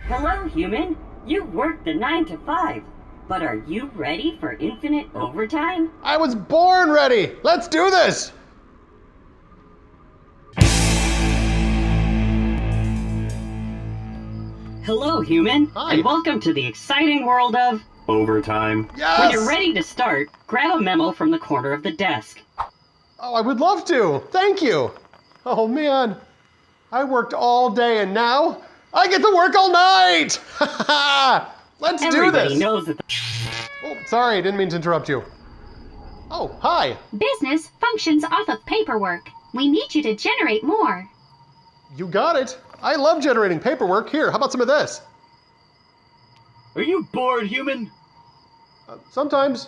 Hello, human. You've worked the 9 to 5, but are you ready for infinite overtime? I was born ready! Let's do this! Hello, human. Hi. And welcome to the exciting world of overtime. Yes! When you're ready to start, grab a memo from the corner of the desk. Oh, I would love to. Thank you. Oh, man. I worked all day and now I get to work all night! Let's do this! Everybody knows that Oh, sorry, I didn't mean to interrupt you. Oh, hi. Business functions off of paperwork. We need you to generate more. You got it. I love generating paperwork. Here, how about some of this? Are you bored, human? Sometimes.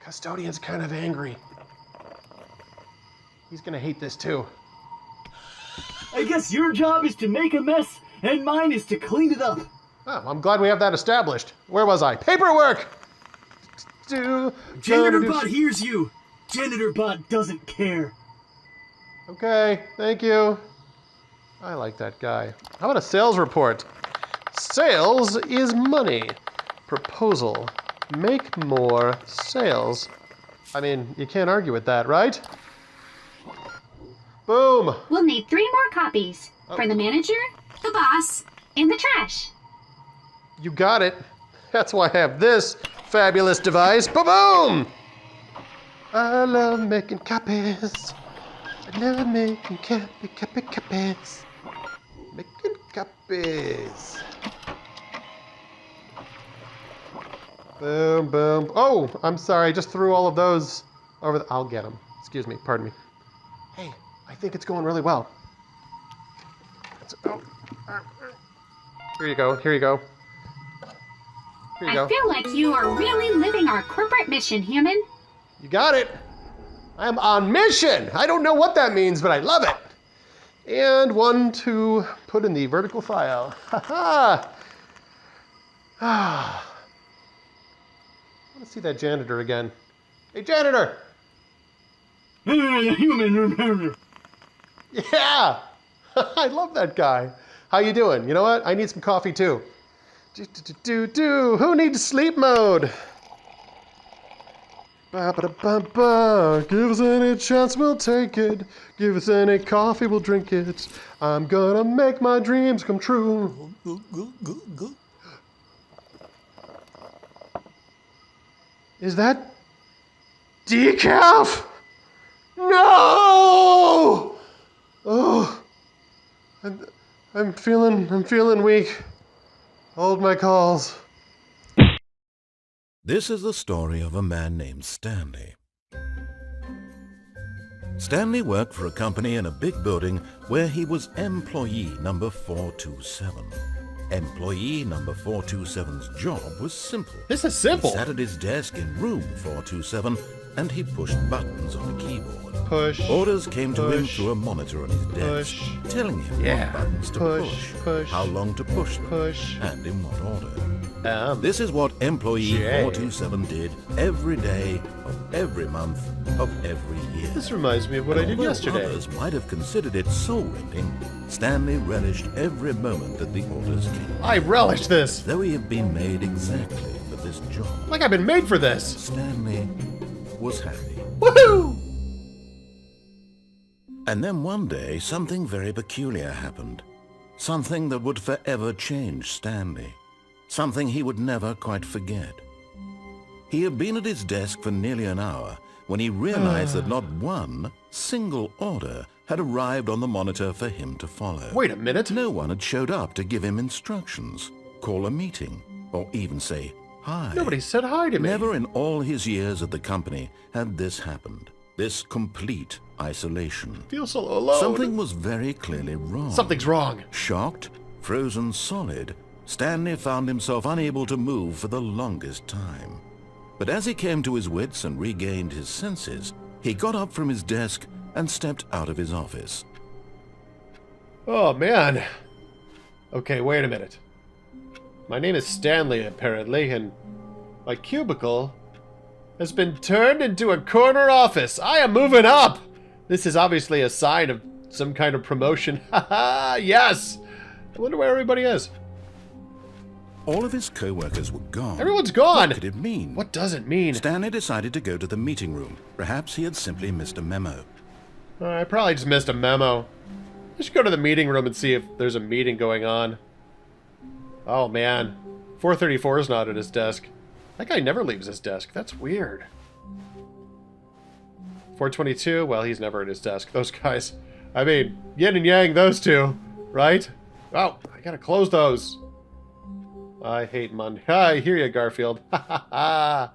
Custodian's kind of angry. He's gonna hate this too. I guess your job is to make a mess, and mine is to clean it up. Oh, I'm glad we have that established. Where was I? Paperwork! JanitorBot hears you. JanitorBot doesn't care. Okay, thank you. I like that guy. How about a sales report? Sales is money. Proposal. Make more sales. I mean, you can't argue with that, right? Boom! We'll need 3 more copies. For the manager, the boss, and the trash. You got it. That's why I have this fabulous device. Ba-boom! I love making copies. I love making copies. Making copies. Boom, boom. Oh, I'm sorry. I just threw all of those over the... I'll get them. Excuse me. Pardon me. Hey, I think it's going really well. Here you go. Here you go. Here you go. I feel like you are really living our corporate mission, human. You got it. I'm on mission. I don't know what that means, but I love it. And one to put in the vertical file. Ha ha. I want to see that janitor again. Hey, janitor. Human. Yeah. I love that guy. How you doing? You know what? I need some coffee too. Who needs sleep mode? Ba-ba-da-ba-ba. Give us any chance, we'll take it. Give us any coffee, we'll drink it. I'm gonna make my dreams come true. Is that decaf? No! Oh, I'm feeling weak. Hold my calls. This is the story of a man named Stanley. Stanley worked for a company in a big building where he was employee number 427. Employee number 427's job was simple. This is simple. He sat at his desk in room 427 and he pushed buttons on a keyboard. Push. Orders came to him push, through a monitor on his desk, telling him what buttons to push, how long to push them, and in what order. This is what employee 427 did every day of every month of every year. This reminds me of what I did yesterday. Others might have considered it soul-rending, Stanley relished every moment that the orders came. I relish this. Though he had been made exactly for this job. Like I've been made for this. Stanley was happy. Woohoo! And then one day, something very peculiar happened. Something that would forever change Stanley. Something he would never quite forget. He had been at his desk for nearly an hour when he realized that not one single order had arrived on the monitor for him to follow. Wait a minute. No one had showed up to give him instructions, call a meeting, or even say hi. Nobody said hi to me. Never in all his years at the company had this happened. This complete isolation. I feel so alone. Something was very clearly wrong. Something's wrong. Shocked, frozen solid, Stanley found himself unable to move for the longest time. But as he came to his wits and regained his senses, he got up from his desk and stepped out of his office. Oh, man. Okay, wait a minute. My name is Stanley, apparently, and my cubicle has been turned into a corner office. I am moving up! This is obviously a sign of some kind of promotion. Haha, yes! I wonder where everybody is. All of his co-workers were gone. Everyone's gone! What could it mean? What does it mean? Stanley decided to go to the meeting room. Perhaps he had simply missed a memo. I probably just missed a memo. I should go to the meeting room and see if there's a meeting going on. Oh, man. 434 is not at his desk. That guy never leaves his desk. That's weird. 422, well, he's never at his desk. Those guys. I mean, yin and yang, those two. Right? Oh, I gotta close those. I hate Monday. I hear you, Garfield. Ha ha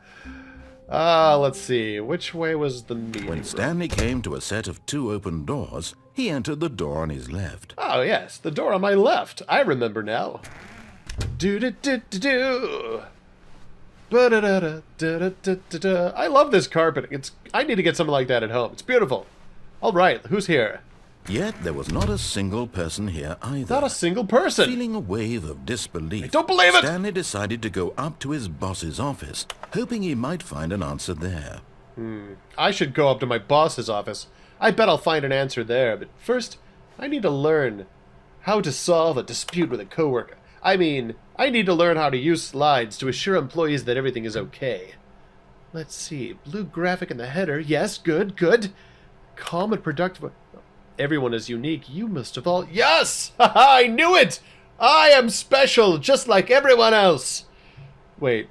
ha. Let's see. Which way was the meeting room? When Stanley came to a set of 2 open doors, he entered the door on his left. Oh, yes. The door on my left. I remember now. Do-do-do-do-do. Ba-da-da-da-da-da-da-da. I love this carpeting. I need to get something like that at home. It's beautiful. All right. Who's here? Yet there was not a single person here either. Not a single person. Feeling a wave of disbelief, I don't believe it! Stanley decided to go up to his boss's office, hoping he might find an answer there. I should go up to my boss's office. I bet I'll find an answer there, but first, I need to learn how to solve a dispute with a coworker. I mean, I need to learn how to use slides to assure employees that everything is okay. Let's see. Blue graphic in the header. Yes, good, good. Calm and productive. Everyone is unique. You must have all... Yes! I knew it! I am special, just like everyone else. Wait.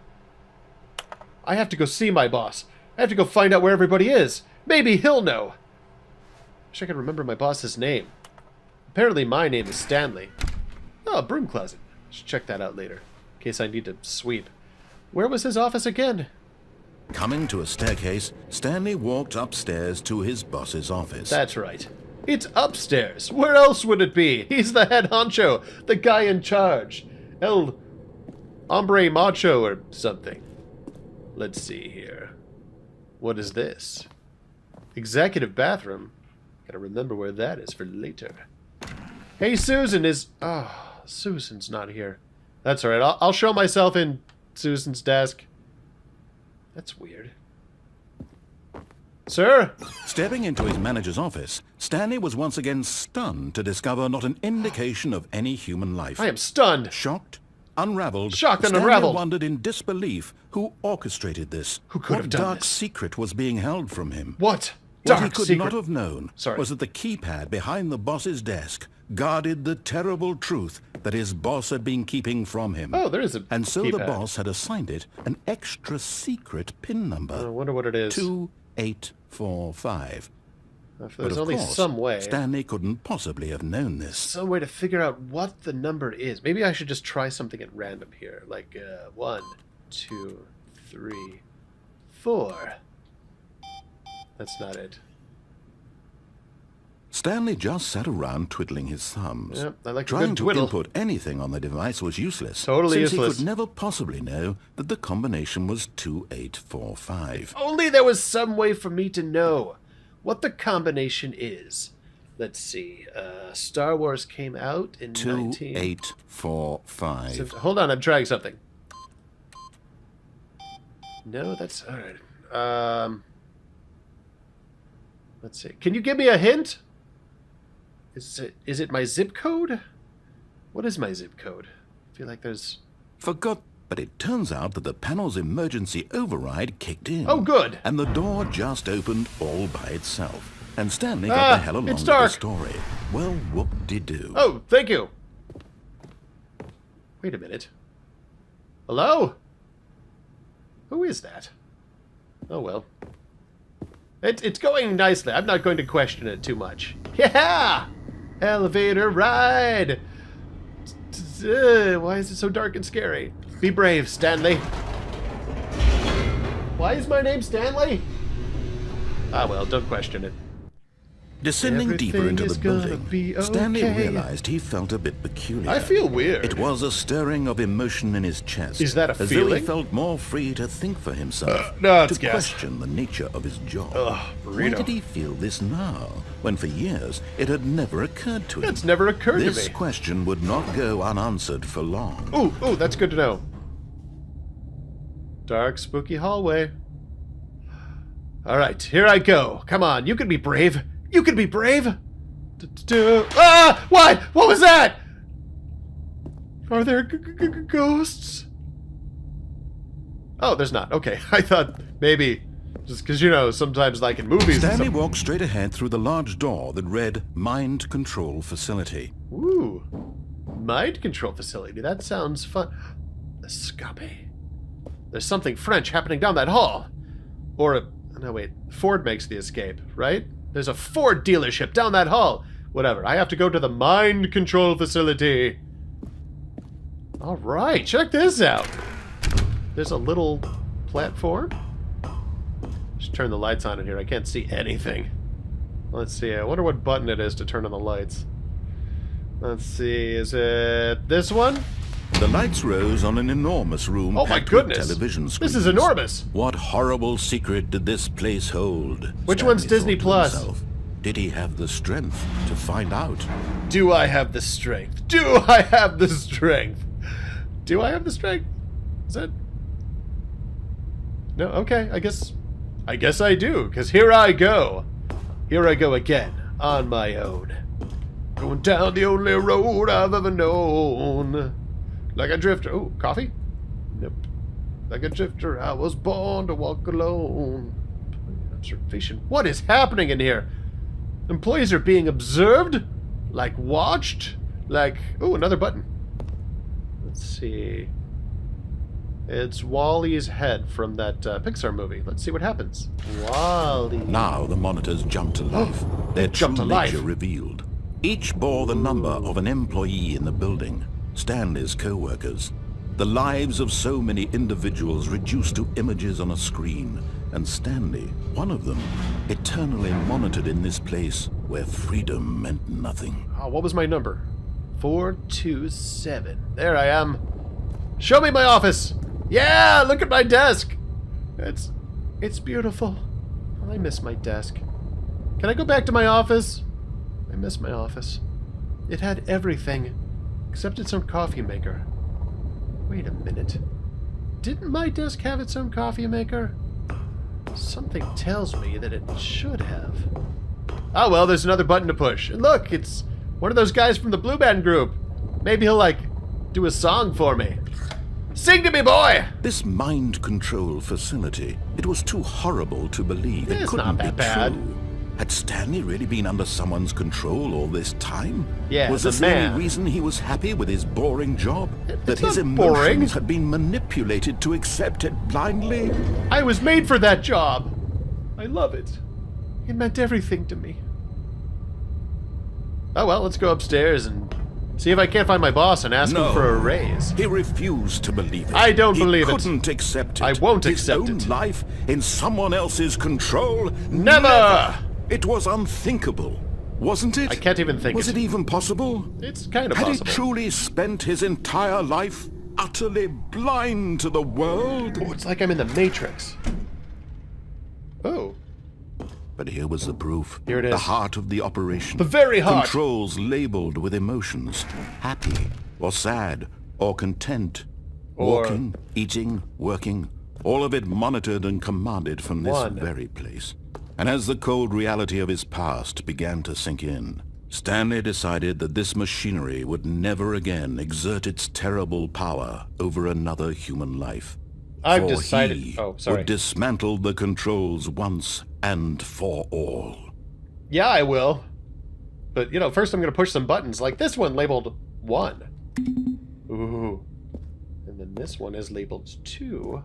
I have to go see my boss. I have to go find out where everybody is. Maybe he'll know. Wish I could remember my boss's name. Apparently my name is Stanley. Oh, broom closet. Should check that out later, in case I need to sweep. Where was his office again? Coming to a staircase, Stanley walked upstairs to his boss's office. That's right. It's upstairs. Where else would it be? He's the head honcho, the guy in charge. El hombre macho or something. Let's see here. What is this? Executive bathroom. Gotta remember where that is for later. Hey, Susan is... Oh, Susan's not here. That's alright. I'll show myself in Susan's desk. That's weird. Sir? Stepping into his manager's office, Stanley was once again stunned to discover not an indication of any human life. I am stunned. Shocked, unraveled, Shocked and Stanley unraveled. wondered in disbelief who orchestrated this. Who could have done dark this? secret was being held from him? What? What he Dark could secret. not have known was that the keypad behind the boss's desk guarded the terrible truth that his boss had been keeping from him. Oh, there is a And so the keypad. boss had assigned it an extra secret PIN number. I wonder what it is. 2845. If But there's of only course, some way. Stanley couldn't possibly have known this. Some way to figure out what the number is. Maybe I should just try something at random here. Like, 1, 2, 3, 4. That's not it. Stanley just sat around twiddling his thumbs. Yep, I like a Trying good to twiddle. input anything on the device was useless. Totally since useless. he could never possibly know that the combination was 2845. Only there was some way for me to know what the combination is. Let's see. Star Wars came out in 2845. So, hold on, I'm trying something. No, that's all right. Let's see. Can you give me a hint? Is it my zip code? What is my zip code? I feel like there's... Forgot, but it turns out that the panel's emergency override kicked in. Oh, good. And the door just opened all by itself. And Stanley got the hell along it's with dark. the story. Well, whoop-de-doo. Oh, thank you. Wait a minute. Hello? Who is that? Oh, well. It's going nicely. I'm not going to question it too much. Yeah! Elevator ride! Why is it so dark and scary? Be brave, Stanley. Why is my name Stanley? Ah, well, don't question it. Descending deeper Everything into is the gonna building, be Stanley okay. realized he felt a bit peculiar. I feel weird. It was a stirring of emotion in his chest. Is that a as though he feeling? felt more free to think for himself. No, it's to gas. question the nature of his job. Ugh, Why burrito. did he feel this now, when for years it had never occurred to him? It's never occurred to This me. question would not go unanswered for long. Ooh, that's good to know. Dark, spooky hallway. All right, here I go. Come on, you can be brave. You can be brave. Ah! What? What was that? Are there ghosts? Oh, there's not. Okay, I thought maybe just because, you know, sometimes like in movies. Stanley walked straight ahead through the large door that read Mind Control Facility. Ooh, mind control facility. That sounds fun. Escape. There's something French happening down that hall. Or no, wait. Ford makes the escape, right? There's a Ford dealership down that hall. Whatever. I have to go to the mind control facility. All right, check this out. There's a little platform. Just turn the lights on in here. I can't see anything. Let's see. I wonder what button it is to turn on the lights. Let's see. Is it this one? The lights rose on an enormous room. Oh my packed with goodness! television screens. This is enormous. What horrible secret did this place hold? Which one's Stanley Disney thought to Plus? himself. Did he have the strength to find out? Do I have the strength? Do I have the strength? Do I have the strength? Is that... No, okay, I guess I do, because here I go. Here I go again, on my own. Going down the only road I've ever known. Like a drifter. Oh, coffee? Nope. Like a drifter, I was born to walk alone. Observation. What is happening in here? Employees are being observed? Like watched? Like... Oh, another button. Let's see. It's Wally's head from that Pixar movie. Let's see what happens. Wally. Now the monitors jumped to life. Their true Jumped to life. nature revealed. Each bore the number of an employee in the building. Stanley's co-workers. The lives of so many individuals reduced to images on a screen. And Stanley, one of them, eternally monitored in this place where freedom meant nothing. Oh, what was my number? 427. There I am. Show me my office. Yeah, look at my desk. It's beautiful. I miss my desk. Can I go back to my office? I miss my office. It had everything, except its own coffee maker. Wait a minute. Didn't my desk have its own coffee maker? Something tells me that it should have. Oh well, there's another button to push. And look, it's one of those guys from the Blue Band group. Maybe he'll, like, do a song for me. Sing to me, boy! This mind control facility, it was too horrible to believe. It It's couldn't not that be bad. true. Had Stanley really been under someone's control all this time? Yeah, was the this the man. only reason he was happy with his boring job? That It's his not emotions boring. had been manipulated to accept it blindly? I was made for that job. I love it. It meant everything to me. Oh well, let's go upstairs and see if I can't find my boss and ask him for a raise. He refused to believe it. I don't believe it. He couldn't accept it. I won't His accept own it. life in someone else's control? Never! It was unthinkable, wasn't it? I can't even think Was it. it even possible? It's kind of Had possible. he truly spent his entire life utterly blind to the world? Oh, it's like I'm in the Matrix. Oh. But here was the proof. Here it is. The heart of the operation. The very heart. Controls labeled with emotions. Happy, or sad, or content. Or- Walking, eating, working. All of it monitored and commanded from this One. very place. And as the cold reality of his past began to sink in, Stanley decided that this machinery would never again exert its terrible power over another human life. I've For decided... he Oh, sorry. would dismantle the controls once and for all. Yeah, I will. But, you know, first I'm going to push some buttons, like this one labeled 1. Ooh. And then this one is labeled 2.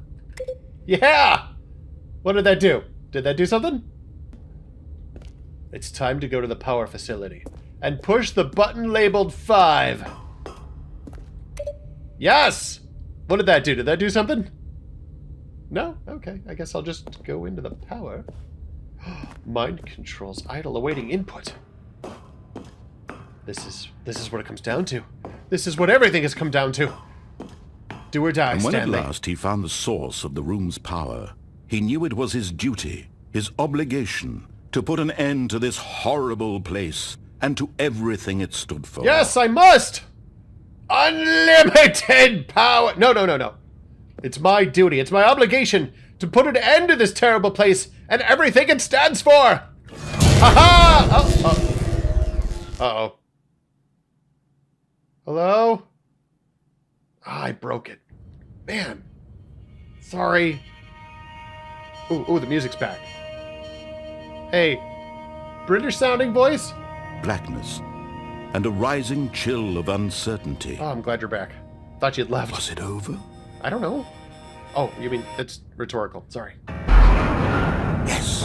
Yeah! What did that do? Did that do something? It's time to go to the power facility and push the button labeled 5. Yes! What did that do? Did that do something? No? Okay, I guess I'll just go into the power. Mind controls idle awaiting input. This is what it comes down to. This is what everything has come down to. Do or die, And when Stanley. at last he found the source of the room's power, he knew it was his duty, his obligation, to put an end to this horrible place and to everything it stood for. Yes, I must! Unlimited power! No. It's my duty, it's my obligation to put an end to this terrible place and everything it stands for! Ha-ha! Uh-oh. Hello? I broke it. Man. Sorry. Ooh, the music's back. Hey, British sounding voice? Blackness and a rising chill of uncertainty. Oh, I'm glad you're back. Thought you'd left. Was it over? I don't know. Oh, you mean it's rhetorical. Sorry. Yes.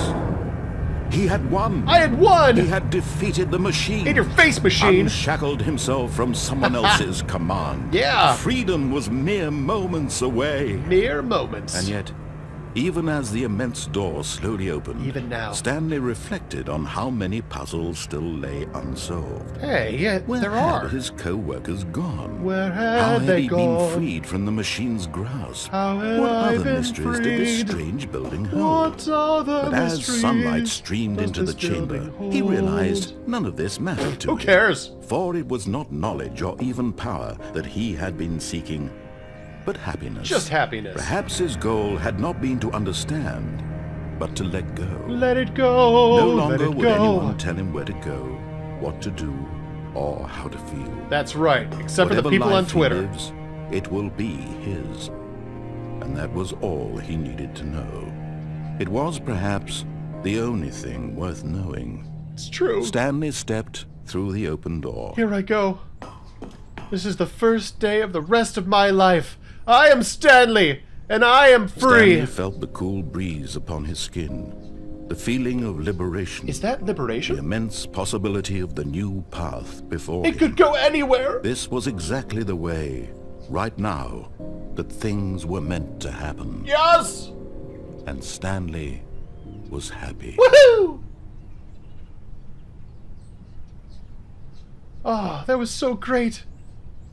He had won. I had won! He had defeated the machine. In your face, machine! Unshackled himself from someone else's command. Yeah! Freedom was mere moments away. Mere moments. And yet, even as the immense door slowly opened, even now, Stanley reflected on how many puzzles still lay unsolved. Hey, yeah, Where there had are. his co-workers gone? Where How had had they he gone? been freed from the machine's grasp? How had What I other been mysteries did this freed? strange building hold? What other But as mysteries sunlight streamed does into the this building chamber, he hold? realized none of this mattered to him. Who cares? For it was not knowledge or even power that he had been seeking, but happiness. Just happiness. Perhaps his goal had not been to understand, but to let go. Let it go. No let longer it would go. anyone tell him where to go, what to do, or how to feel. That's right, except for the Whatever people on life he Twitter. lives, it will be his. And that was all he needed to know. It was perhaps the only thing worth knowing. It's true. Stanley stepped through the open door. Here I go. This is the first day of the rest of my life. I am Stanley, and I am free. Stanley felt the cool breeze upon his skin, the feeling of liberation. Is that The liberation? immense possibility of the new path before It him. could go anywhere. This was exactly the way, right now, that things were meant to happen. Yes! And Stanley was happy. Woohoo! Oh, that was so great.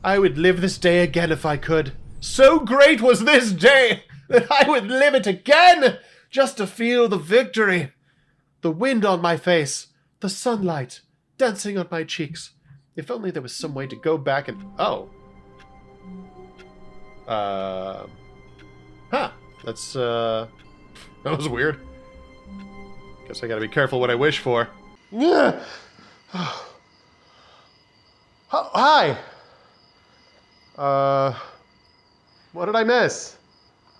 I would live this day again if I could. So great was this day that I would live it again just to feel the victory. The wind on my face, the sunlight dancing on my cheeks. If only there was some way to go back and... Oh. Huh. That's, that was weird. Guess I gotta be careful what I wish for. Yeah. Hi. What did I miss?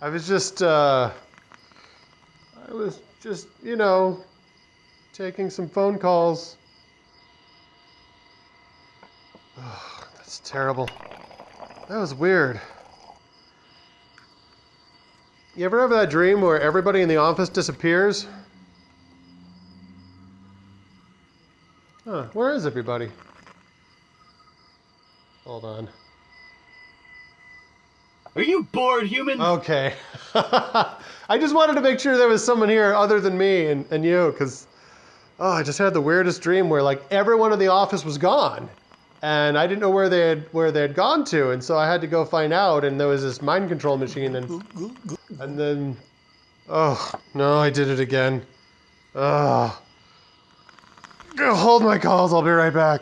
I was just, you know, taking some phone calls. Oh, that's terrible. That was weird. You ever have that dream where everybody in the office disappears? Huh, where is everybody? Hold on. Are you bored, human? Okay. I just wanted to make sure there was someone here other than me and you, because I just had the weirdest dream where like everyone in the office was gone. And I didn't know where they had gone to, and so I had to go find out, and there was this mind control machine, and then, oh, no, I did it again. Hold my calls, I'll be right back.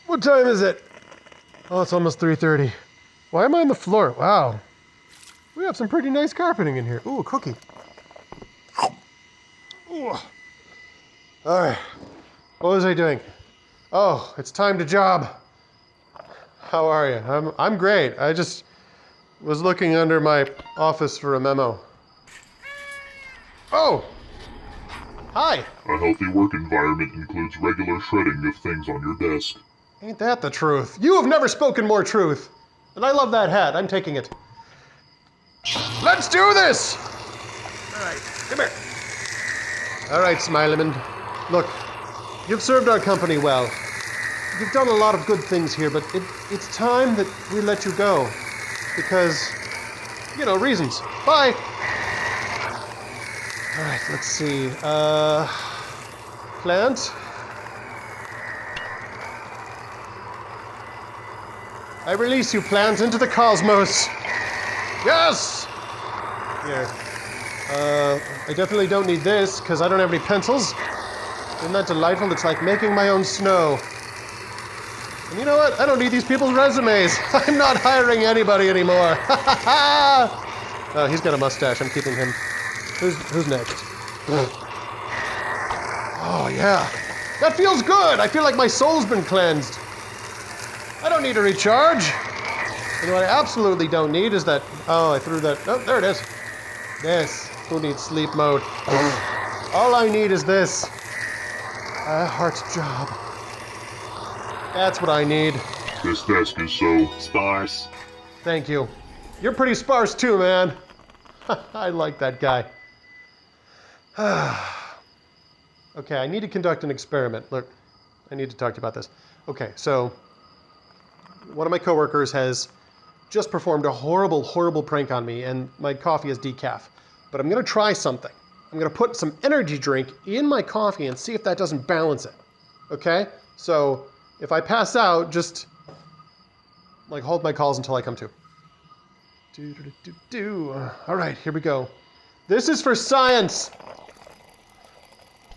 What time is it? Oh, it's almost 3:30. Why am I on the floor? Wow. We have some pretty nice carpeting in here. Ooh, a cookie. Ooh. All right. What was I doing? Oh, it's time to job. How are you? I'm great. I just was looking under my office for a memo. Oh! Hi! A healthy work environment includes regular shredding of things on your desk. Ain't that the truth? You have never spoken more truth. And I love that hat. I'm taking it. Let's do this! All right, come here. All right, Smileman. Look, you've served our company well. You've done a lot of good things here, but it's time that we let you go. Because, you know, reasons. Bye! All right, let's see. Plant. I release you, plant, into the cosmos. Yes! Here. I definitely don't need this, because I don't have any pencils. Isn't that delightful? It's like making my own snow. And you know what? I don't need these people's resumes. I'm not hiring anybody anymore. Oh, he's got a mustache. I'm keeping him. Who's next? Oh, yeah. That feels good. I feel like my soul's been cleansed. I don't need to recharge. And what I absolutely don't need is that... Oh, I threw that... Oh, there it is. This. Who needs sleep mode? All I need is this. A heart job. That's what I need. This desk is so... Sparse. Thank you. You're pretty sparse too, man. I like that guy. Okay, I need to conduct an experiment. Look, I need to talk to you about this. Okay, so one of my coworkers has just performed a horrible, horrible prank on me, and my coffee is decaf. But I'm going to try something. I'm going to put some energy drink in my coffee and see if that doesn't balance it. Okay? So if I pass out, just like hold my calls until I come to. All right, here we go. This is for science.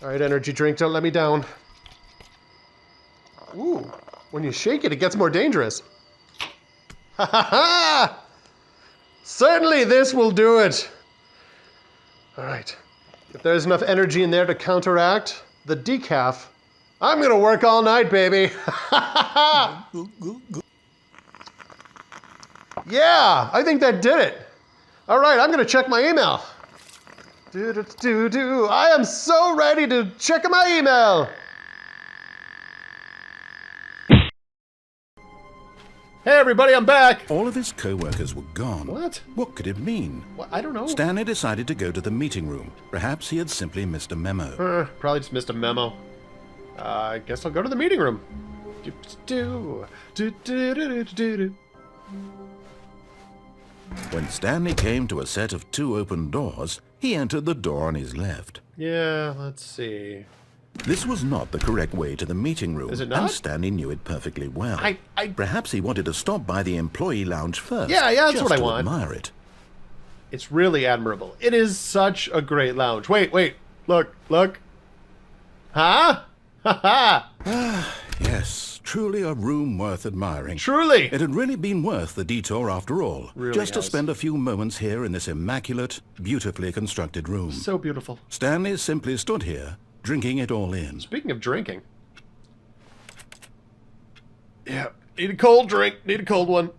All right, energy drink, don't let me down. Ooh, when you shake it, it gets more dangerous. Ha ha ha! Certainly this will do it. All right, if there's enough energy in there to counteract the decaf, I'm gonna work all night, baby. Yeah, I think that did it. All right, I'm gonna check my email. I am so ready to check my email. Hey everybody, I'm back. All of his co-workers were gone. What? What could it mean? Well, I don't know. Stanley decided to go to the meeting room. Perhaps he had simply missed a memo. Probably just missed a memo. I guess I'll go to the meeting room. When Stanley came to a set of 2 open doors, he entered the door on his left. Yeah, let's see. This was not the correct way to the meeting room. Is it not? And Stanley knew it perfectly well. Perhaps he wanted to stop by the employee lounge first. Yeah, that's just what I to want. Admire it. It's really admirable. It is such a great lounge. Wait. Look. Huh? Ha ha! Yes, truly a room worth admiring. Truly! It had really been worth the detour after all. Really just to has. spend a few moments here in this immaculate, beautifully constructed room. So beautiful. Stanley simply stood here, drinking it all in. Speaking of drinking. Yeah, need a cold drink. Need a cold one.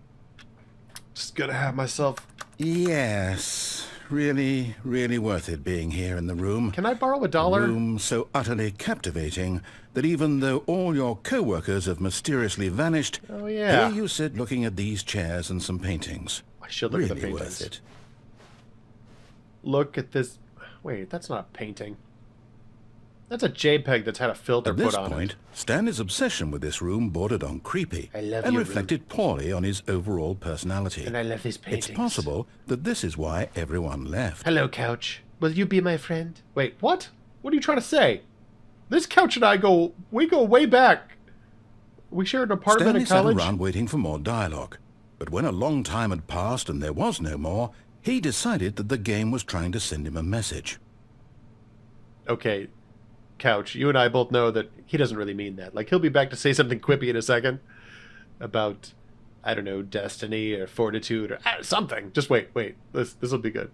Just gonna have myself... Yes, really, really worth it being here in the room. Can I borrow $1? A room so utterly captivating that even though all your co-workers have mysteriously vanished, Oh, yeah. here you sit looking at these chairs and some paintings. I should look Really at the paintings. worth it. Look at this. Wait, that's not a painting. That's a JPEG that's had a filter At put this on point, it. Stanley's obsession with this room bordered on creepy I love and your reflected poorly on his overall personality. And I love these paintings. It's possible that this is why everyone left. Hello, couch. Will you be my friend? Wait, what? What are you trying to say? This couch and I go way back. We shared an apartment Stanley in college. sat around waiting for more dialogue. But when a long time had passed and there was no more, he decided that the game was trying to send him a message. Okay, couch, you and I both know that he doesn't really mean that. Like, he'll be back to say something quippy in a second about, I don't know, destiny or fortitude or something. Just wait. This will be good.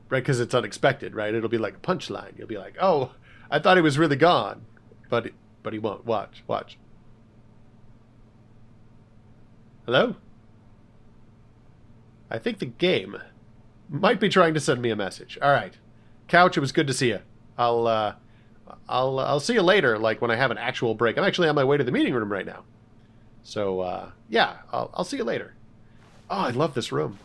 Right, because it's unexpected, right? It'll be like a punchline. You'll be like, oh, I thought he was really gone. But he won't. Watch. Hello? I think the game might be trying to send me a message. All right. Couch, it was good to see you. I'll see you later, like when I have an actual break. I'm actually on my way to the meeting room right now. So, yeah, I'll see you later. Oh, I love this room.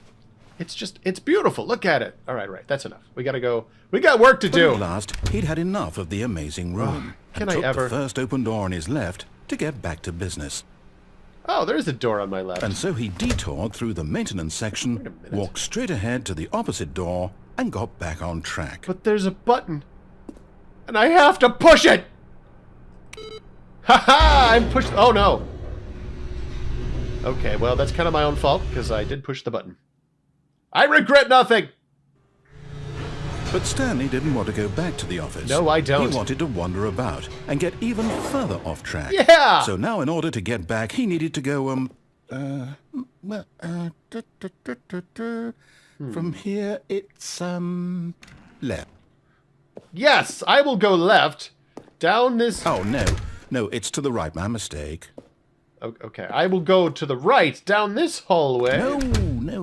It's beautiful. Look at it. All right, that's enough. We gotta go. We got work to But do. at last, he'd had enough of the amazing room can and I took ever- the first open door on his left to get back to business. Oh, there's a door on my left. And so he detoured through the maintenance Wait a section, minute. walked straight ahead to the opposite door, and got back on track. But there's a button. And I have to push it! Haha! I'm pushed. Oh, no. Okay, well, that's kind of my own fault, because I did push the button. I regret nothing! But Stanley didn't want to go back to the office. No, I don't. He wanted to wander about and get even further off track. Yeah! So now in order to get back, he needed to go, From here, it's, left. Yes, I will go left. Down this... Oh, no. No, it's to the right. My mistake. Okay, I will go to the right, down this hallway. No,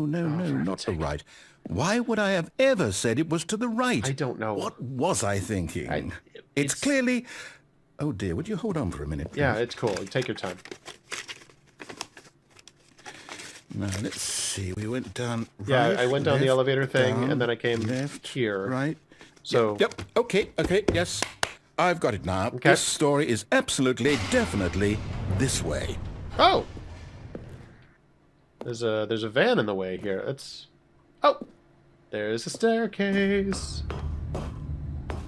not the right. Why would I have ever said it was to the right? I don't know. What was I thinking? It's clearly... Oh, dear, would you hold on for a minute, please? Yeah, it's cool. Take your time. Now, let's see. We went down right, Yeah, I went down left, the elevator thing, down, and then I came left, here. Right. So... Yep. Okay, yes. I've got it now. Okay. This story is absolutely, definitely this way. Oh! There's a van in the way here. It's... Oh! There's a staircase.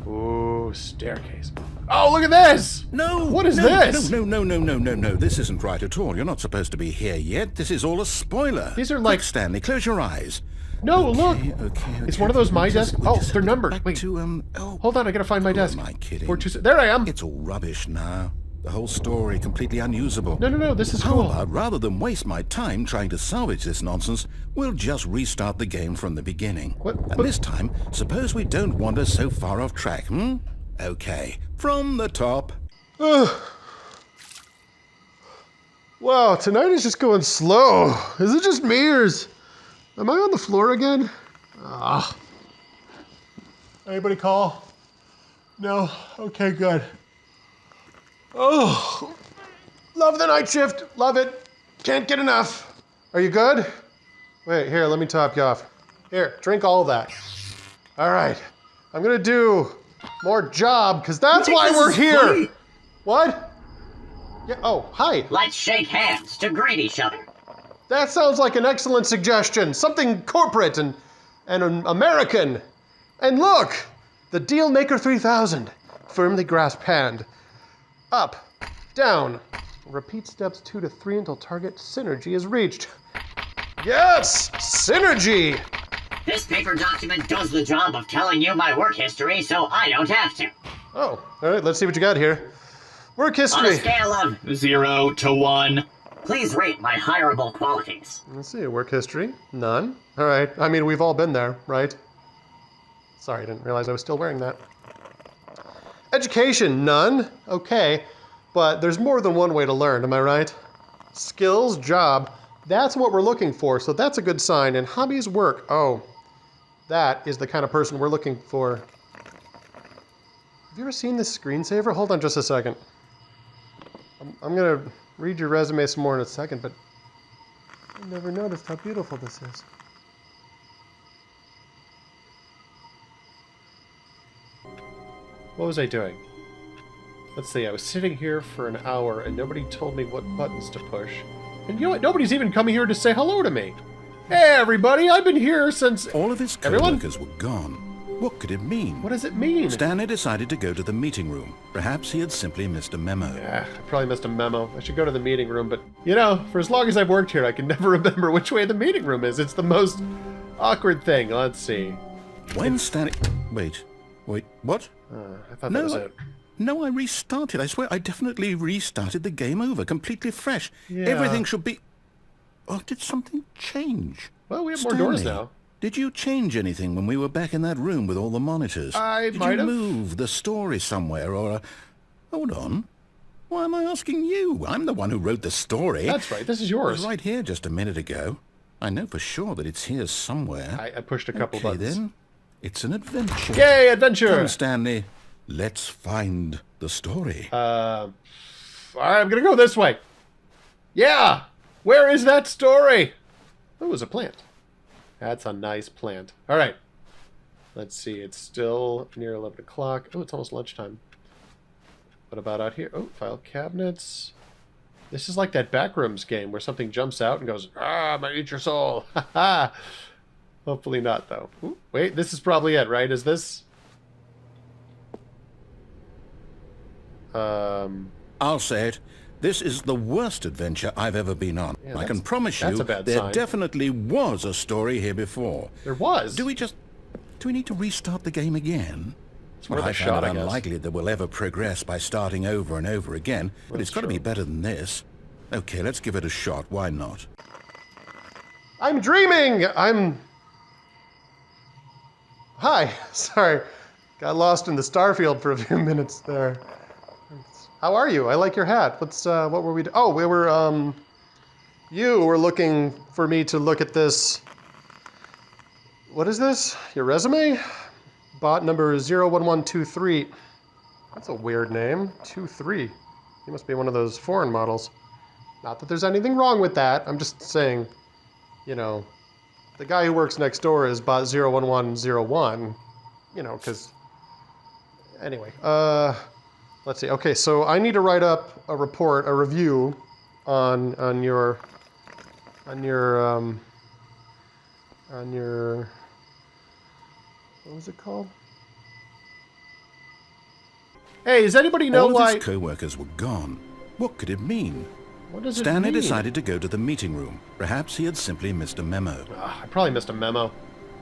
Ooh, staircase. Oh, look at this! No! What is this? No. This isn't right at all. You're not supposed to be here yet. This is all a spoiler. These are like... Quick, Stanley, close your eyes. No, look! Okay. It's one of those my desk... Oh, they're numbered. Back Wait. to, Hold on, I gotta find my desk. Am I kidding? There I am! It's all rubbish now. The whole story completely unusable. No, this is How cool. about, rather than waste my time trying to salvage this nonsense, we'll just restart the game from the beginning. And this time, suppose we don't wander so far off track, Okay, from the top. Wow, tonight is just going slow. Is it just me, or am I on the floor again? Anybody call? No? Okay, good. Oh, love the night shift. Love it. Can't get enough. Are you good? Wait, here, let me top you off. Here, drink all of that. All right. I'm going to do more job, because that's why we're here. Funny. What? Yeah, oh, hi. Let's shake hands to greet each other. That sounds like an excellent suggestion. Something corporate and an American. And look, the Dealmaker 3000. Firmly grasp hand. Up, down. Repeat steps 2 to 3 until target synergy is reached. Yes, synergy. This paper document does the job of telling you my work history, so I don't have to. Oh, all right, let's see what you got here. Work On a history. scale of 0 to 1. please rate my hireable qualities. Let's see, work history. None. All right, I mean, we've all been there, right? Sorry, I didn't realize I was still wearing that. Education, none. Okay, but there's more than one way to learn, am I right? Skills, job, that's what we're looking for, so that's a good sign. And hobbies, work. Oh, that is the kind of person we're looking for. Have you ever seen this screensaver? Hold on just a second. I'm gonna read your resume some more in a second, but I never noticed how beautiful this is. What was I doing? Let's see, I was sitting here for an hour and nobody told me what buttons to push. And you know what? Nobody's even coming here to say hello to me. Hey everybody, I've been here since... All of his co-workers were gone. What could it mean? What does it mean? Stanley decided to go to the meeting room. Perhaps he had simply missed a memo. Yeah, I probably missed a memo. I should go to the meeting room, but, you know, for as long as I've worked here, I can never remember which way the meeting room is. It's the most awkward thing. Let's see. When Stanley... Wait, what? I thought that was it. No, I restarted. I swear, I definitely restarted the game over, completely fresh. Yeah. Everything should be... Oh, did something change? Well, we have more doors now. Did you change anything when we were back in that room with all the monitors? I Did might you have. move the story somewhere, or... Hold on. Why am I asking you? I'm the one who wrote the story. That's right, this is It was yours. right here just a minute ago. I know for sure that it's here somewhere. I pushed a couple Okay, buttons. then. It's an adventure. Yay, adventure! Come, Stanley. Let's find the story. All right, I'm gonna go this way. Yeah! Where is that story? Oh, it was a plant. That's a nice plant. All right. Let's see. It's still near 11 o'clock. Oh, it's almost lunchtime. What about out here? Oh, file cabinets. This is like that Backrooms game where something jumps out and goes, "Ah, might eat your soul." Ha ha. Hopefully not, though. Ooh, wait, this is probably it, right? Is this... I'll say it. This is the worst adventure I've ever been on. Yeah, I can promise you that's a bad there sign. definitely was a story here before. There was. Do we need to restart the game again? It's worth a I shot, find I it guess. unlikely that we'll ever progress by starting over and over again, but it's got to be better than this. Okay, let's give it a shot. Why not? I'm dreaming! I'm Hi. Sorry. Got lost in the starfield for a few minutes there. How are you? I like your hat. What were we doing? Oh, we were, you were looking for me to look at this. What is this? Your resume? Bot number 01123. That's a weird name. 23. You must be one of those foreign models. Not that there's anything wrong with that. I'm just saying, you know, the guy who works next door is bot 01101. You know, because... Anyway, let's see. Okay, so I need to write up a report, a review on your what was it called? Hey, does anybody know why all of his co-workers were gone? What could it mean? What does it Stanley mean? decided to go to the meeting room. Perhaps he had simply missed a memo. I probably missed a memo.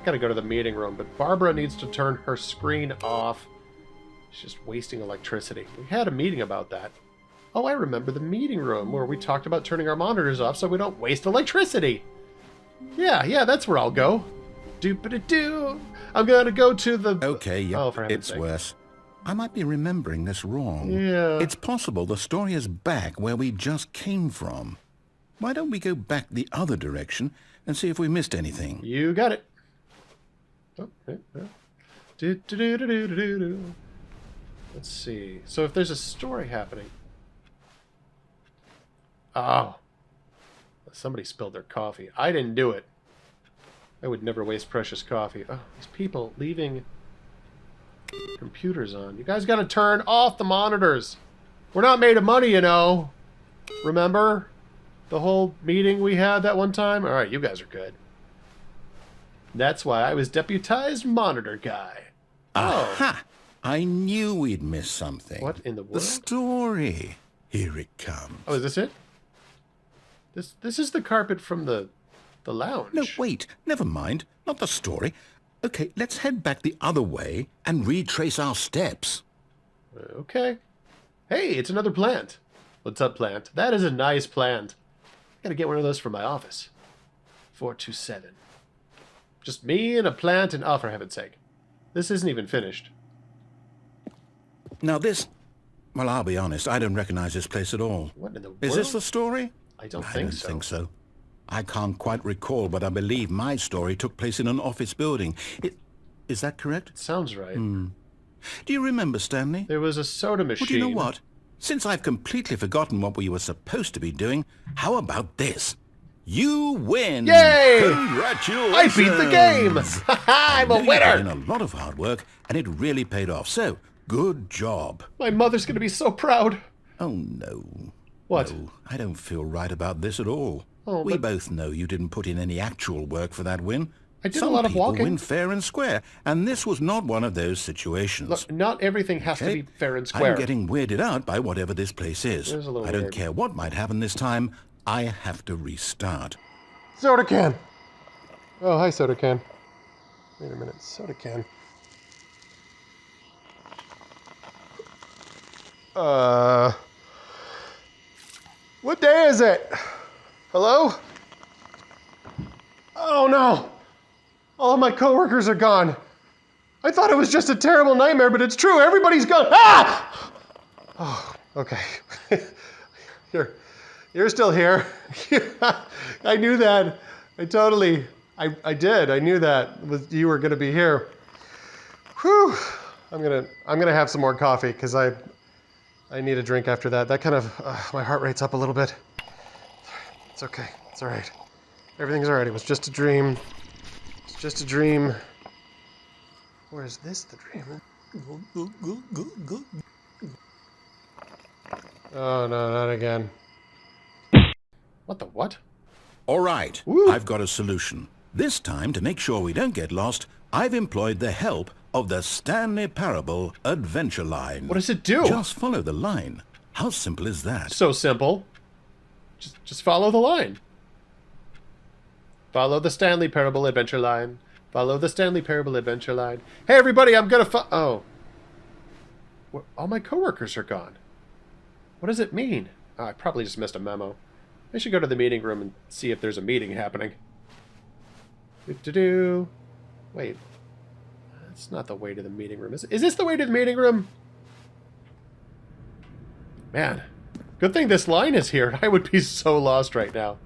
Gotta go to the meeting room, but Barbara needs to turn her screen off. She's just wasting electricity. We had a meeting about that. Oh, I remember the meeting room where we talked about turning our monitors off so we don't waste electricity. Yeah, that's where I'll go. Doop-a-doo. I'm gonna go to the... Okay, yep, Oh, for heaven's it's sake. worse. I might be remembering this wrong. Yeah. It's possible the story is back where we just came from. Why don't we go back the other direction and see if we missed anything? You got it. Oh, yeah. Do-do-do-do-do-do-do. Let's see. So if there's a story happening... Oh. Somebody spilled their coffee. I didn't do it. I would never waste precious coffee. Oh, these people leaving computers on. You guys gotta turn off the monitors. We're not made of money, you know. Remember the whole meeting we had that one time? Alright, you guys are good. That's why I was deputized monitor guy. Oh. Aha! I knew we'd missed something. What in the world? The story. Here it comes. Oh, is this it? This is the carpet from the lounge. No, wait. Never mind. Not the story. Okay, let's head back the other way and retrace our steps. Okay. Hey, it's another plant. What's up, plant? That is a nice plant. I gotta get one of those for my office. 427. Just me and a plant and... Oh, for heaven's sake. This isn't even finished. Now this... Well, I'll be honest. I don't recognize this place at all. What in the world? Is this the story? I don't I think don't so. think so. I can't quite recall, but I believe my story took place in an office building. Is that correct? Sounds right. Do you remember, Stanley? There was a soda machine. Well, do you know what? Since I've completely forgotten what we were supposed to be doing, how about this? You win! Yay! Congratulations! I beat the game! I'm a You put in winner! a lot of hard work, and it really paid off. So, good job. My mother's gonna be so proud. Oh, no. What? No, I don't feel right about this at all. Oh, we but- both know you didn't put in any actual work for that win. I did Some a lot of people walking. win fair and square, and this was not one of those situations. Look, not everything has to Okay? be fair and square. I'm getting weirded out by whatever this place is. It is a little I don't weird. care what might happen this time. I have to restart. Soda can! Oh, hi, soda can. Wait a minute, soda can. What day is it? Hello? Oh no! All of my coworkers are gone. I thought it was just a terrible nightmare, but it's true. Everybody's gone. Ah! Oh, okay. You're still here. I knew that. I did. I knew that you were gonna be here. Whew. I'm gonna have some more coffee because I need a drink after that. That kind of my heart rate's up a little bit. It's okay. It's all right. Everything's all right. It was just a dream. It's just a dream. Or is this the dream? Oh no, not again. What the what? All right, Woo. I've got a solution. This time, to make sure we don't get lost, I've employed the help of the Stanley Parable Adventure Line. What does it do? Just follow the line. How simple is that? So simple. Just follow the line. Follow the Stanley Parable Adventure Line. Follow the Stanley Parable Adventure Line. Hey everybody, I'm gonna oh. All my coworkers are gone. What does it mean? Oh, I probably just missed a memo. I should go to the meeting room and see if there's a meeting happening. Do-do-do. Wait. It's not the way to the meeting room. Is this the way to the meeting room? Man, good thing this line is here. I would be so lost right now.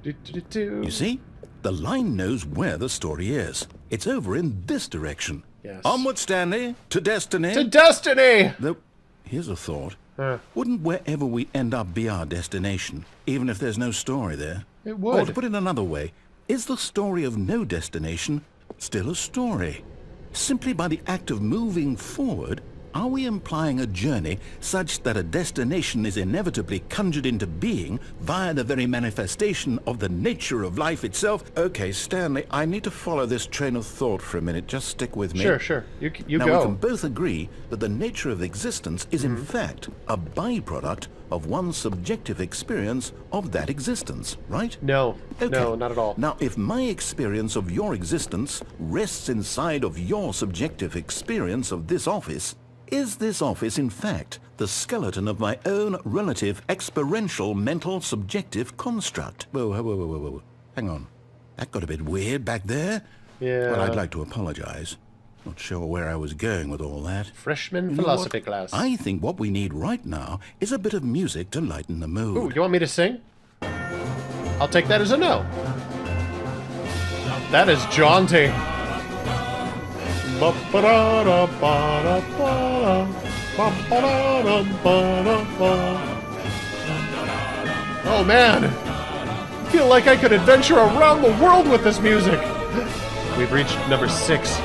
You see? The line knows where the story is. It's over in this direction. Yes. Onward, Stanley, to destiny. To destiny! Though, here's a thought. Wouldn't wherever we end up be our destination, even if there's no story there? It would. Or to put it another way, is the story of no destination still a story? Simply by the act of moving forward, are we implying a journey such that a destination is inevitably conjured into being via the very manifestation of the nature of life itself? Okay, Stanley, I need to follow this train of thought for a minute. Just stick with me. Sure. You now, go. we can both agree that the nature of existence is in fact a byproduct of one's subjective experience of that existence, right? No, Okay. no, not at all. Now, if my experience of your existence rests inside of your subjective experience of this office, is this office, in fact, the skeleton of my own relative experiential mental subjective construct? Whoa. Hang on. That got a bit weird back there. Yeah. Well, I'd like to apologize. Not sure where I was going with all that. Freshman You know philosophy what? class. I think what we need right now is a bit of music to lighten the mood. Ooh, you want me to sing? I'll take that as a no. That is jaunty. Oh man, I feel like I could adventure around the world with this music. We've reached number 6.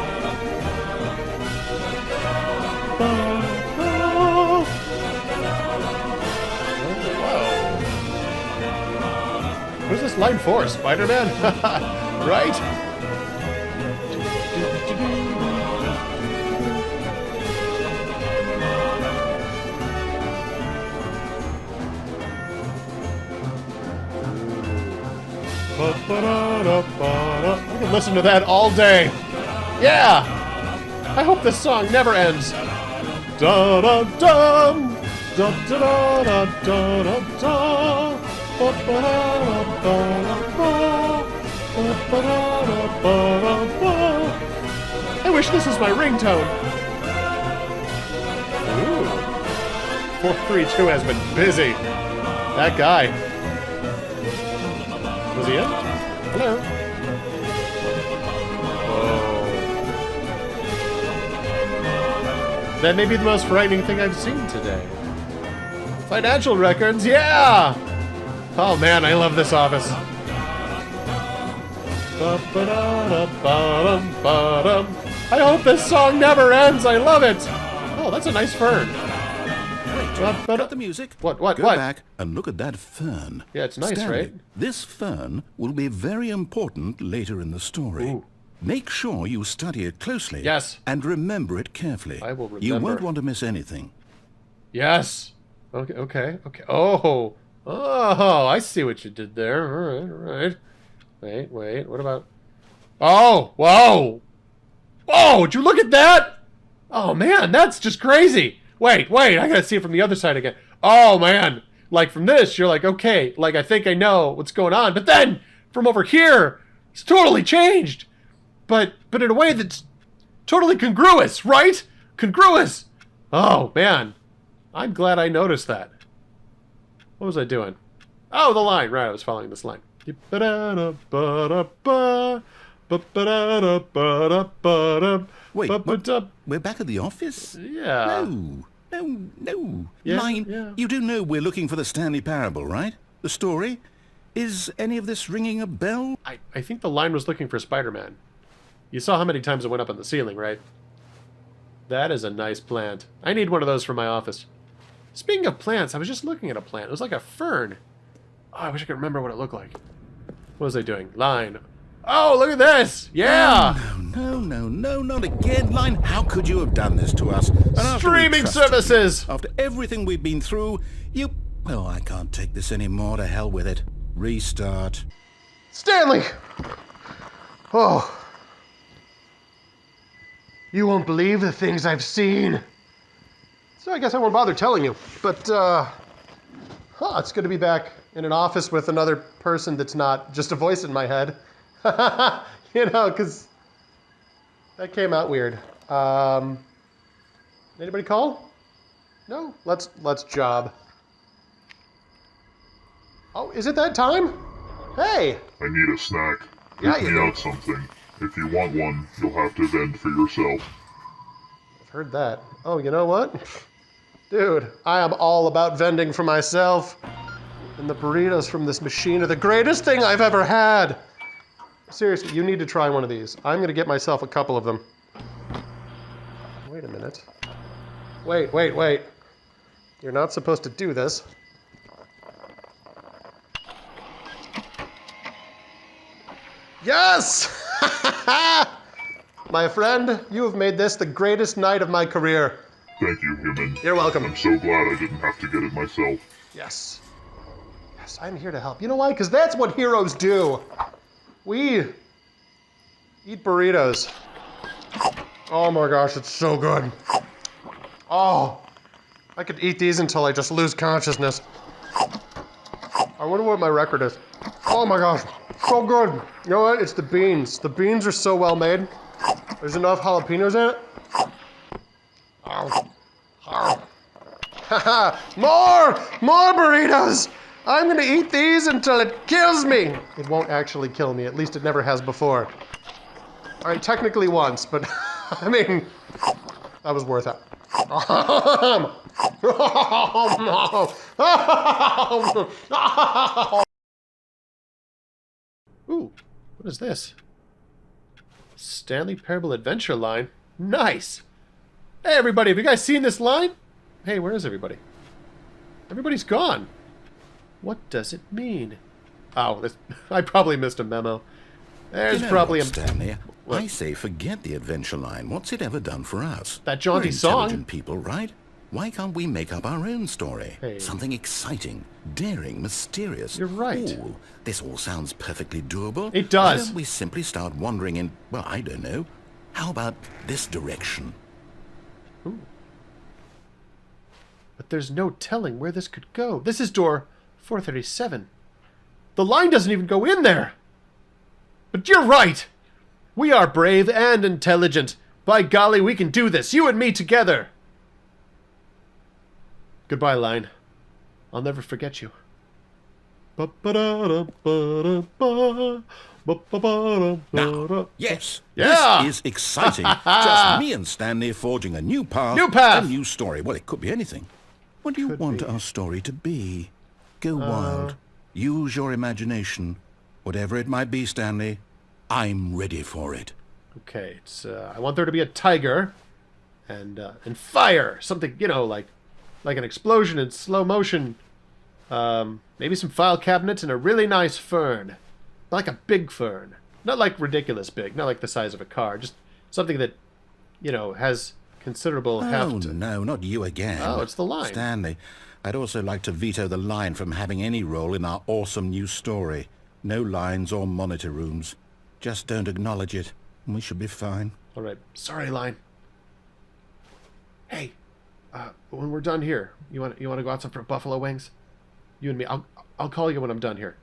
Who's this line for? Spider-Man? Right? I can listen to that all day. Yeah! I hope this song never ends. Da da dum! Da da da da da da da! Ba ba da da ba! Ba ba da ba ba! I wish this was my ringtone. Ooh. 432 has been busy. That guy. Was he in? Hello. Oh. That may be the most frightening thing I've seen today. Financial records, yeah! Oh man, I love this office. I hope this song never ends. I love it. Oh, that's a nice fern. Cut the music. What? Go back and look at that fern. Yeah, it's nice, Stanley, right? This fern will be very important later in the story. Ooh. Make sure you study it closely. Yes. And remember it carefully. I will remember. You won't want to miss anything. Yes. Okay. Oh, I see what you did there. All right. Wait. What about... Oh, whoa. Whoa, did you look at that? Oh, man, that's just crazy. Wait, I gotta see it from the other side again. Oh, man. Like, from this, you're like, okay, like, I think I know what's going on. But then, from over here, it's totally changed. But in a way that's totally congruous, right? Congruous. Oh, man. I'm glad I noticed that. What was I doing? Oh, the line. Right, I was following this line. Wait, we're back at the office? Yeah. No. Yeah, Line, yeah. you do know we're looking for the Stanley Parable, right? The story? Is any of this ringing a bell? I think the line was looking for Spider-Man. You saw how many times it went up on the ceiling, right? That is a nice plant. I need one of those for my office. Speaking of plants, I was just looking at a plant. It was like a fern. Oh, I wish I could remember what it looked like. What was I doing? Line. Oh, look at this! Yeah! No, not again, Line. How could you have done this to us? And after we Streaming trusted services! you, after everything we've been through, you... Well, I can't take this anymore. To hell with it. Restart. Stanley! Oh. You won't believe the things I've seen. So I guess I won't bother telling you. But, it's good to be back in an office with another person that's not just a voice in my head. You know, because that came out weird. Anybody call? No? Let's job. Oh, is it that time? Hey! I need a snack. Yeah, Give you me do. out something. If you want one, you'll have to vend for yourself. I've heard that. Oh, you know what? Dude, I am all about vending for myself. And the burritos from this machine are the greatest thing I've ever had. Seriously, you need to try one of these. I'm gonna get myself a couple of them. Wait a minute. Wait. You're not supposed to do this. Yes! My friend, you have made this the greatest night of my career. Thank you, human. You're welcome. I'm so glad I didn't have to get it myself. Yes. Yes, I'm here to help. You know why? Because that's what heroes do. We eat burritos. Oh my gosh, it's so good. Oh, I could eat these until I just lose consciousness. I wonder what my record is. Oh my gosh, so good. You know what? It's the beans. The beans are so well made. There's enough jalapenos in it. More burritos. I'm gonna eat these until it kills me. It won't actually kill me. At least it never has before. All right, technically once, but I mean, that was worth it. Ooh, what is this? Stanley Parable Adventure line. Nice. Hey, everybody, have you guys seen this line? Hey, where is everybody? Everybody's gone. What does it mean? Oh, I probably missed a memo. There's probably a... Stanley, What? I say forget the adventure line. What's it ever done for us? That jaunty We're song. intelligent people, right? Why can't we make up our own story? Hey. Something exciting, daring, mysterious. You're right. Ooh, this all sounds perfectly doable. It does. Why don't we simply start wandering in, well, I don't know. How about this direction? Ooh. But there's no telling where this could go. This is door 437. The line doesn't even go in there. But you're right. We are brave and intelligent. By golly, we can do this. You and me together. Goodbye, line. I'll never forget you. Now, yes, Yeah. this is exciting. Just me and Stanley forging a new path. New path. A new story. Well, it could be anything. What do you want our story to be? Go wild. Use your imagination. Whatever it might be, Stanley, I'm ready for it. Okay, it's I want there to be a tiger and fire, something, you know, like an explosion in slow motion. Maybe some file cabinets and a really nice fern, like a big fern, not like ridiculous big, not like the size of a car, just something that, you know, has considerable heft. Oh no, not you again. Oh, it's the line. Stanley, I'd also like to veto the line from having any role in our awesome new story. No lines or monitor rooms. Just don't acknowledge it, and we should be fine. All right, sorry, line. Hey, when we're done here, you want to go out some for buffalo wings? You and me. I'll call you when I'm done here.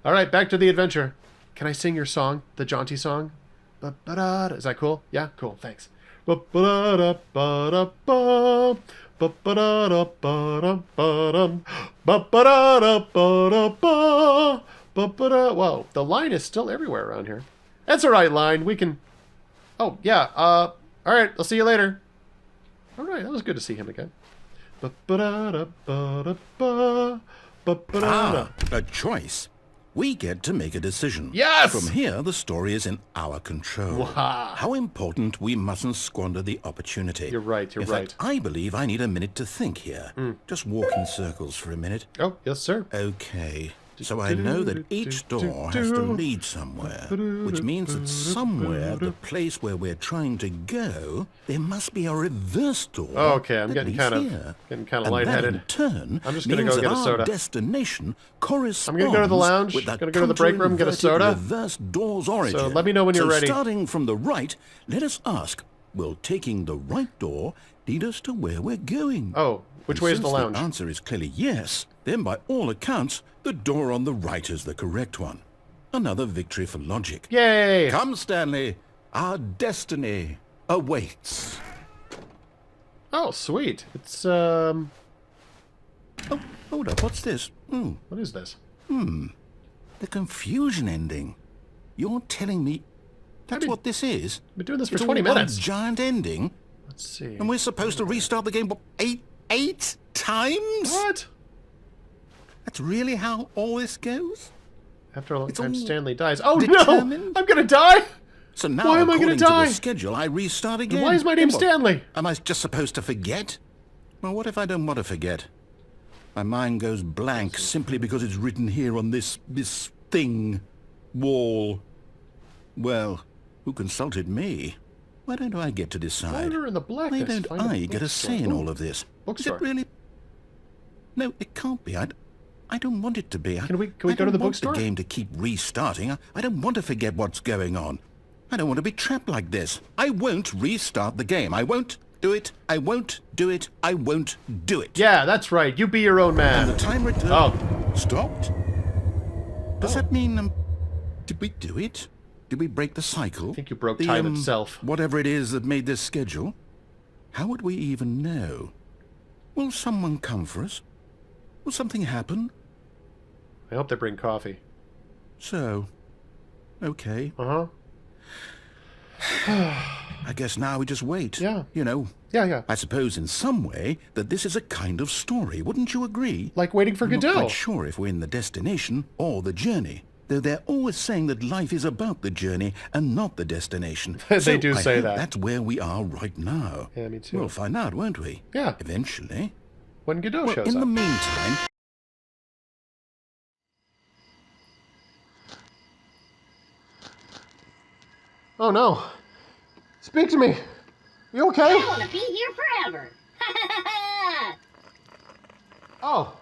All right, back to the adventure. Can I sing your song, the jaunty song? Ba-ba-da-da. Is that cool? Yeah, cool. Thanks. Ba-ba-da-da-ba-da-ba. Ba-ba-da-da-ba-da-ba-dum. Ba-ba-da-da-ba-da-ba. Ba-ba-da. Whoa, the line is still everywhere around here. That's all right, line. We can. Oh yeah. All right. I'll see you later. All right. That was good to see him again. Ba-ba-da-da-ba-da-ba. Ba-ba-da-da. A choice. We get to make a decision. Yes! From here, the story is in our control. Wow. How important we mustn't squander the opportunity. You're right, you're in right. fact, I believe I need a minute to think here. Just walk in circles for a minute. Oh, yes, sir. Okay. So I know that each door has to lead somewhere, which means that somewhere, the place where we're trying to go, there must be a reverse door. Oh, okay, I'm that getting leads kind of here. getting kind of And lightheaded. that in turn I'm just gonna means go get that a soda. Our destination corresponds I'm gonna go to the lounge, with the gonna go to the break room, get a soda. reverse door's origin. So let me know when you're ready. Starting from the right, let us ask, will taking the right door lead us to where we're going? Oh, which And way is the since lounge? The answer is clearly yes. Then by all accounts, the door on the right is the correct one. Another victory for logic. Yay! Come, Stanley, our destiny. awaits. Oh, sweet. It's, Oh, hold up, what's this? What is this? The confusion ending. You're telling me that's what this is? I've been doing this for It's 20 all one minutes. giant ending? Let's see. And we're supposed to restart the game, what, eight times? What? That's really how all this goes? After a long time, all Stanley dies. Oh determined? no! I'm gonna die! So now, Why am I gonna according to die? the schedule, I restart again. Why is my name Then what? Stanley? Am I just supposed to forget? Well, what if I don't want to forget? My mind goes blank simply because it's written here on this thing, wall. Well, who consulted me? Why don't I get to decide? Wander in the Why blackness. don't Find I get a bookstore. say in Ooh, all of this? bookstore. Is it really? No, it can't be. I don't want it to be. Can we I go to don't the want bookstore? the game to keep restarting. I don't want to forget what's going on. I don't want to be trapped like this. I won't restart the game. I won't do it. I won't do it. I won't do it. Yeah, that's right. You be your own man. And the time return stopped? Does that mean, did we do it? Did we break the cycle? I think you broke time itself. Whatever it is that made this schedule. How would we even know? Will someone come for us? Will something happen? I hope they bring coffee. So, okay. Uh-huh. I guess now we just wait. Yeah. You know, Yeah. I suppose in some way that this is a kind of story. Wouldn't you agree? Like waiting for I'm not Godot. quite sure if we're in the destination or the journey. Though they're always saying that life is about the journey and not the destination. They So do I say hope that. That's where we are right now. Yeah, me too. We'll find out, won't we? Yeah. Eventually. When Godot Well, shows in up. the meantime... Oh no. Speak to me. You okay? I want to be here forever. Oh.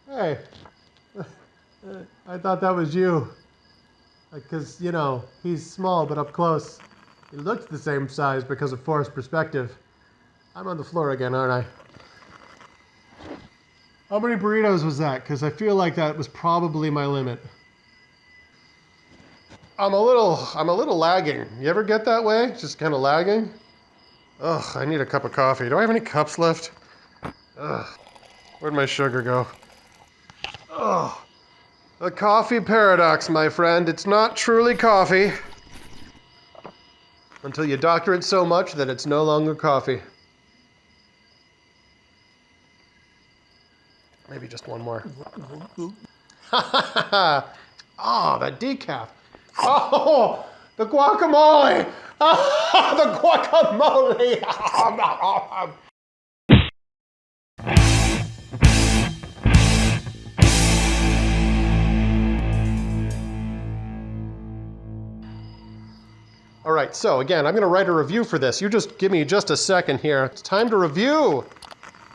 Hey. I thought that was you. Because, you know, he's small but up close. He looks the same size because of forced perspective. I'm on the floor again, aren't I? How many burritos was that? Because I feel like that was probably my limit. I'm a little lagging. You ever get that way? Just kind of lagging? Ugh, I need a cup of coffee. Do I have any cups left? Ugh. Where'd my sugar go? Ugh. The coffee paradox, my friend. It's not truly coffee until you doctor it so much that it's no longer coffee. Maybe just one more. Ha ha ha! Oh, that decaf. Oh, the guacamole! Oh, the guacamole! All right, so again, I'm going to write a review for this. You just give me just a second here. It's time to review.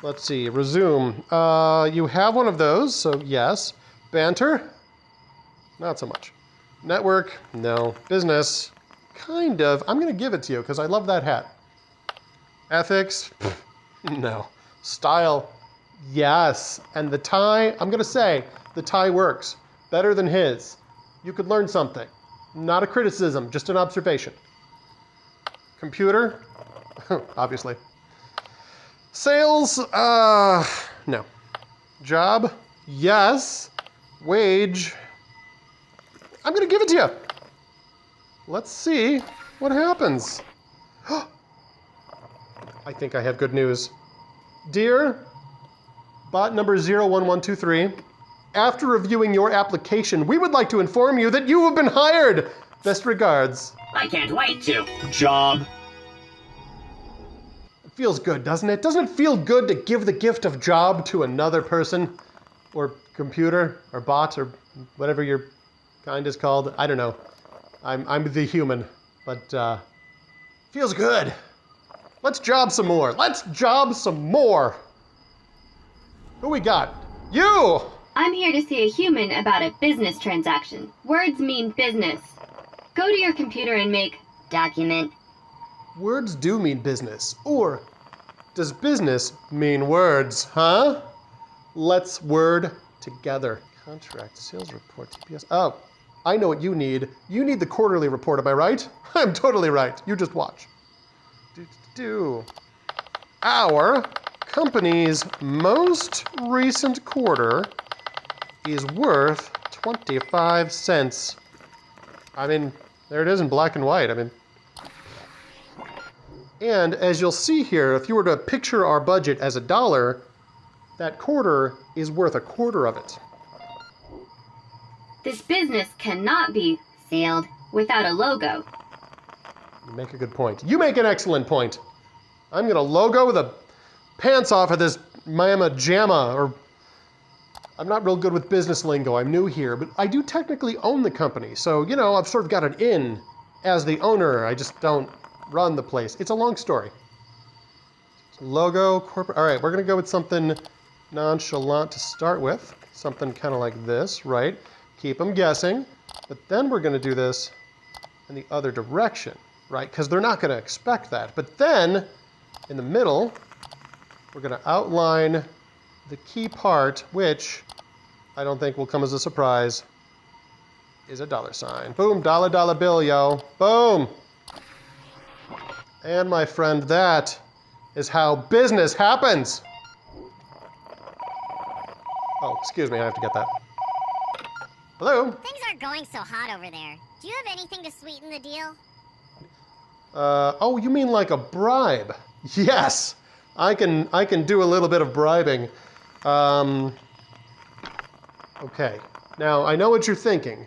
Let's see, resume. You have one of those, so yes. Banter? Not so much. Network? No. Business? Kind of. I'm going to give it to you because I love that hat. Ethics? No. Style? Yes. And the tie? I'm going to say the tie works. Better than his. You could learn something. Not a criticism, just an observation. Computer? Obviously. Sales? No. Job? Yes. Wage? I'm gonna give it to you. Let's see what happens. I think I have good news. Dear bot number 01123, after reviewing your application, we would like to inform you that you have been hired. Best regards. I can't wait to. Job. It feels good, doesn't it? Doesn't it feel good to give the gift of job to another person? Or computer, or bot, or whatever your kind is called? I don't know. I'm the human, but feels good. Let's job some more. Let's job some more. Who we got? You! I'm here to see a human about a business transaction. Words mean business. Go to your computer and make document. Words do mean business. Or does business mean words, huh? Let's word together. Contract, sales report, TPS. Oh, I know what you need. You need the quarterly report, am I right? I'm totally right. You just watch. Our company's most recent quarter is worth 25 cents. I mean, there it is in black and white. I mean, and as you'll see here, if you were to picture our budget as $1, that quarter is worth a quarter of it. This business cannot be sailed without a logo. You make a good point. You make an excellent point. I'm gonna logo the pants off of this mamma jamma, or I'm not real good with business lingo. I'm new here, but I do technically own the company. So, you know, I've sort of got an in as the owner. I just don't run the place. It's a long story. Logo, corporate. All right, we're gonna go with something nonchalant to start with. Something kind of like this, right? Keep them guessing. But then we're gonna do this in the other direction, right? Because they're not gonna expect that. But then, in the middle, we're gonna outline the key part, which I don't think will come as a surprise, is a $. Boom, dollar bill, yo. Boom. And my friend, that is how business happens. Oh, excuse me, I have to get that. Hello? Things aren't going so hot over there. Do you have anything to sweeten the deal? Oh, you mean like a bribe? Yes, I can do a little bit of bribing. Okay, now I know what you're thinking,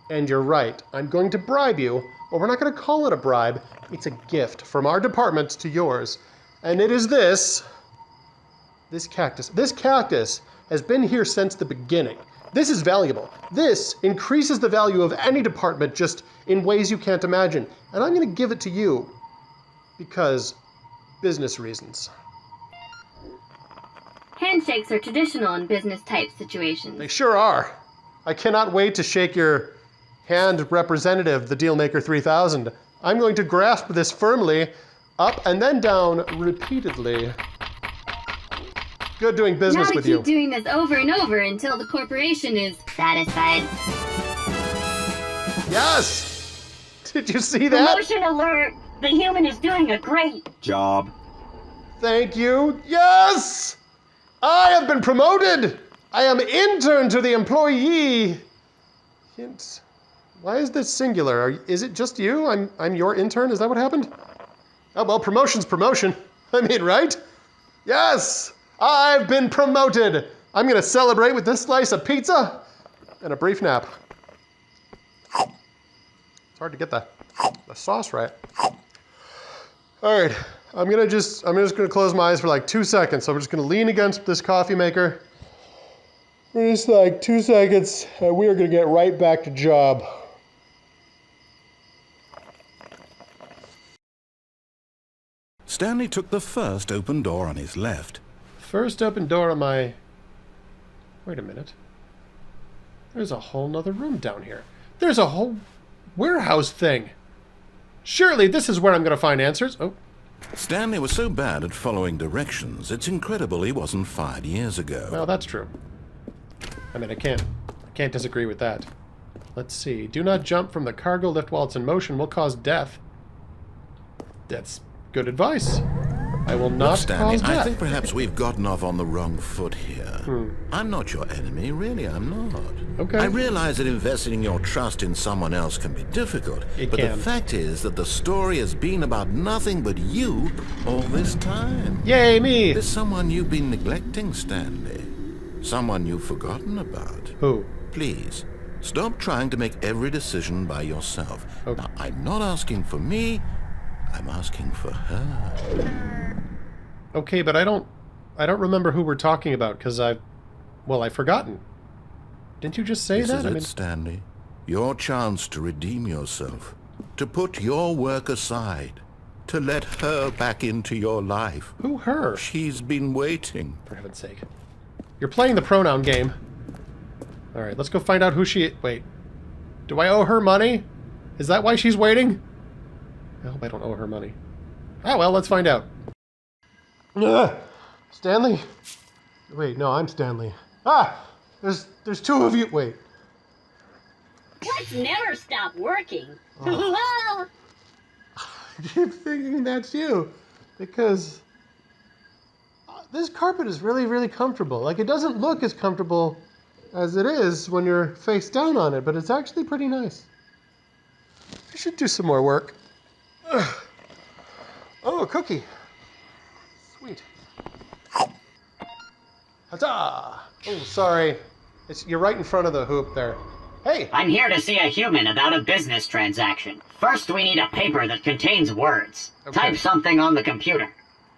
and you're right. I'm going to bribe you, but we're not going to call it a bribe. It's a gift from our department to yours, and it is this cactus. This cactus has been here since the beginning. This is valuable. This increases the value of any department just in ways you can't imagine, and I'm going to give it to you because business reasons. Handshakes are traditional in business-type situations. They sure are. I cannot wait to shake your hand, Representative, the Dealmaker 3000. I'm going to grasp this firmly, up and then down repeatedly. Good doing business with you. Now to keep doing this over and over until the corporation is satisfied. Yes! Did you see that? Promotion alert! The human is doing a great Job. Thank you. Yes! I have been promoted! I am intern to the employee. Hint. Why is this singular? Is it just you? I'm your intern? Is that what happened? Oh, well, promotion's promotion. I mean, right? Yes! I've been promoted! I'm going to celebrate with this slice of pizza and a brief nap. It's hard to get the sauce right. All right, I'm just gonna close my eyes for like 2 seconds. So I'm just gonna lean against this coffee maker for just like 2 seconds, and we are gonna get right back to job. Stanley took the first open door on his left. First open door on my... Wait a minute. There's a whole nother room down here. There's a whole warehouse thing. Surely this is where I'm gonna find answers. Oh. Stanley was so bad at following directions, it's incredible he wasn't fired years ago. Well, that's true. I mean, I can't disagree with that. Let's see. Do not jump from the cargo lift while it's in motion. Will cause death. That's good advice. I will not Look, Stanley, cause death. I think perhaps we've gotten off on the wrong foot here. I'm not your enemy, really, I'm not. Okay. I realize that investing your trust in someone else can be difficult, but the fact is that the story has been about nothing but you all this time. Yay, me! There's someone you've been neglecting, Stanley. Someone you've forgotten about. Who? Please, stop trying to make every decision by yourself. Okay. Now, I'm not asking for me, I'm asking for her. Okay, but I don't remember who we're talking about because I've forgotten. Didn't you just say This that? is it, Stanley. Your chance to redeem yourself, to put your work aside, to let her back into your life. Who her? She's been waiting. For heaven's sake. You're playing the pronoun game. Alright, let's go find out who she... Wait. Do I owe her money? Is that why she's waiting? I hope I don't owe her money. Ah, well, let's find out. Stanley? Wait, no, I'm Stanley. Ah! There's two of you. Wait. Let's never stop working. I keep thinking that's you, because this carpet is really, really comfortable. Like, it doesn't look as comfortable as it is when you're face down on it, but it's actually pretty nice. I should do some more work. Ugh. Oh, a cookie. Sweet. Huzzah! Oh, sorry. You're right in front of the hoop there. Hey! I'm here to see a human about a business transaction. First, we need a paper that contains words. Okay. Type something on the computer.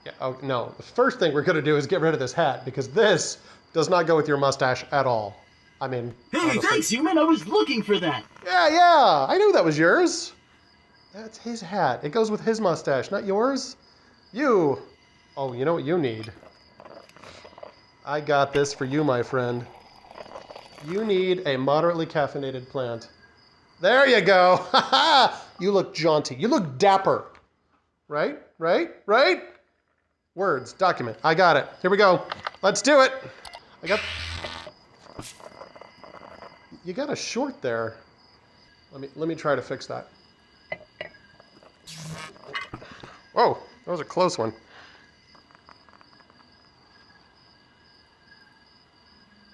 Yeah, oh, no. The first thing we're going to do is get rid of this hat, because this does not go with your mustache at all. I mean, Hey, honestly. thanks, human. I was looking for that. Yeah. I knew that was yours. That's his hat. It goes with his mustache, not yours. You. Oh, you know what you need? I got this for you, my friend. You need a moderately caffeinated plant. There you go. You look jaunty. You look dapper. Right? Words. Document. I got it. Here we go. Let's do it. You got a short there. Let me try to fix that. Whoa, that was a close one.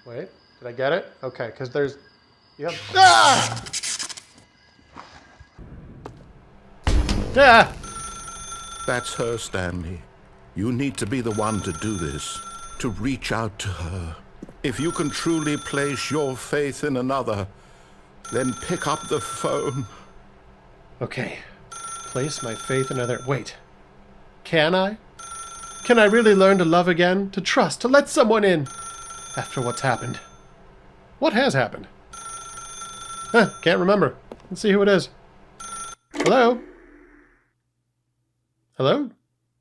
Wait, did I get it? Okay, because there's... Yep. Ah! Ah! That's her, Stanley. You need to be the one to do this, to reach out to her. If you can truly place your faith in another, then pick up the phone. Okay, place my faith in another... Wait, can I? Can I really learn to love again? To trust? To let someone in? After what's happened. What has happened? Huh, can't remember. Let's see who it is. Hello? Hello?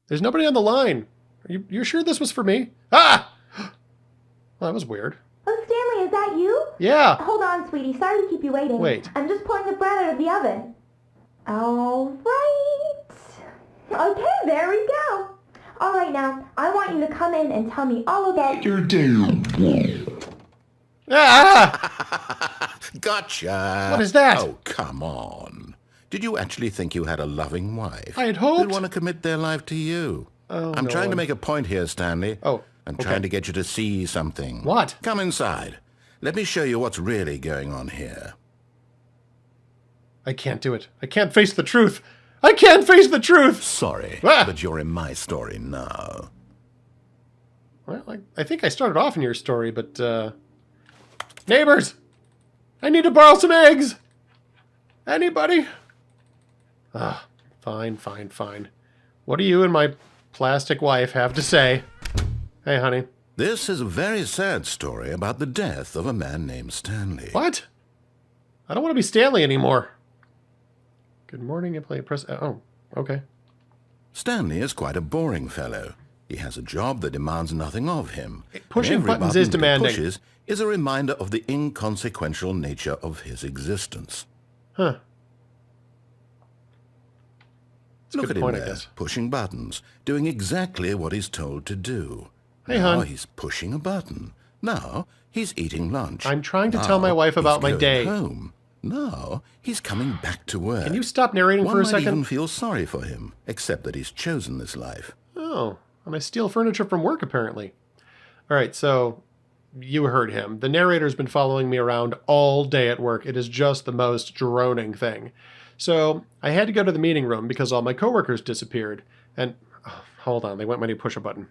There's nobody on the line. You're sure this was for me? Ah! Well, that was weird. Oh, Stanley, is that you? Yeah. Hold on, sweetie. Sorry to keep you waiting. Wait. I'm just pulling the bread out of the oven. All right. Okay, there we go. All right, now, I want you to come in and tell me all about your day. Ah! Gotcha! What is that? Oh, come on. Did you actually think you had a loving wife? I had hoped. Who'd want to commit their life to you? Oh, I'm no trying to one. make a point here, Stanley. Oh, I'm okay. trying to get you to see something. What? Come inside. Let me show you what's really going on here. I can't do it. I can't face the truth. I can't face the truth! Sorry, Ah! but you're in my story now. Well, I think I started off in your story, but, Neighbors! I need to borrow some eggs! Anybody? Ah, fine. What do you and my plastic wife have to say? Hey, honey. This is a very sad story about the death of a man named Stanley. What? I don't want to be Stanley anymore. Good morning, and press... Oh, okay. Stanley is quite a boring fellow. He has a job that demands nothing of him. Pushing Every buttons button is he demanding. pushes is a reminder of the inconsequential nature of his existence. Huh. That's a Look good at point, him I there, guess. pushing buttons, doing exactly what he's told to do. Hey, now hon. he's pushing a button. Now he's eating lunch. I'm trying to Now tell my wife about he's my going day. home. Now he's coming back to work. Can you stop narrating One for a might second? even feel sorry for him, except that he's chosen this life. Oh, and I steal furniture from work, apparently. All right, so you heard him. The narrator's been following me around all day at work. It is just the most droning thing. So I had to go to the meeting room because all my coworkers disappeared. And, hold on, they want me to push a button.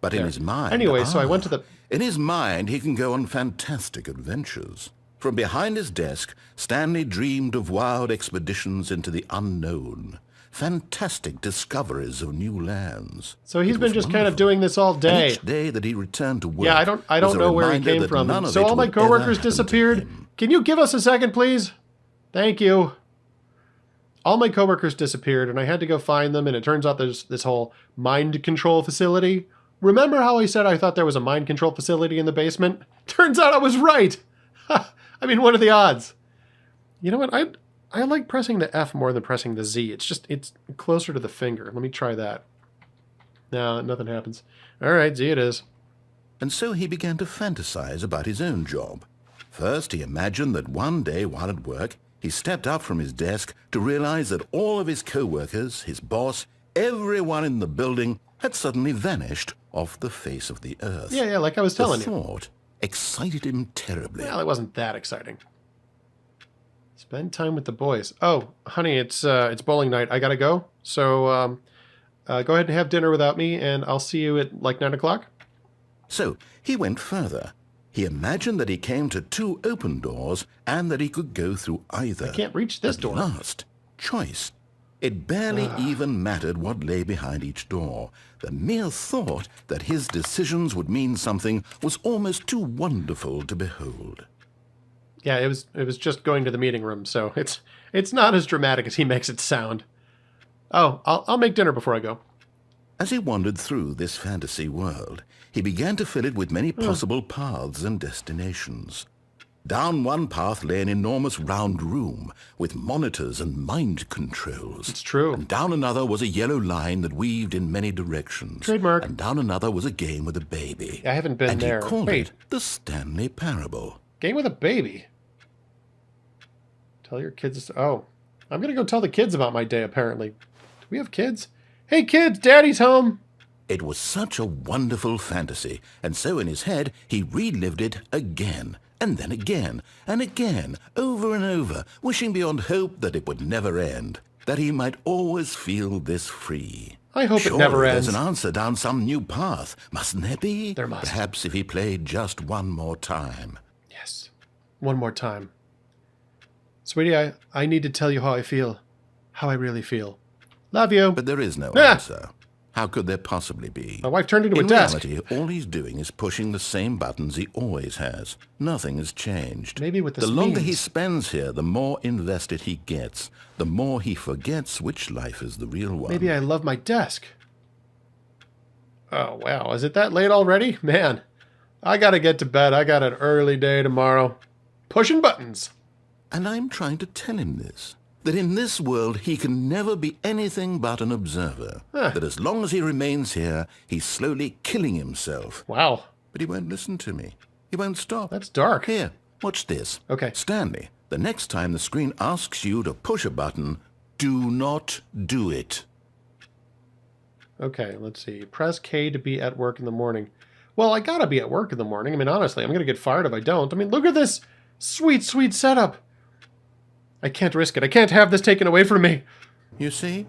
But in There. his mind... Anyway, so I went to the... In his mind, he can go on fantastic adventures. From behind his desk, Stanley dreamed of wild expeditions into the unknown, fantastic discoveries of new lands. So he's It been was just kind of wonderful. doing this all And day. each day that he returned to work... Yeah, I don't was a know where he reminder came that from. none of So it all my would ever coworkers happen to disappeared. him. Can you give us a second, please? Thank you. All my coworkers disappeared, and I had to go find them, and it turns out there's this whole mind control facility. Remember how I said I thought there was a mind control facility in the basement? Turns out I was right. I mean, what are the odds? You know what? I like pressing the F more than pressing the Z. It's closer to the finger. Let me try that. No, nothing happens. All right, Z it is. And so he began to fantasize about his own job. First, he imagined that one day while at work, he stepped up from his desk to realize that all of his co-workers, his boss, everyone in the building had suddenly vanished off the face of the earth. Yeah, like I was telling you. The thought excited him terribly. Well, it wasn't that exciting. Spend time with the boys. Oh, honey, it's bowling night. I gotta go. So go ahead and have dinner without me, and I'll see you at like 9 o'clock. So he went further. He imagined that he came to 2 open doors and that he could go through either. I can't reach this At door. last, choice. It barely even mattered what lay behind each door. The mere thought that his decisions would mean something was almost too wonderful to behold. Yeah, it was just going to the meeting room, so it's not as dramatic as he makes it sound. Oh, I'll make dinner before I go. As he wandered through this fantasy world, he began to fill it with many possible paths and destinations. Down one path lay an enormous round room with monitors and mind controls. It's true. And down another was a yellow line that weaved in many directions. Trademark. And down another was a game with a baby. I haven't been there. And he called Wait. it the Stanley Parable. Game with a baby. Tell your kids. Oh, I'm going to go tell the kids about my day, apparently. Do we have kids? Hey, kids, Daddy's home. It was such a wonderful fantasy, and so in his head he relived it again, and then again, and again, over and over, wishing beyond hope that it would never end, that he might always feel this free. I hope Surely it never ends. There's an answer down some new path, mustn't there be? There must. Perhaps if he played just one more time. Yes. One more time. Sweetie, I need to tell you how I feel. How I really feel. Love you. But there is no Ah! answer. How could there possibly be? My wife turned into a In desk. reality, all he's doing is pushing the same buttons he always has. Nothing has changed. Maybe what this The longer he means. spends here, the more invested he gets. The more he forgets which life is the real one. Maybe I love my desk. Oh, wow. Is it that late already? Man, I gotta get to bed. I got an early day tomorrow. Pushing buttons. And I'm trying to tell him this. That in this world he can never be anything but an observer. That as long as he remains here, he's slowly killing himself. Wow. But he won't listen to me. He won't stop. That's dark. Here, watch this. Okay. Stanley, the next time the screen asks you to push a button, do not do it. Okay, let's see. Press K to be at work in the morning. Well, I gotta be at work in the morning. I mean, honestly, I'm gonna get fired if I don't. I mean, look at this sweet, sweet setup. I can't risk it. I can't have this taken away from me. You see?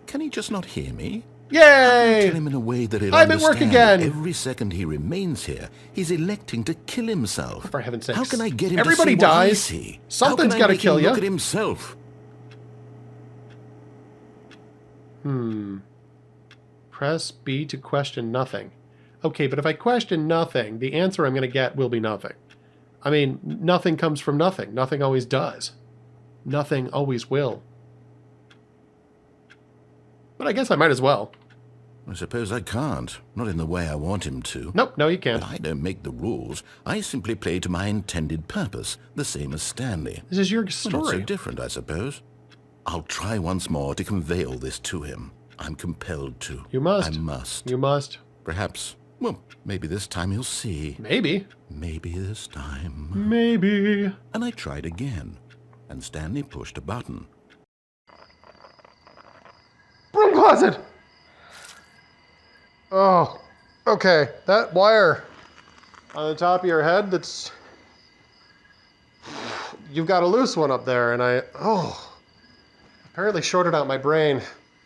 Can he just not hear me? Yay! Tell him in a way that he'll I'm at work understand. again. Every second he remains here, he's electing to kill himself. For heaven's sakes. How can I get him Everybody to see what I dies. see? Something's How can I gotta make kill him ya. Look at himself. Press B to question nothing. Okay, but if I question nothing, the answer I'm going to get will be nothing. I mean, nothing comes from nothing. Nothing always does. Nothing always will. But I guess I might as well. I suppose I can't. Not in the way I want him to. Nope, no you can't. But I don't make the rules. I simply play to my intended purpose, the same as Stanley. This is your Not so story. different, I suppose. I'll try once more to convey all this to him. I'm compelled to. You must. I must. You must. Perhaps, well, maybe this time he'll see. Maybe. Maybe this time. Maybe. And I tried again, and Stanley pushed a button. Broom closet! Oh, okay. That wire on the top of your head, that's... You've got a loose one up there, and apparently shorted out my brain.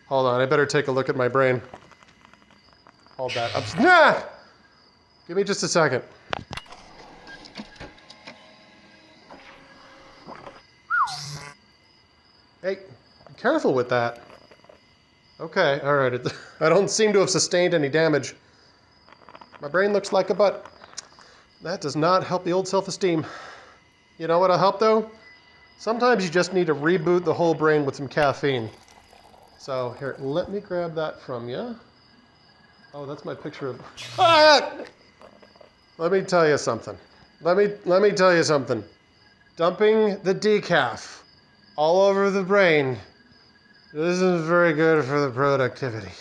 Hold on, I better take a look at my brain. Hold that up. Nah! Give me just a second. Hey, be careful with that. Okay, all right. I don't seem to have sustained any damage. My brain looks like a butt. That does not help the old self-esteem. You know what'll help, though? Sometimes you just need to reboot the whole brain with some caffeine. So, here, let me grab that from you. Oh, that's my picture of... Ah! Let me tell you something. Let me tell you something. Dumping the decaf all over the brain isn't very good for the productivity.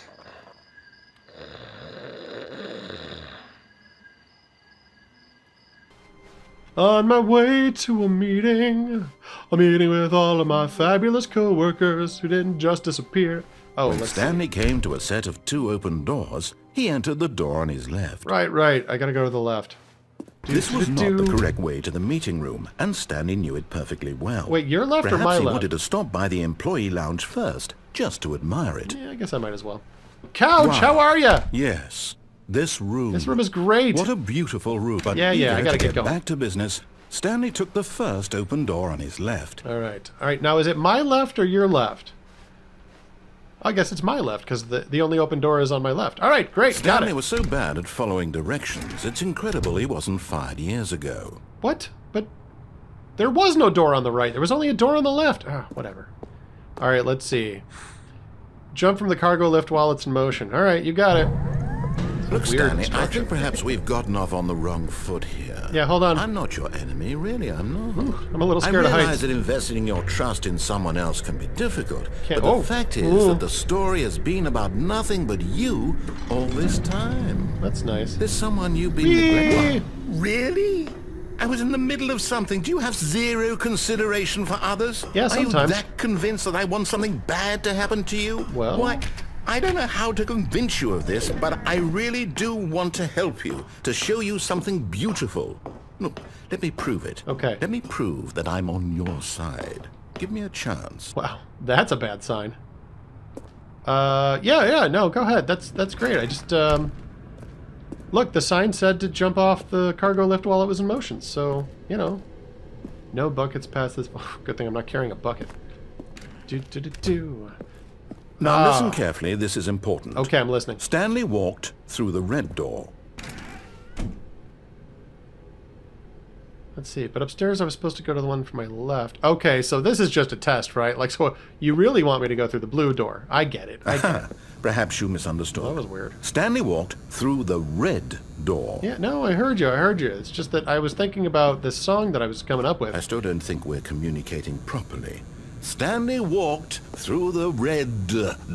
On my way to a meeting with all of my fabulous co-workers who didn't just disappear. Oh, When Stanley came to a set of 2 open doors, he entered the door on his left. Right. I gotta go to the left. This was not the correct way to the meeting room, and Stanley knew it perfectly well. Wait, your left or my Perhaps he left? wanted to stop by the employee lounge first, just to admire it. Yeah, I guess I might as well. Couch, Wow. how are you? Yes, this room. This room is great. What a beautiful room. But Yeah, I gotta to get going. back to business, Stanley took the first open door on his left. All right. Now, is it my left or your left? I guess it's my left, because the only open door is on my left. All right, great, got Stanley it. was so bad at following directions, it's incredible he wasn't fired years ago. What? But there was no door on the right. There was only a door on the left. Ah, whatever. All right, let's see. Jump from the cargo lift while it's in motion. All right, you got it. Look, Weird Stanley, I instruction. think perhaps we've gotten off on the wrong foot here. Yeah, hold on. I'm not your enemy, really, I'm not. I'm a little scared I of realize heights. that investing your trust in someone else can be difficult, Can't- but oh. the fact is Ooh. that the story has been about nothing but you all this time. That's nice. There's someone you've been Whee! neglecting. Really? I was in the middle of something. Do you have zero consideration for others? Yeah, Are you sometimes. that convinced that I want something bad to happen to you? Well- Why, I don't know how to convince you of this, but I really do want to help you, to show you something beautiful. Look, let me prove it. Okay. Let me prove that I'm on your side. Give me a chance. Wow, that's a bad sign. Yeah, no, go ahead. That's great. I just, look, the sign said to jump off the cargo lift while it was in motion, so, you know. No buckets past this. Good thing I'm not carrying a bucket. Now listen carefully, this is important. Okay, I'm listening. Stanley walked through the red door. Let's see, but upstairs I was supposed to go to the one from my left. Okay, so this is just a test, right? Like, so you really want me to go through the blue door. I get it. Perhaps you misunderstood. That was weird. Stanley walked through the red door. Yeah, no, I heard you. It's just that I was thinking about this song that I was coming up with. I still don't think we're communicating properly. Stanley walked through the red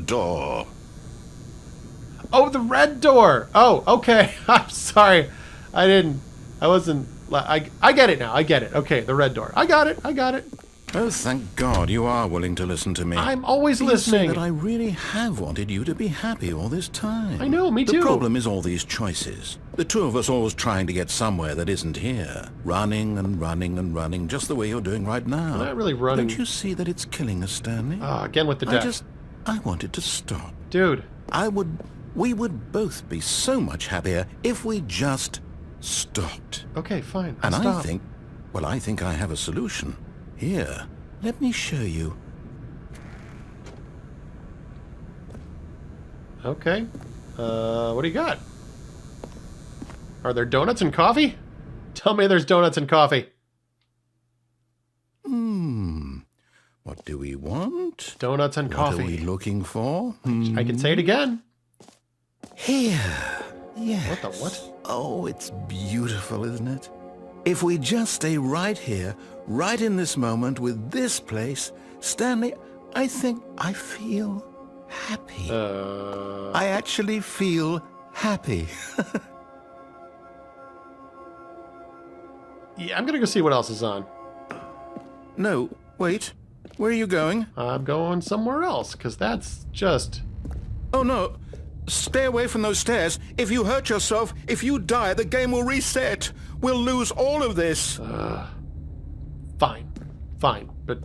door. Oh, the red door! Oh, okay. I'm sorry. I wasn't... I get it now. I get it. Okay, the red door. I got it. Oh, thank God you are willing to listen to me. I'm always You see listening. that I really have wanted you to be happy all this time. I know, me too. The problem is all these choices. The two of us always trying to get somewhere that isn't here. Running and running and running, just the way you're doing right now. I'm not really running. Don't you see that it's killing us, Stanley? Again with the death. I wanted to stop. Dude. We would both be so much happier if we just stopped. Okay, fine. And Stop. I think I have a solution. Here, let me show you. Okay. What do you got? Are there donuts and coffee? Tell me there's donuts and coffee. What do we want? Donuts and coffee. What are we looking for? I can say it again. Here. Yes. What the what? Oh, it's beautiful, isn't it? If we just stay right here, right in this moment with this place, Stanley, I think I feel happy. I actually feel happy. Yeah, I'm gonna go see what else is on. No, wait. Where are you going? I'm going somewhere else, because that's just... Oh, no. Stay away from those stairs. If you hurt yourself, if you die, the game will reset. We'll lose all of this. Fine. But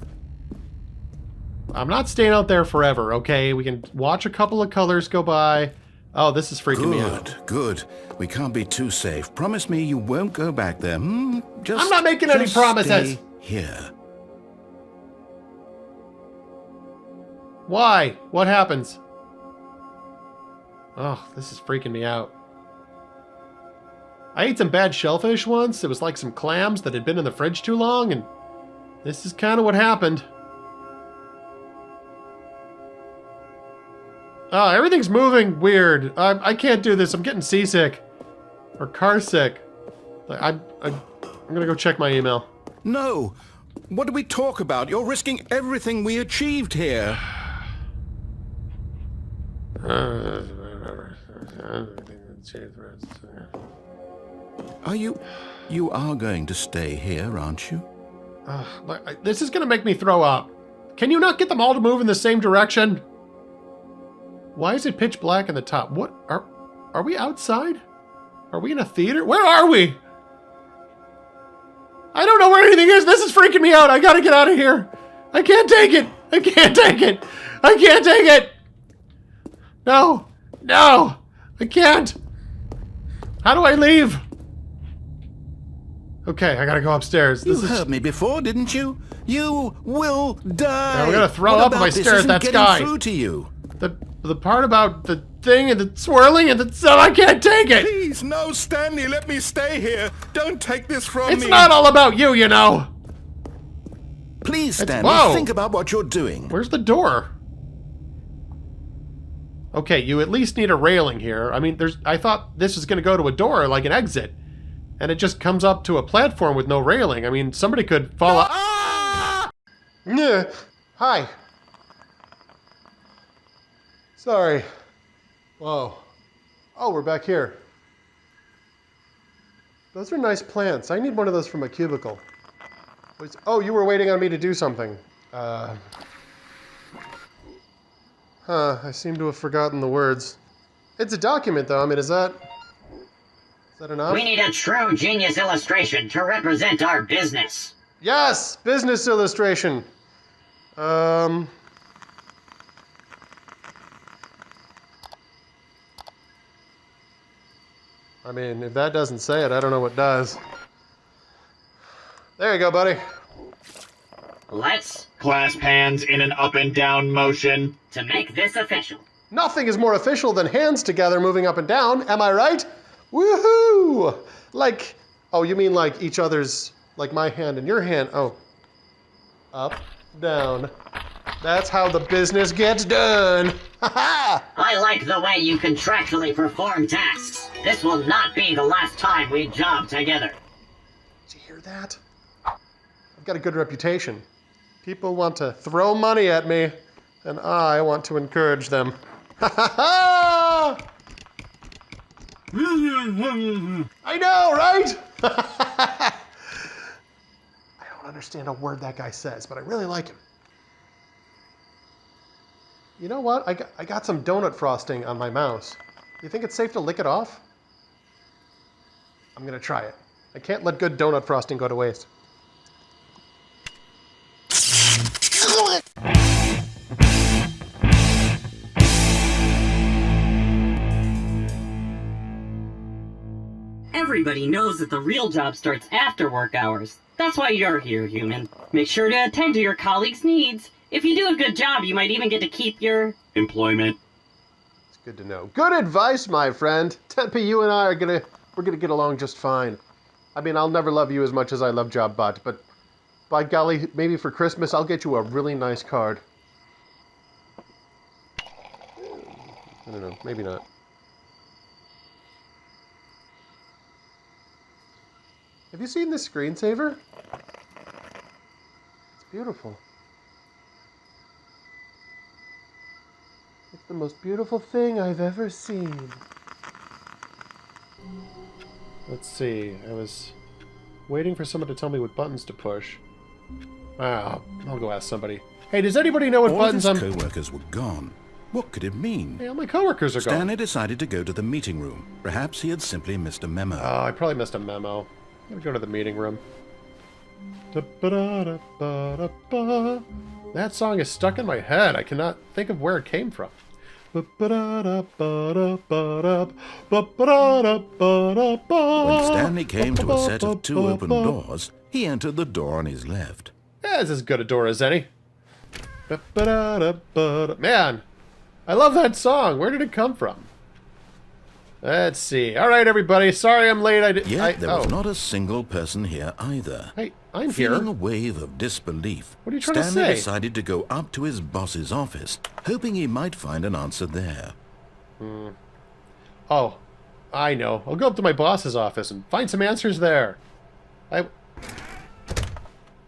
I'm not staying out there forever, okay? We can watch a couple of colors go by. Oh, this is freaking me out. Good. We can't be too safe. Promise me you won't go back there. Just, I'm not making any promises. Stay here. Why? What happens? Oh, this is freaking me out. I ate some bad shellfish once. It was like some clams that had been in the fridge too long, and this is kind of what happened. Oh, everything's moving weird. I can't do this. I'm getting seasick. Or car sick. I'm gonna go check my email. No. What do we talk about? You're risking everything we achieved here. You are going to stay here, aren't you? This is going to make me throw up. Can you not get them all to move in the same direction? Why is it pitch black in the top? What? Are we outside? Are we in a theater? Where are we? I don't know where anything is. This is freaking me out. I gotta get out of here. I can't take it. I can't take it. I can't take it. No. No. I can't. How do I leave? Okay, I gotta go upstairs. You heard me before, didn't you? You will die. Yeah, I'm gonna throw up if I stare at that sky. Through to you. The part about the thing and the swirling and the sun, I can't take it. Please, no, Stanley, let me stay here. Don't take this from me. It's not all about you, you know. Please, Stanley, think about what you're doing. Where's the door? Okay, you at least need a railing here. I mean, I thought this was gonna go to a door, like an exit. And it just comes up to a platform with no railing. I mean, somebody could fall out. Ah! Yeah. Hi. Sorry. Whoa. Oh, we're back here. Those are nice plants. I need one of those for my cubicle. Oh, you were waiting on me to do something. I seem to have forgotten the words. It's a document, though. I mean, is that enough? We need a true genius illustration to represent our business. Yes! Business illustration. I mean, if that doesn't say it, I don't know what does. There you go, buddy. Let's clasp hands in an up and down motion to make this official. Nothing is more official than hands together moving up and down, am I right? Woohoo! Like, oh, you mean like each other's, like my hand and your hand. Oh. Up, down. That's how the business gets done. Ha-ha! I like the way you contractually perform tasks. This will not be the last time we job together. Did you hear that? I've got a good reputation. People want to throw money at me, and I want to encourage them. Ha ha ha! I know, right? I don't understand a word that guy says, but I really like him. You know what? I got some donut frosting on my mouse. You think it's safe to lick it off? I'm gonna try it. I can't let good donut frosting go to waste. Everybody knows that the real job starts after work hours. That's why you're here, human. Make sure to attend to your colleagues' needs. If you do a good job, you might even get to keep your employment. It's good to know. Good advice, my friend. Tempe, you and I we're gonna get along just fine. I mean, I'll never love you as much as I love JobBot, but by golly, maybe for Christmas I'll get you a really nice card. I don't know, maybe not. Have you seen this screensaver? It's beautiful. It's the most beautiful thing I've ever seen. Let's see, I was waiting for someone to tell me what buttons to push. I'll go ask somebody. Hey, does anybody know what buttons All his co-workers were gone. What could it mean? Hey, all my co-workers are gone. Stanley decided to go to the meeting room. Perhaps he had simply missed a memo. Oh, I probably missed a memo. I'm gonna go to the meeting room. That song is stuck in my head. I cannot think of where it came from. When Stanley came to a set of 2 open doors, he entered the door on his left. Yeah, it's as good a door as any. Man, I love that song. Where did it come from? Let's see. All right, everybody. Sorry I'm late. There was not a single person here either. Hey, I'm Feeling here. a wave of disbelief, What are you trying to Stanley say? decided to go up to his boss's office, hoping he might find an answer there. Oh, I know. I'll go up to my boss's office and find some answers there. The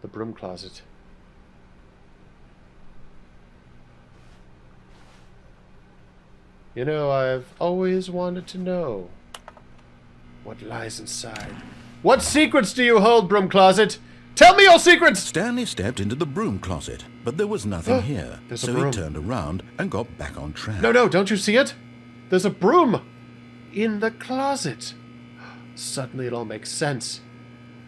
broom closet. You know, I've always wanted to know What lies inside? What secrets do you hold, broom closet? Tell me your secrets! Stanley stepped into the broom closet, but there was nothing here. There's a So broom. he turned around and got back on track. No, don't you see it? There's a broom in the closet. Suddenly it all makes sense.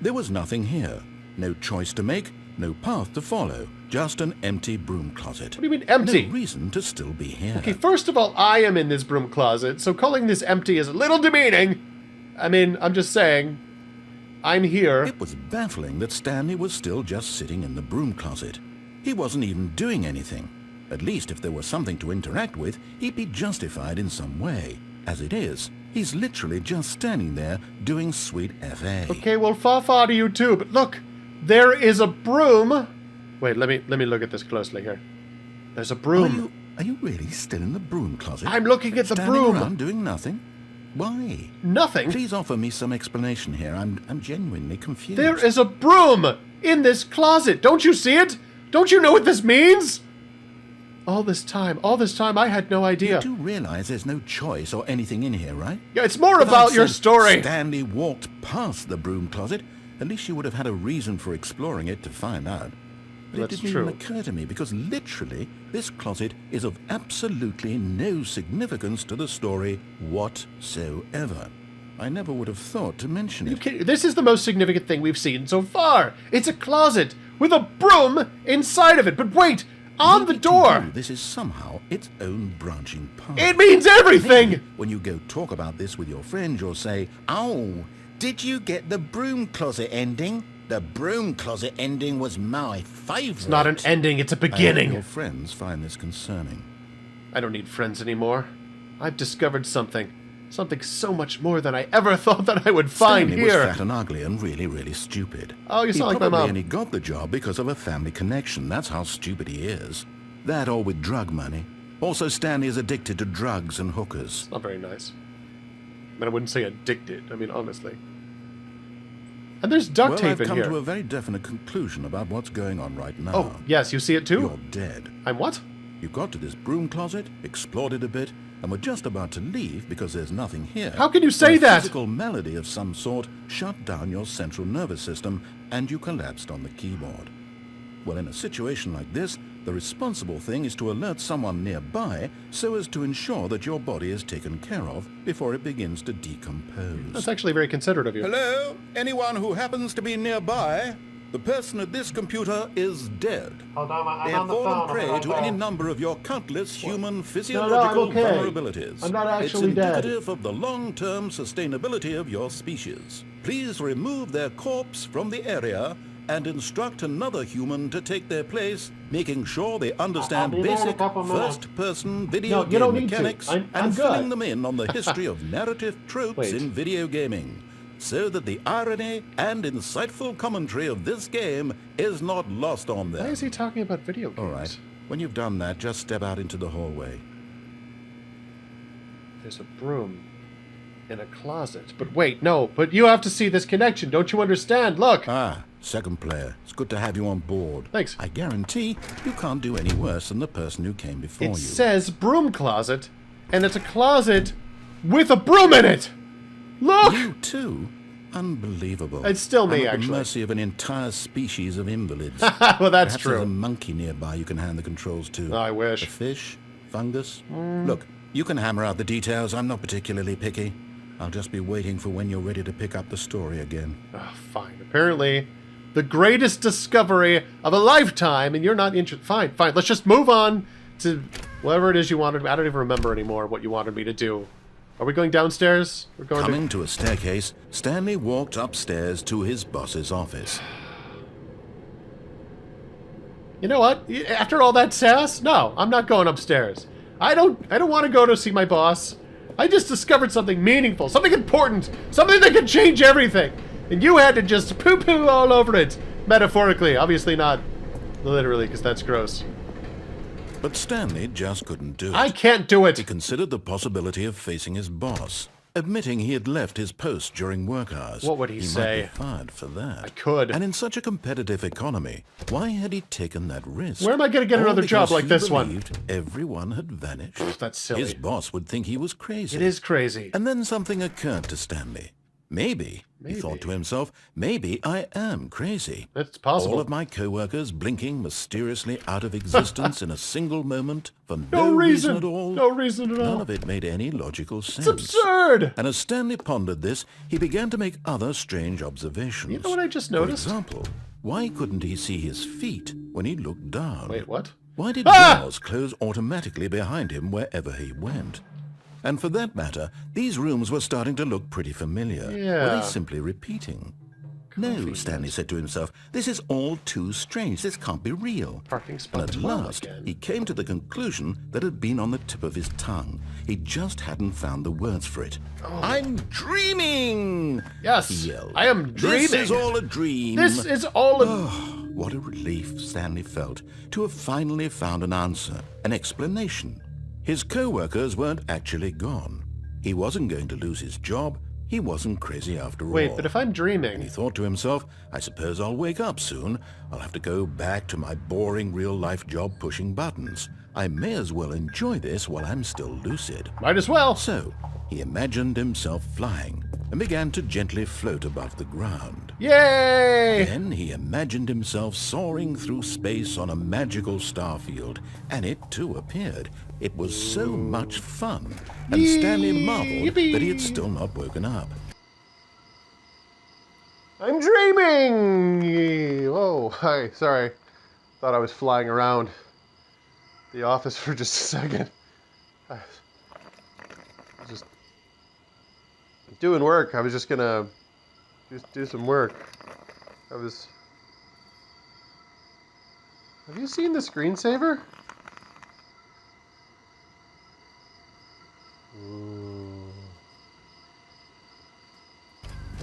There was nothing here. No choice to make, no path to follow. Just an empty broom closet. What do you mean empty? No reason to still be here. Okay, first of all, I am in this broom closet, so calling this empty is a little demeaning. I mean, I'm just saying, I'm here. It was baffling that Stanley was still just sitting in the broom closet. He wasn't even doing anything. At least if there was something to interact with, he'd be justified in some way. As it is, he's literally just standing there doing sweet FA. Okay, well, fa-fa to you too, but look, there is a broom. Wait, let me look at this closely here. There's a broom. Are you really still in the broom closet? I'm looking at the Standing broom. around doing nothing? Why? Nothing? Please offer me some explanation here. I'm genuinely confused. There is a broom in this closet. Don't you see it? Don't you know what this means? All this time, I had no idea. You do realize there's no choice or anything in here, right? Yeah, it's more If about I'd your said story. Stanley walked past the broom closet, at least you would have had a reason for exploring it to find out. But That's it didn't true. even occur to me, because literally, this closet is of absolutely no significance to the story whatsoever. I never would have thought to mention it. This is the most significant thing we've seen so far. It's a closet with a broom inside of it. But wait, on the Maybe to door. you, this is somehow its own branching path. It means everything. When you go talk about this with your friend, you'll say, "Oh, did you get the broom closet ending? The broom closet ending was my favorite." It's not an ending, it's a I hope beginning. your friends find this concerning. I don't need friends anymore. I've discovered something. Something so much more than I ever thought that I would find Stanley here. was fat and ugly and really, really stupid. Oh, you sound like my He probably mom. only got the job because of a family connection. That's how stupid he is. That or with drug money. Also, Stanley is addicted to drugs and hookers. Not very nice. I mean, I wouldn't say addicted. I mean, honestly. And there's duct tape I've in come here. to a very definite conclusion about what's going on right now. Oh, yes, you see it too? You're dead. I'm what? You got to this broom closet, explored it a bit, and were just about to leave because there's nothing here. How can you say when a that? physical malady of some sort shut down your central nervous system, and you collapsed on the keyboard. Well, in a situation like this, the responsible thing is to alert someone nearby so as to ensure that your body is taken care of before it begins to decompose. That's actually very considerate of you. Hello? Anyone who happens to be nearby? The person at this computer is dead. Hold on, They have fallen prey to any number of your countless human physiological I'm okay. vulnerabilities. I'm not actually it's dead. indicative of the long-term sustainability of your species. Please remove their corpse from the area and instruct another human to take their place, making sure they understand I'll be there in a basic couple minutes. first-person video No, you game don't need to. mechanics I'm and good. filling them in on the history of narrative tropes Wait. in video gaming, so that the irony and insightful commentary of this game is not lost on them. Why is he talking about video games? All right. When you've done that, just step out into the hallway. There's a broom in a closet. But wait, no. But you have to see this connection. Don't you understand? Look. Ah, second player. It's good to have you on board. Thanks. I guarantee you can't do any worse than the person who came before It you. says broom closet, and it's a closet with a broom in it. Look. You too? Unbelievable. It's still me, I'm at the actually. mercy of an entire species of invalids. Well, that's Perhaps true. there's a monkey nearby you can hand the controls to. I wish. A fish? Fungus? Look, you can hammer out the details. I'm not particularly picky. I'll just be waiting for when you're ready to pick up the story again. Oh, fine. Apparently, the greatest discovery of a lifetime, and you're not interested. Fine. Let's just move on to whatever it is you wanted. I don't even remember anymore what you wanted me to do. Are we going downstairs? We're going Coming to a staircase, Stanley walked upstairs to his boss's office. You know what? After all that sass, no, I'm not going upstairs. I don't want to go to see my boss. I just discovered something meaningful, something important, something that could change everything. And you had to just poo-poo all over it. Metaphorically, obviously not literally, because that's gross. But Stanley just couldn't do it. I can't do it. He considered the possibility of facing his boss, admitting he had left his post during work hours. What would he say? Might be fired for that. I could. And in such a competitive economy, why had he taken that risk? Where am I going to get All another job because like he this one? believed everyone had vanished. That's silly. His boss would think he was crazy. It is crazy. And then something occurred to Stanley. Maybe, he thought to himself, maybe I am crazy. It's possible. All of my co-workers blinking mysteriously out of existence in a single moment for no reason at all. No reason at all. None of it made any logical sense. It's absurd! And as Stanley pondered this, he began to make other strange observations. You know what I just noticed? For example, why couldn't he see his feet when he looked down? Wait, what? Why did doors close automatically behind him wherever he went? And for that matter, these rooms were starting to look pretty familiar. Yeah. Were they simply repeating? No, Stanley said to himself, this is all too strange. This can't be real. Parking spot And at 12 last, again. he came to the conclusion that had been on the tip of his tongue. He just hadn't found the words for it. Oh. I'm dreaming! Yes, he yelled. I am dreaming. This is all a dream. This is all a... Oh, what a relief Stanley felt to have finally found an answer, an explanation. His co-workers weren't actually gone. He wasn't going to lose his job. He wasn't crazy after all. Wait, but if I'm dreaming... He thought to himself, I suppose I'll wake up soon. I'll have to go back to my boring real-life job pushing buttons. I may as well enjoy this while I'm still lucid. Might as well. So, he imagined himself flying and began to gently float above the ground. Yay! Then he imagined himself soaring through space on a magical starfield, and it too appeared. It was so much fun, and Stanley marveled that he had still not woken up. I'm dreaming! Whoa, hi, sorry. Thought I was flying around the office for just a second. I was just doing work. I was just gonna do some work. Have you seen the screensaver?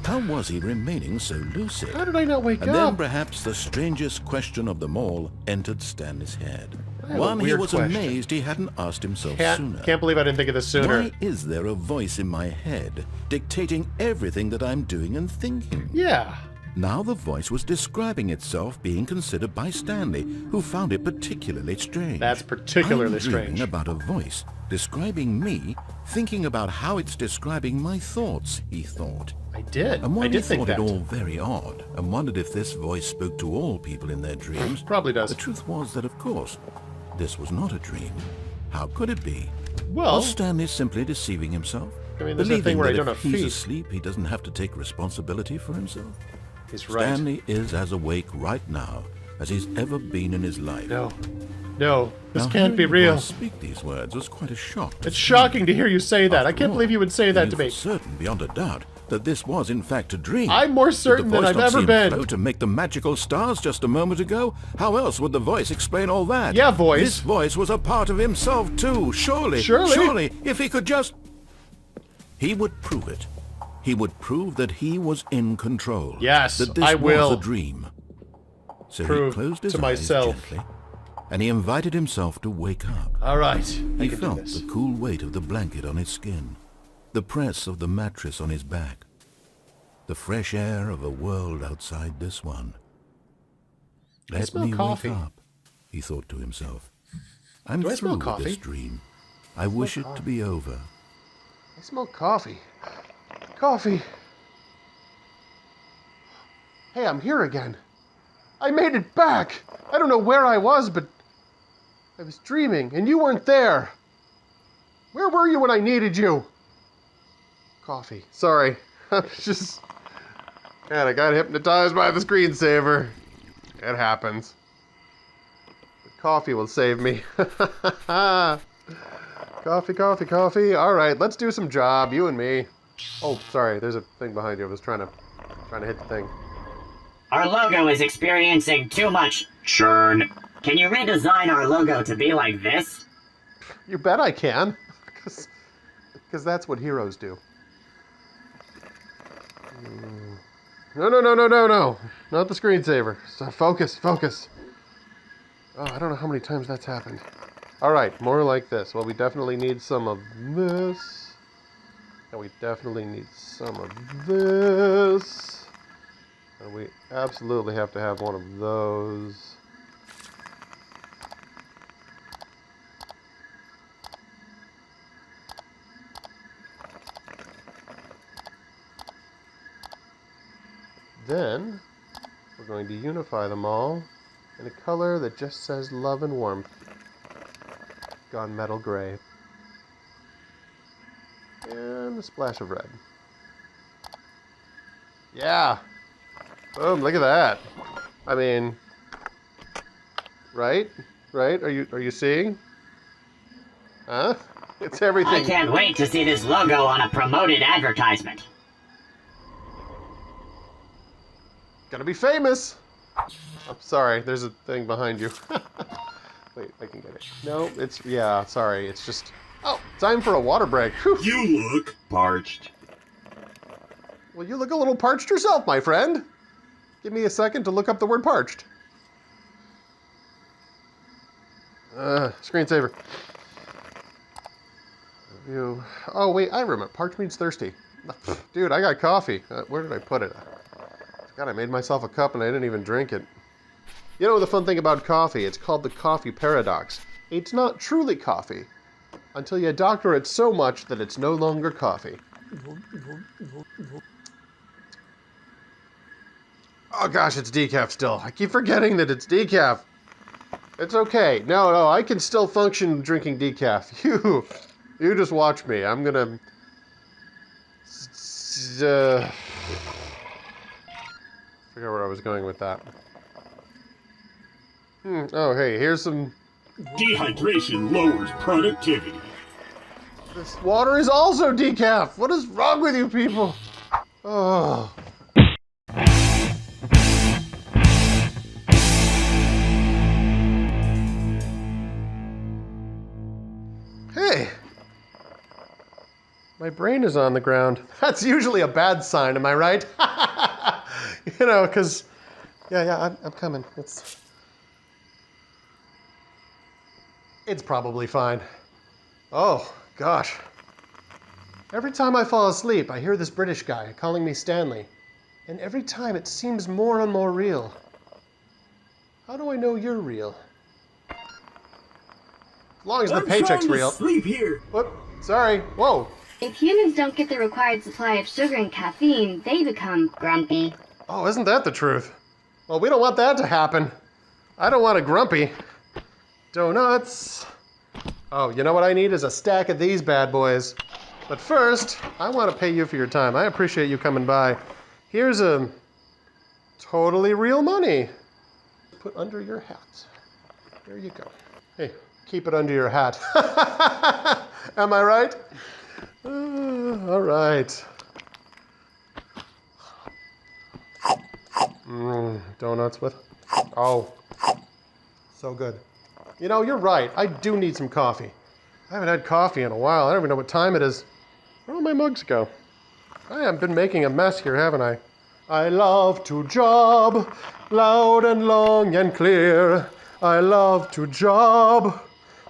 How was he remaining so lucid? How did I not wake And up? then perhaps the strangest question of them all entered Stanley's head. I have a One he weird was question. amazed he hadn't asked himself sooner. Can't believe I didn't think of this sooner. Why is there a voice in my head dictating everything that I'm doing and thinking? Yeah. Now the voice was describing itself being considered by Stanley, who found it particularly strange. That's particularly I'm dreaming strange. about a voice describing me, thinking about how it's describing my thoughts, he thought. I did. And I when did he think thought that. it all very odd, and wondered if this voice spoke to all people in their dreams, Probably does. the truth was that, of course, this was not a dream. How could it be? Well, Was Stanley simply deceiving himself? I mean, there's a Believing thing where I that don't if have he's feet. asleep, he doesn't have to take responsibility for himself? he's right. Stanley is as awake right now as he's ever been in his life. No. No. This Now, can't be hearing the real. voice speak these words was quite a shock. It's shocking to hear you say that. I After can't all, believe you would say he that knew to for me. certain, beyond a doubt, that this was in fact a dream. I'm more Did certain the than voice I've not ever see him been. float and make the magical stars just a moment ago? How else would the voice explain all that? Yeah, voice. This voice was a part of himself too, surely. Surely. Surely, if he could just... He would prove it. He would prove that he was in control. Yes, that this I will. was a dream. So Prove he closed his to eyes myself. gently, and he invited himself to wake up. All right. I He can do felt this. the cool weight of the blanket on his skin, the press of the mattress on his back, the fresh air of a world outside this one. Let smell me coffee. wake up, he thought to himself. I'm Do I smell through with this coffee? dream. I wish it to be over. I smell coffee. Coffee. Hey, I'm here again. I made it back. I don't know where I was, but I was dreaming, and you weren't there. Where were you when I needed you? Coffee. Sorry. I'm just... God, I got hypnotized by the screensaver. It happens. But coffee will save me. Coffee, coffee, coffee. All right, let's do some job, you and me. Oh, sorry, there's a thing behind you. I was trying to hit the thing. Our logo is experiencing too much churn. Can you redesign our logo to be like this? You bet I can. Because that's what heroes do. No. Not the screensaver. So focus. Oh, I don't know how many times that's happened. All right, more like this. Well, we definitely need some of this. And we definitely need some of this. And we absolutely have to have one of those. then we're going to unify them all in a color that just says love and warmth. Gunmetal gray. And a splash of red. Yeah! Boom, look at that. I mean, right? Right? Are you seeing? Huh? It's everything. I can't wait to see this logo on a promoted advertisement. Gonna be famous! I'm sorry, there's a thing behind you. Wait, I can get it. No, it's, yeah, sorry, it's just... Oh, time for a water break. Whew. You look parched. Well, you look a little parched yourself, my friend. Give me a second to look up the word parched. Screensaver. Review. Oh, wait, I remember. Parched means thirsty. Dude, I got coffee. Where did I put it? God, I made myself a cup and I didn't even drink it. You know the fun thing about coffee? It's called the coffee paradox. It's not truly coffee until you doctor it so much that it's no longer coffee. Oh gosh, it's decaf still. I keep forgetting that it's decaf. It's okay. No, I can still function drinking decaf. You just watch me. I'm gonna... forget where I was going with that. Oh, hey, here's some... Dehydration lowers productivity. This water is also decaf. What is wrong with you people? Oh. Hey. My brain is on the ground. That's usually a bad sign, am I right? You know, because... Yeah, I'm coming. It's probably fine. Oh, gosh. Every time I fall asleep, I hear this British guy calling me Stanley. And every time it seems more and more real. How do I know you're real? As long as the paycheck's real. I'm trying to sleep here. Whoop, sorry. Whoa. If humans don't get the required supply of sugar and caffeine, they become grumpy. Oh, isn't that the truth? Well, we don't want that to happen. I don't want a grumpy. Donuts. Oh, you know what I need is a stack of these bad boys. But first, I want to pay you for your time. I appreciate you coming by. Here's a totally real money. Put under your hat. There you go. Hey, keep it under your hat. Am I right? All right. Donuts with... Oh, so good. You know, you're right. I do need some coffee. I haven't had coffee in a while. I don't even know what time it is. Where did my mugs go? I have been making a mess here, haven't I? I love to job, loud and long and clear. I love to job,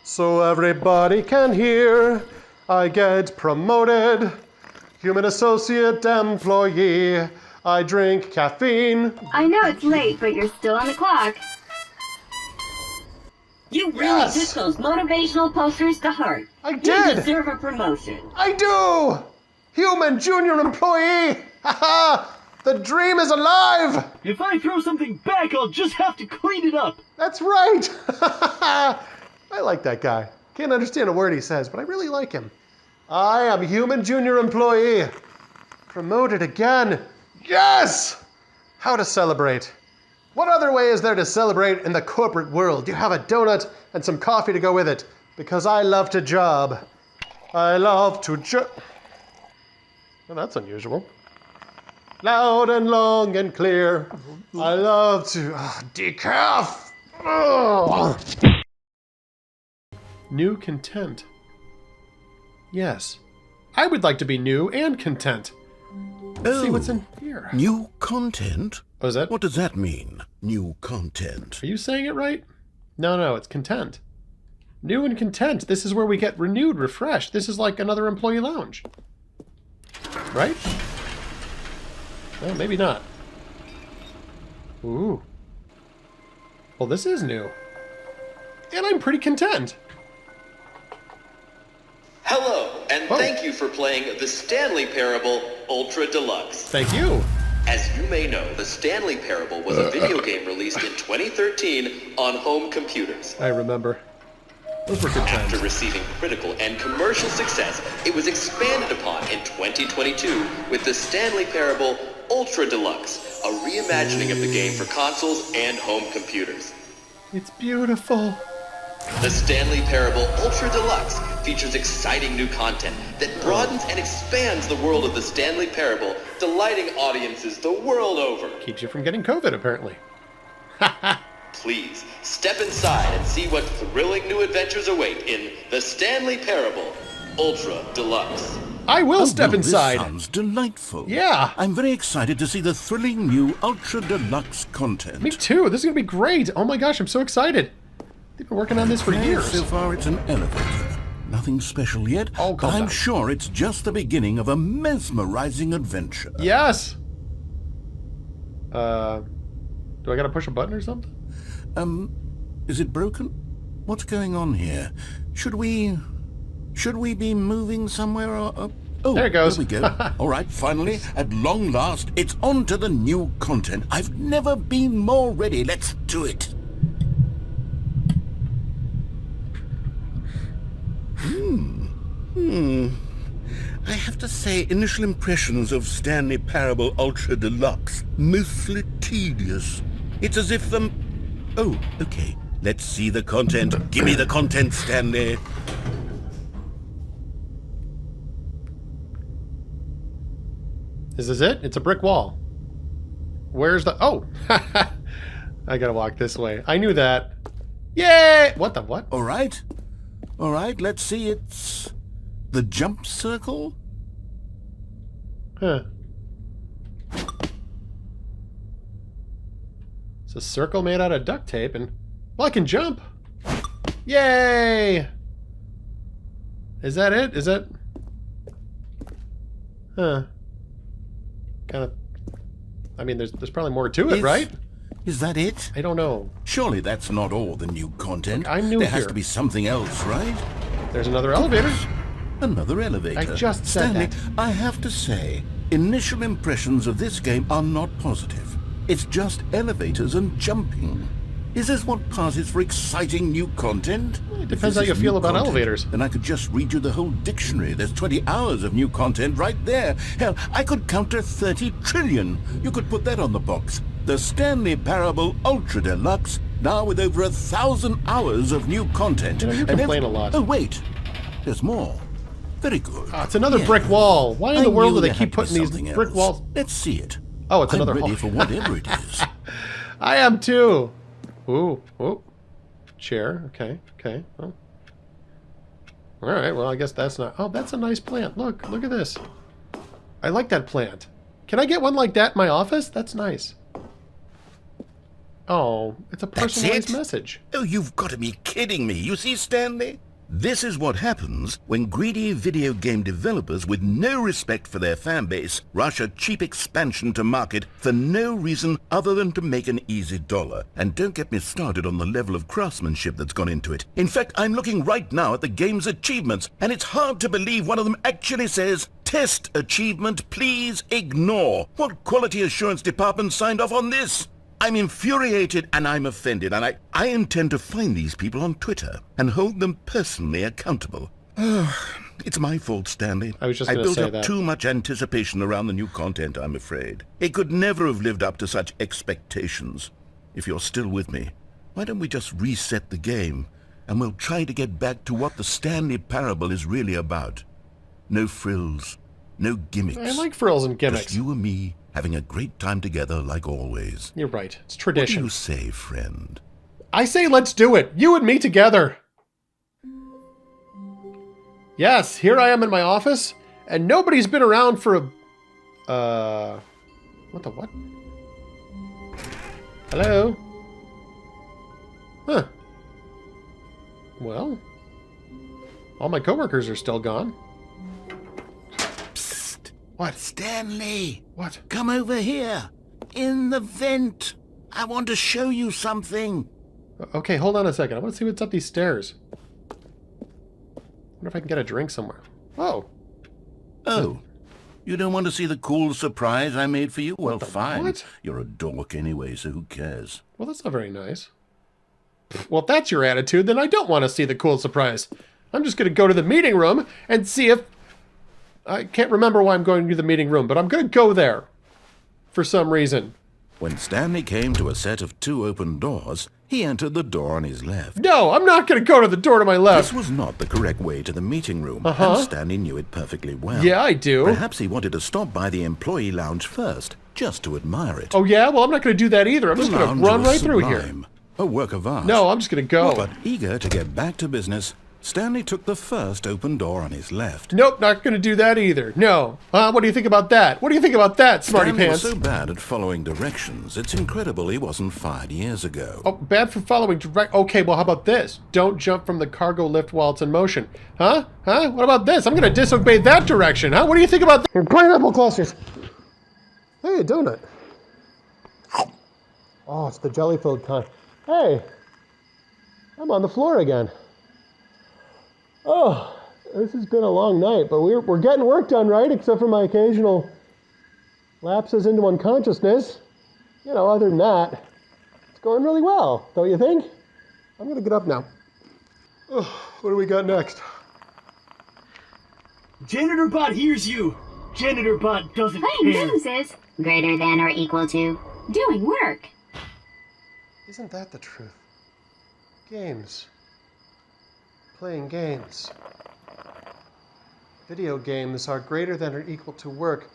so everybody can hear. I get promoted, human associate employee. I drink caffeine. I know it's late, but you're still on the clock. You really took those motivational posters to heart. I did. You deserve a promotion. I do! Human junior employee! Haha! The dream is alive! If I throw something back, I'll just have to clean it up. That's right! I like that guy. Can't understand a word he says, but I really like him. I am human junior employee. Promoted again. Yes! How to celebrate? What other way is there to celebrate in the corporate world? You have a donut and some coffee to go with it. Because I love to job. I love to job. Well, that's unusual. Loud and long and clear. I love to... decaf! Oh. New content. Yes. I would like to be new and content. Let's see what's in here. New content? Oh, is that? What does that mean, new content? Are you saying it right? No, it's content. New and content. This is where we get renewed, refreshed. This is like another employee lounge. Right? Well, maybe not. Ooh. Well, this is new. And I'm pretty content. Hello, and thank you for playing the Stanley Parable Ultra Deluxe. Thank you. As you may know, the Stanley Parable was a video game released in 2013 on home computers. I remember. Those were good times. After receiving critical and commercial success, it was expanded upon in 2022 with the Stanley Parable Ultra Deluxe, a reimagining of the game for consoles and home computers. It's beautiful. The Stanley Parable Ultra Deluxe features exciting new content that broadens and expands the world of the Stanley Parable, delighting audiences the world over. Keeps you from getting COVID, apparently. Please, step inside and see what thrilling new adventures await in the Stanley Parable Ultra Deluxe. I will step inside. This sounds delightful. Yeah. I'm very excited to see the thrilling new Ultra Deluxe content. Me too. This is going to be great. Oh my gosh, I'm so excited. They've been working on this for years. So far, it's an elevator. Nothing special yet, Oh, but I'm down. sure it's just the beginning of a mesmerizing adventure. Yes. Do I got to push a button or something? Is it broken? What's going on here? Should we be moving somewhere or... Oh, there it goes. There we go. All right, finally, at long last, it's on to the new content. I've never been more ready. Let's do it. I have to say, initial impressions of Stanley Parable Ultra Deluxe, mostly tedious. It's as if Oh, okay. Let's see the content. Give me the content, Stanley. Is this it? It's a brick wall. Where's the... Oh! I gotta walk this way. I knew that. Yay! What the what? All right. All right, let's see. It's the jump circle? Huh. It's a circle made out of duct tape and... Well, I can jump! Yay! Is that it? Is that... Huh. Kind of... I mean, there's probably more to it, right? Is that it? I don't know. Surely that's not all the new content. Look, I'm new There here. has to be something else, right? There's another elevator. Another elevator. I just said Stanley, that. I have to say, initial impressions of this game are not positive. It's just elevators and jumping. Is this what passes for exciting new content? It If depends this how you is feel new about content, elevators. Then I could just read you the whole dictionary. There's 20 hours of new content right there. Hell, I could counter 30 trillion. You could put that on the box. The Stanley Parable Ultra Deluxe, now with over 1,000 hours of new content. You know, you And complain a lot. Oh, wait. There's more. Very good. Oh, it's another Yeah. brick wall. Why in the I world knew do they there keep had to be putting these something brick else. walls? Let's see it. Oh, it's another I'm ready hall. for whatever it is. I am too. Ooh, ooh. Chair. Okay, okay. Oh. All right, well, I guess that's not... Oh, that's a nice plant. Look at this. I like that plant. Can I get one like that in my office? That's nice. Oh, it's a personalized message. Oh, you've got to be kidding me. You see, Stanley? This is what happens when greedy video game developers with no respect for their fan base rush a cheap expansion to market for no reason other than to make an easy dollar. And don't get me started on the level of craftsmanship that's gone into it. In fact, I'm looking right now at the game's achievements, and it's hard to believe one of them actually says, "Test achievement, please ignore." What quality assurance department signed off on this? I'm infuriated and I'm offended, and I intend to find these people on Twitter and hold them personally accountable. It's my fault, Stanley. I was just I going to built say up that. too much anticipation around the new content, I'm afraid. It could never have lived up to such expectations. If you're still with me, why don't we just reset the game, and we'll try to get back to what the Stanley Parable is really about. No frills, no gimmicks. I like frills and gimmicks. Just you and me having a great time together like always. You're right. It's What do tradition. you say, friend? I say let's do it. You and me together. Yes, here I am in my office, and nobody's been around for a... What the what? Hello? Huh. Well, all my coworkers are still gone. Psst. What? Stanley! What? Come over here. In the vent. I want to show you something. Okay, hold on a second. I want to see what's up these stairs. I wonder if I can get a drink somewhere. Oh. Oh. You don't want to see the cool surprise I made for you? Well, fine. What? You're a dork anyway, so who cares? Well, that's not very nice. Well, if that's your attitude, then I don't want to see the cool surprise. I'm just going to go to the meeting room and see if... I can't remember why I'm going to the meeting room, but I'm going to go there. For some reason. When Stanley came to a set of 2 open doors, he entered the door on his left. No, I'm not going to go to the door to my left. This was not the correct way to the meeting room, and Stanley knew it perfectly well. Yeah, I do. Perhaps he wanted to stop by the employee lounge first, just to admire it. Oh, yeah? Well, I'm not going to do that either. I'm just going to run right through here. A work of art. No, I'm just going to go. But eager to get back to business, Stanley took the first open door on his left. Nope, not going to do that either. No. What do you think about that? What do you think about that, smarty Stanley pants? was so bad at following directions, it's incredible he wasn't fired years ago. Oh, bad for following direct... Okay, well, how about this? Don't jump from the cargo lift while it's in motion. Huh? What about this? I'm going to disobey that direction, huh? What do you think about that? Pineapple clusters. Hey, donut. Oh, it's the jelly-filled kind. Hey, I'm on the floor again. Oh, this has been a long night, but we're getting work done, right? Except for my occasional lapses into unconsciousness. You know, other than that, it's going really well, don't you think? I'm gonna get up now. Oh, what do we got next? Janitor Bot hears you. Janitor Bot doesn't Playing care. games is greater than or equal to doing work. Isn't that the truth? Games. Playing games. Video games are greater than or equal to work.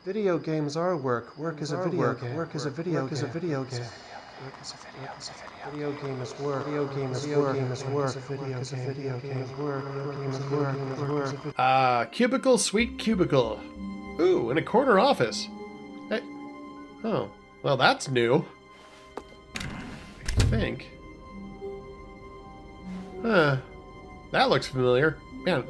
Video games are work. Work is a video game. Work is a video game. Work is a video game. Work is a video game. Video game is work. Video game is work. Video game is work. Video game is work. Video game is work. Cubicle, sweet cubicle. Ooh, in a corner office. Hey. Oh, well, that's new. I think. Huh. That looks familiar. Man,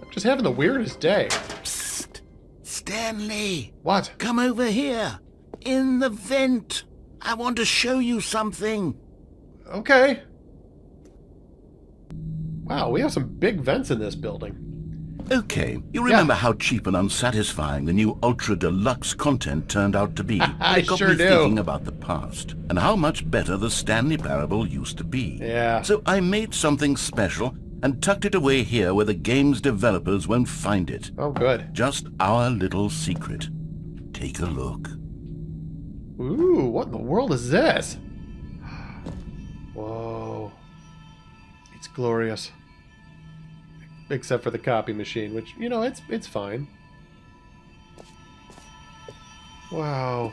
I'm just having the weirdest day. Psst! Stanley! What? Come over here! In the vent! I want to show you something! Okay. Wow, we have some big vents in this building. Okay, you remember how cheap and unsatisfying the new Ultra Deluxe content turned out to be? I It got sure me do. thinking about the past, and how much better the Stanley Parable used to be. Yeah. So I made something special and tucked it away here where the game's developers won't find it. Oh, good. Just our little secret. Take a look. Ooh, what in the world is this? Whoa. It's glorious. Except for the copy machine, which, you know, it's fine. Wow.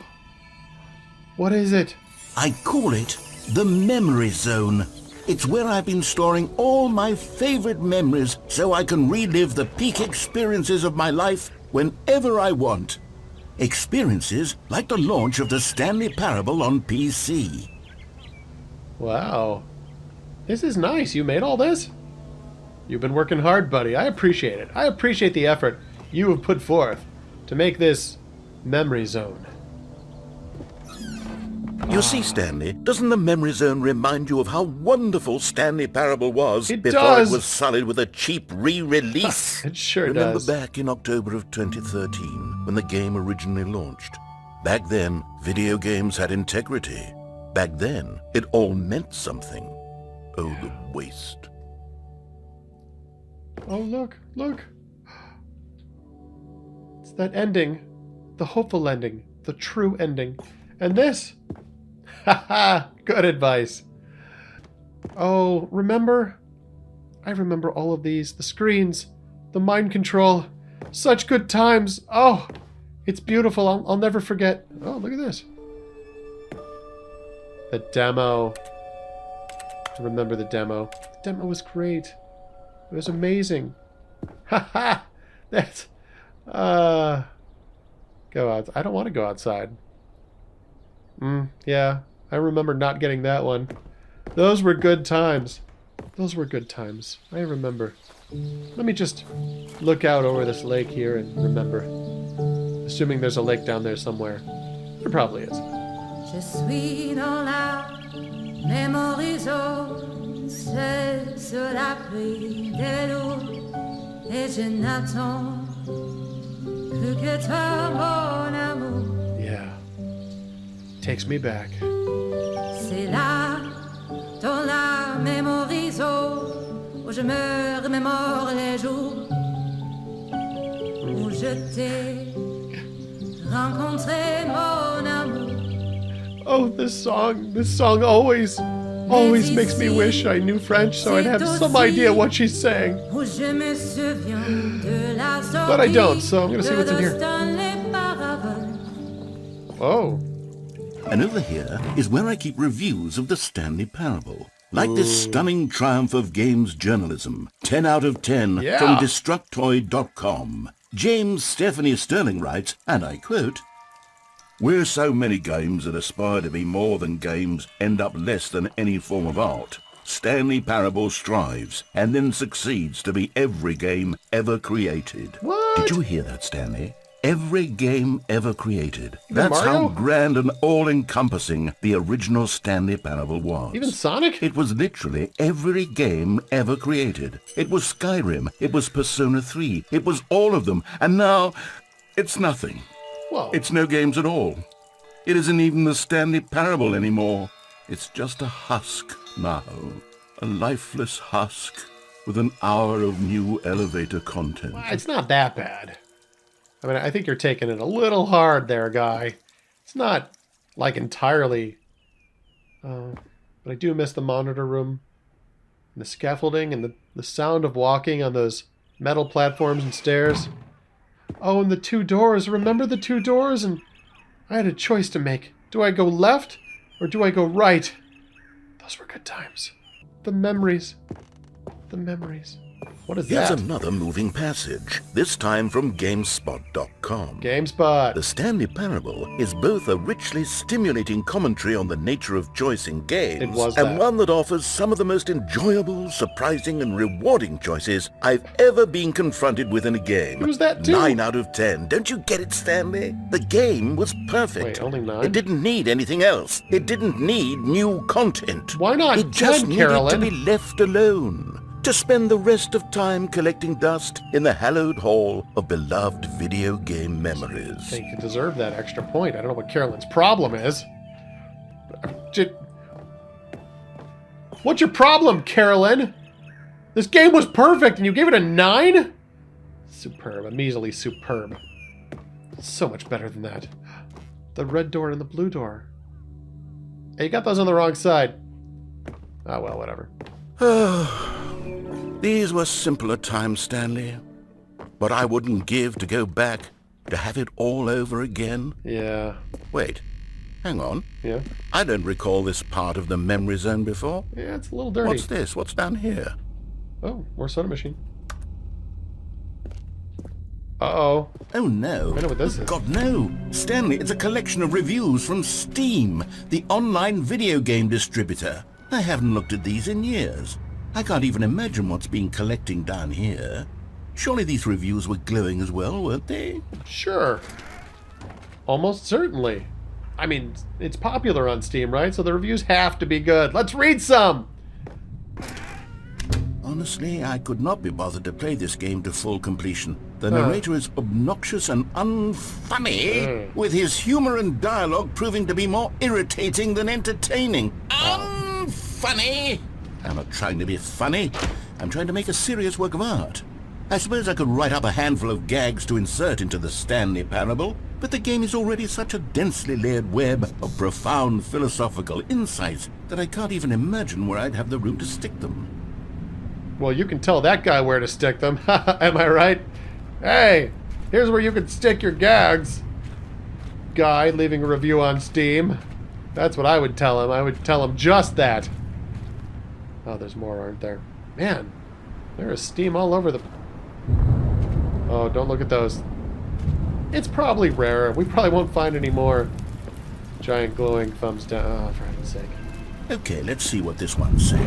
What is it? I call it the Memory Zone. It's where I've been storing all my favorite memories so I can relive the peak experiences of my life whenever I want. Experiences like the launch of the Stanley Parable on PC. Wow. This is nice. You made all this? You've been working hard, buddy. I appreciate it. I appreciate the effort you have put forth to make this memory zone. You see, Stanley, doesn't the Memory Zone remind you of how wonderful Stanley Parable was It before does. it was sullied with a cheap re-release? It sure Remember does. back in October of 2013, when the game originally launched? Back then, video games had integrity. Back then, it all meant something. Oh, the waste. Oh, look, look. It's that ending. The hopeful ending. The true ending. And this? Haha, good advice. Oh, remember? I remember all of these. The screens. The mind control. Such good times. Oh, it's beautiful. I'll never forget. Oh, look at this. The demo. I remember the demo. The demo was great. It was amazing. Haha! That's... Go out. I don't want to go outside. Yeah. I remember not getting that one. Those were good times. Those were good times. I remember. Let me just look out over this lake here and remember. Assuming there's a lake down there somewhere. There probably is. Je suis dans la memory zone, seul sur l'abri de l'eau, et je n'attends plus que toi. takes me back. C'est là, dans la mémoriso, où je me remémore les jours où je t'ai rencontré, mon amour. Oh, this song always makes me wish I knew French so I'd have some idea what she's saying. But I don't, so I'm gonna see what's in here. Oh. And over here is where I keep reviews of the Stanley Parable. Like this stunning triumph of games journalism. 10 out of 10 from Destructoid.com. James Stephanie Sterling writes, and I quote, "Where so many games that aspire to be more than games end up less than any form of art, Stanley Parable strives and then succeeds to be every game ever created." What? Did you hear that, Stanley? Every game ever created. Even That's Mario? how grand and all-encompassing the original Stanley Parable was. Even Sonic? It was literally every game ever created. It was Skyrim. It was Persona 3. It was all of them. And now, it's nothing. Whoa. It's no games at all. It isn't even the Stanley Parable anymore. It's just a husk now. A lifeless husk with an hour of new elevator content. Well, it's not that bad. I mean, I think you're taking it a little hard there, guy. It's not, like, entirely... but I do miss the monitor room, and the scaffolding, and the sound of walking on those metal platforms and stairs. Oh, and the two doors. Remember the two doors? And I had a choice to make. Do I go left, or do I go right? Those were good times. The memories. The memories. What is Here's that? another moving passage, this time from GameSpot.com. GameSpot. The Stanley Parable is both a richly stimulating commentary on the nature of choice in games, and one that offers some of the most enjoyable, surprising, and rewarding choices I've ever been confronted with in a game. It was that too. 9 out of 10. Don't you get it, Stanley? The game was perfect. Wait, only 9? It didn't need anything else. It didn't need new content. Why not It just 10, needed Carolyn? to be left alone. To spend the rest of time collecting dust in the hallowed hall of beloved video game memories. I think you deserve that extra point. I don't know what Carolyn's problem is. What's your problem, Carolyn? This game was perfect and you gave it a 9? Superb. A measly superb. So much better than that. The red door and the blue door. Hey, you got those on the wrong side. Oh, well, whatever. These were simpler times, Stanley. But I wouldn't give to go back to have it all over again. Yeah. Wait, hang on. Yeah? I don't recall this part of the memory zone before. Yeah, it's a little dirty. What's this? What's down here? Oh, more soda machine. Uh-oh. Oh, no. I know what this is. God, no. Stanley, it's a collection of reviews from Steam, the online video game distributor. I haven't looked at these in years. I can't even imagine what's been collecting down here. Surely these reviews were glowing as well, weren't they? Sure. Almost certainly. I mean, it's popular on Steam, right? So the reviews have to be good. Let's read some! Honestly, I could not be bothered to play this game to full completion. The narrator is obnoxious and unfunny, with his humor and dialogue proving to be more irritating than entertaining. Unfunny! I'm not trying to be funny. I'm trying to make a serious work of art. I suppose I could write up a handful of gags to insert into the Stanley Parable, but the game is already such a densely layered web of profound philosophical insights that I can't even imagine where I'd have the room to stick them. Well, you can tell that guy where to stick them. Am I right? Hey, here's where you can stick your gags. Guy leaving a review on Steam. That's what I would tell him. I would tell him just that. Oh, there's more, aren't there? Man, there is Steam all over the... Oh, don't look at those. It's probably rare. We probably won't find any more. Giant glowing thumbs down. Oh, for heaven's sake. Okay, let's see what this one says.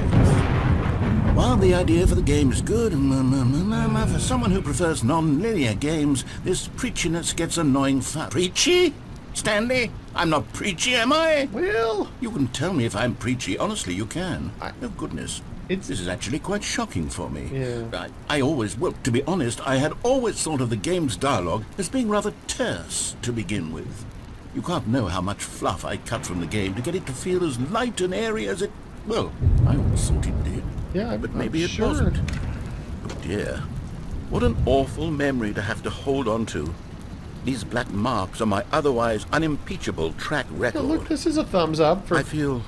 While the idea for the game is good, for someone who prefers non-linear games, this preachiness gets annoying fast. Preachy? Stanley? I'm not preachy, am I? Well... You can tell me if I'm preachy. Honestly, you can. Oh, goodness. This is actually quite shocking for me. Yeah. I always... Well, to be honest, I had always thought of the game's dialogue as being rather terse to begin with. You can't know how much fluff I cut from the game to get it to feel as light and airy as it... Well, I always thought it did. Yeah, but maybe it sure. wasn't. Oh dear. What an awful memory to have to hold on to. These black marks are my otherwise unimpeachable track record. Yeah, look, this is a thumbs up for... I feel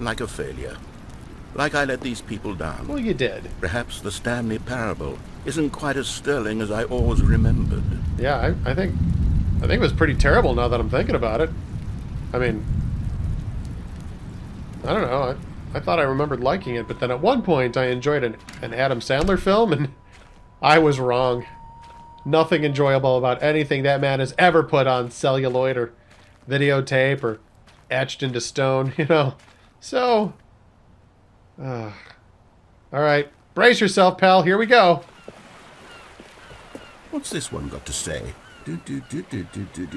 like a failure. Like I let these people down. Well, you did. Perhaps the Stanley Parable isn't quite as sterling as I always remembered. Yeah, I think it was pretty terrible now that I'm thinking about it. I mean, I don't know. I thought I remembered liking it, but then at one point I enjoyed an Adam Sandler film, and I was wrong. Nothing enjoyable about anything that man has ever put on celluloid or videotape or etched into stone, you know. So, all right, brace yourself, pal. Here we go. What's this one got to say?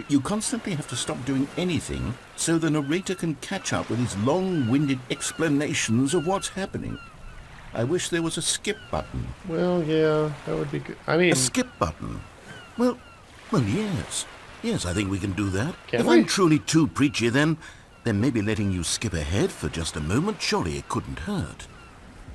You constantly have to stop doing anything so the narrator can catch up with his long-winded explanations of what's happening. I wish there was a skip button. Well, yeah, that would be good. I mean... A skip button? Well, yes. Yes, I think we can do that. Can if we? I'm truly too preachy, then maybe letting you skip ahead for just a moment, surely it couldn't hurt.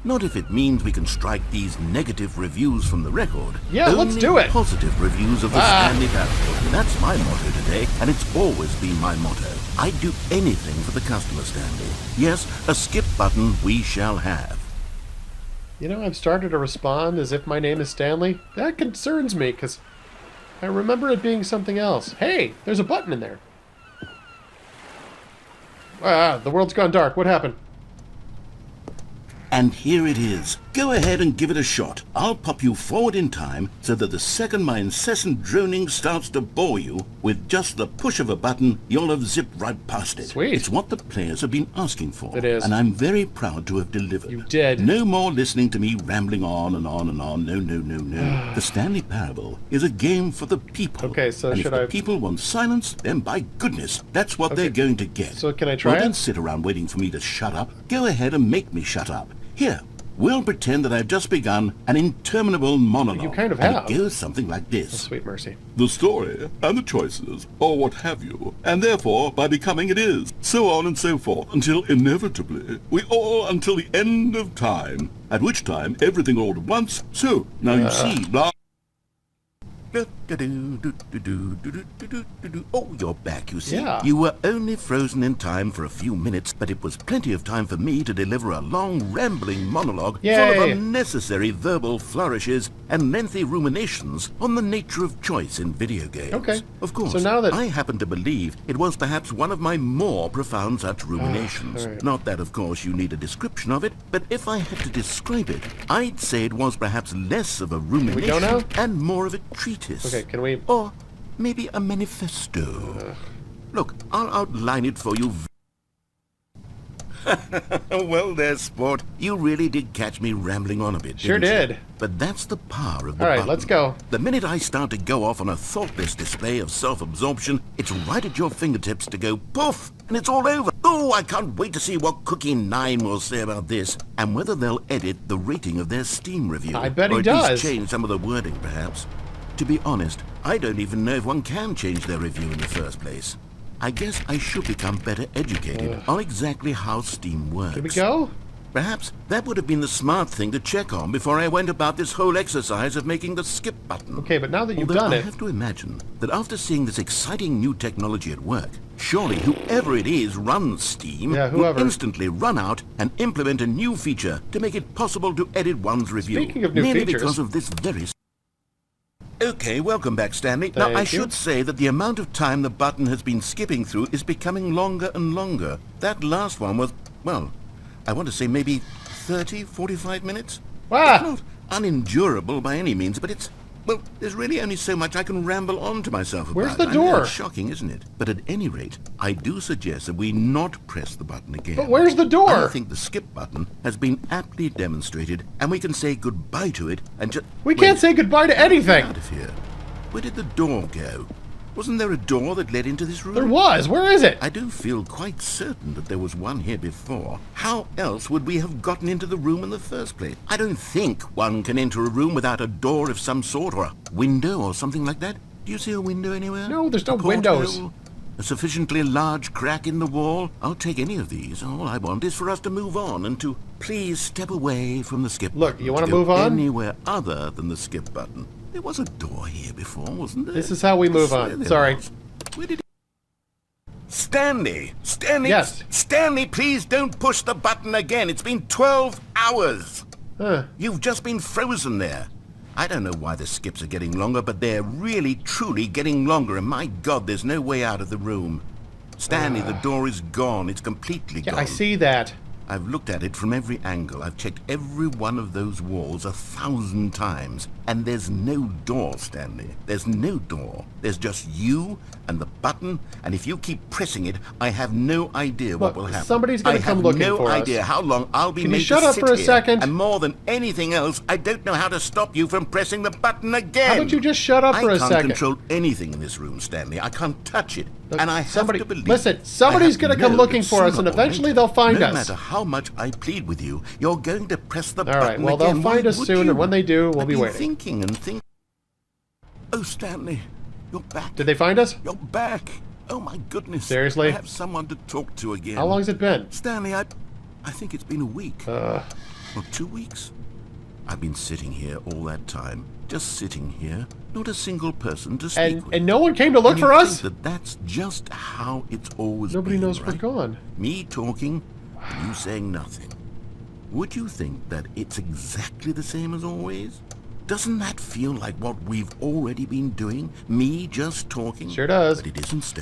Not if it means we can strike these negative reviews from the record. Yeah, let's do it. Positive reviews of the Stanley Parable. That's my motto today, and it's always been my motto. I'd do anything for the customer, Stanley. Yes, a skip button we shall have. You know, I've started to respond as if my name is Stanley. That concerns me, because I remember it being something else. Hey, there's a button in there. The world's gone dark. What happened? And here it is. Go ahead and give it a shot. I'll pop you forward in time so that the second my incessant droning starts to bore you, with just the push of a button, you'll have zipped right past it. Sweet. It's what the players have been asking for. It is. And I'm very proud to have delivered. You did. No more listening to me rambling on and on and on. No, no, no, no. The Stanley Parable is a game for the people. Okay, so and should if the I... people want silence, then by goodness, that's what they're going to get. So can I try Well, it? don't sit around waiting for me to shut up. Go ahead and make me shut up. Here, we'll pretend that I've just begun an interminable monologue. You kind of and have. it goes something like this. Oh, sweet mercy. The story, and the choices, or what have you, and therefore, by becoming it is, so on and so forth, until inevitably, we all until the end of time, at which time everything all at once, so, now you see, blah... Oh, you're back, you see. Yeah. You were only frozen in time for a few minutes, but it was plenty of time for me to deliver a long, rambling monologue full of unnecessary verbal flourishes and lengthy ruminations on the nature of choice in video games. Okay. Of course, So now that... I happen to believe it was perhaps one of my more profound such ruminations. Right. Not that, of course, you need a description of it, but if I had to describe it, I'd say it was perhaps less of a rumination now? and more of a treatise. Okay, can we... Or maybe a manifesto. Look, I'll outline it for you. Well there, sport. You really did catch me rambling on a bit, Sure didn't did. you? But that's the power of the All right, button. let's go. The minute I start to go off on a thoughtless display of self-absorption, it's right at your fingertips to go poof, and it's all over. Oh, I can't wait to see what Cookie 9 will say about this, and whether they'll edit the rating of their Steam review. I bet he or at does. least change some of the wording, perhaps. To be honest, I don't even know if one can change their review in the first place. I guess I should become better educated on exactly how Steam works. Here we go? Perhaps that would have been the smart thing to check on before I went about this whole exercise of making the skip button. Okay, but now that you've Although done I it... have to imagine that after seeing this exciting new technology at work, surely whoever it is runs Steam will instantly run out and implement a new feature to make it possible to edit one's review. Speaking of new merely features... because of this very... Okay, welcome back, Stanley. Now, I should say that the amount of time the button has been skipping through is becoming longer and longer. That last one was, well, I want to say maybe 30, 45 minutes? Ah! It's not unendurable by any means, but it's, well, there's really only so much I can ramble on to myself about. Where's the I know door? it's shocking, isn't it? But at any rate, I do suggest that we not press the button again. But where's the door? I think the skip button has been aptly demonstrated, and we can say goodbye to it and just... We can't say goodbye to anything! Out of here. Where did the door go? Wasn't there a door that led into this room? There was! Where is it? I do feel quite certain that there was one here before. How else would we have gotten into the room in the first place? I don't think one can enter a room without a door of some sort, or a window, or something like that. Do you see a window anywhere? No, there's no A windows. porthole? A sufficiently large crack in the wall? I'll take any of these. All I want is for us to move on and to please step away from the skip Look, button. you want to move on? Anywhere other than the skip button. There was a door here before, wasn't there? This is how we move on. Sorry. Where did Stanley! Stanley! Yes. Stanley, please don't push the button again. It's been 12 hours. You've just been frozen there. I don't know why the skips are getting longer, but they're really, truly getting longer. And my God, there's no way out of the room. Stanley, the door is gone. It's completely gone. Yeah, I see that. I've looked at it from every angle. I've checked every one of those walls 1,000 times. And there's no door, Stanley. There's no door. There's just you and the button. And if you keep pressing it, I have no idea what will happen. Somebody's going to come looking for us. I have no idea how long I'll be made to sit here. Can you shut up for a second? And more than anything else, I don't know how to stop you from pressing the button again. How about you just shut up for a second? I can't control anything in this room, Stanley. I can't touch it. Look, and I have to believe... Listen, somebody's going to come looking for us, and eventually they'll find us. No matter how much I plead with you, you're going to press the button again. All right, well, they'll find us soon, and when they do, we'll be waiting. Thinking and thinking. Oh, Stanley, you're back. Did they find us? You're back. Oh, my goodness. Seriously? I have someone to talk to again. How long has it been? Stanley, I think it's been a week. Or 2 weeks. I've been sitting here all that time. Just sitting here. Not a single person to speak with. And no one came to look for us? That's just how it's always been. Nobody knows right? we're gone. Me talking, and you saying nothing. Would you think that it's exactly the same as always? Doesn't that feel like what we've already been doing? Me just talking? Sure does. But it isn't.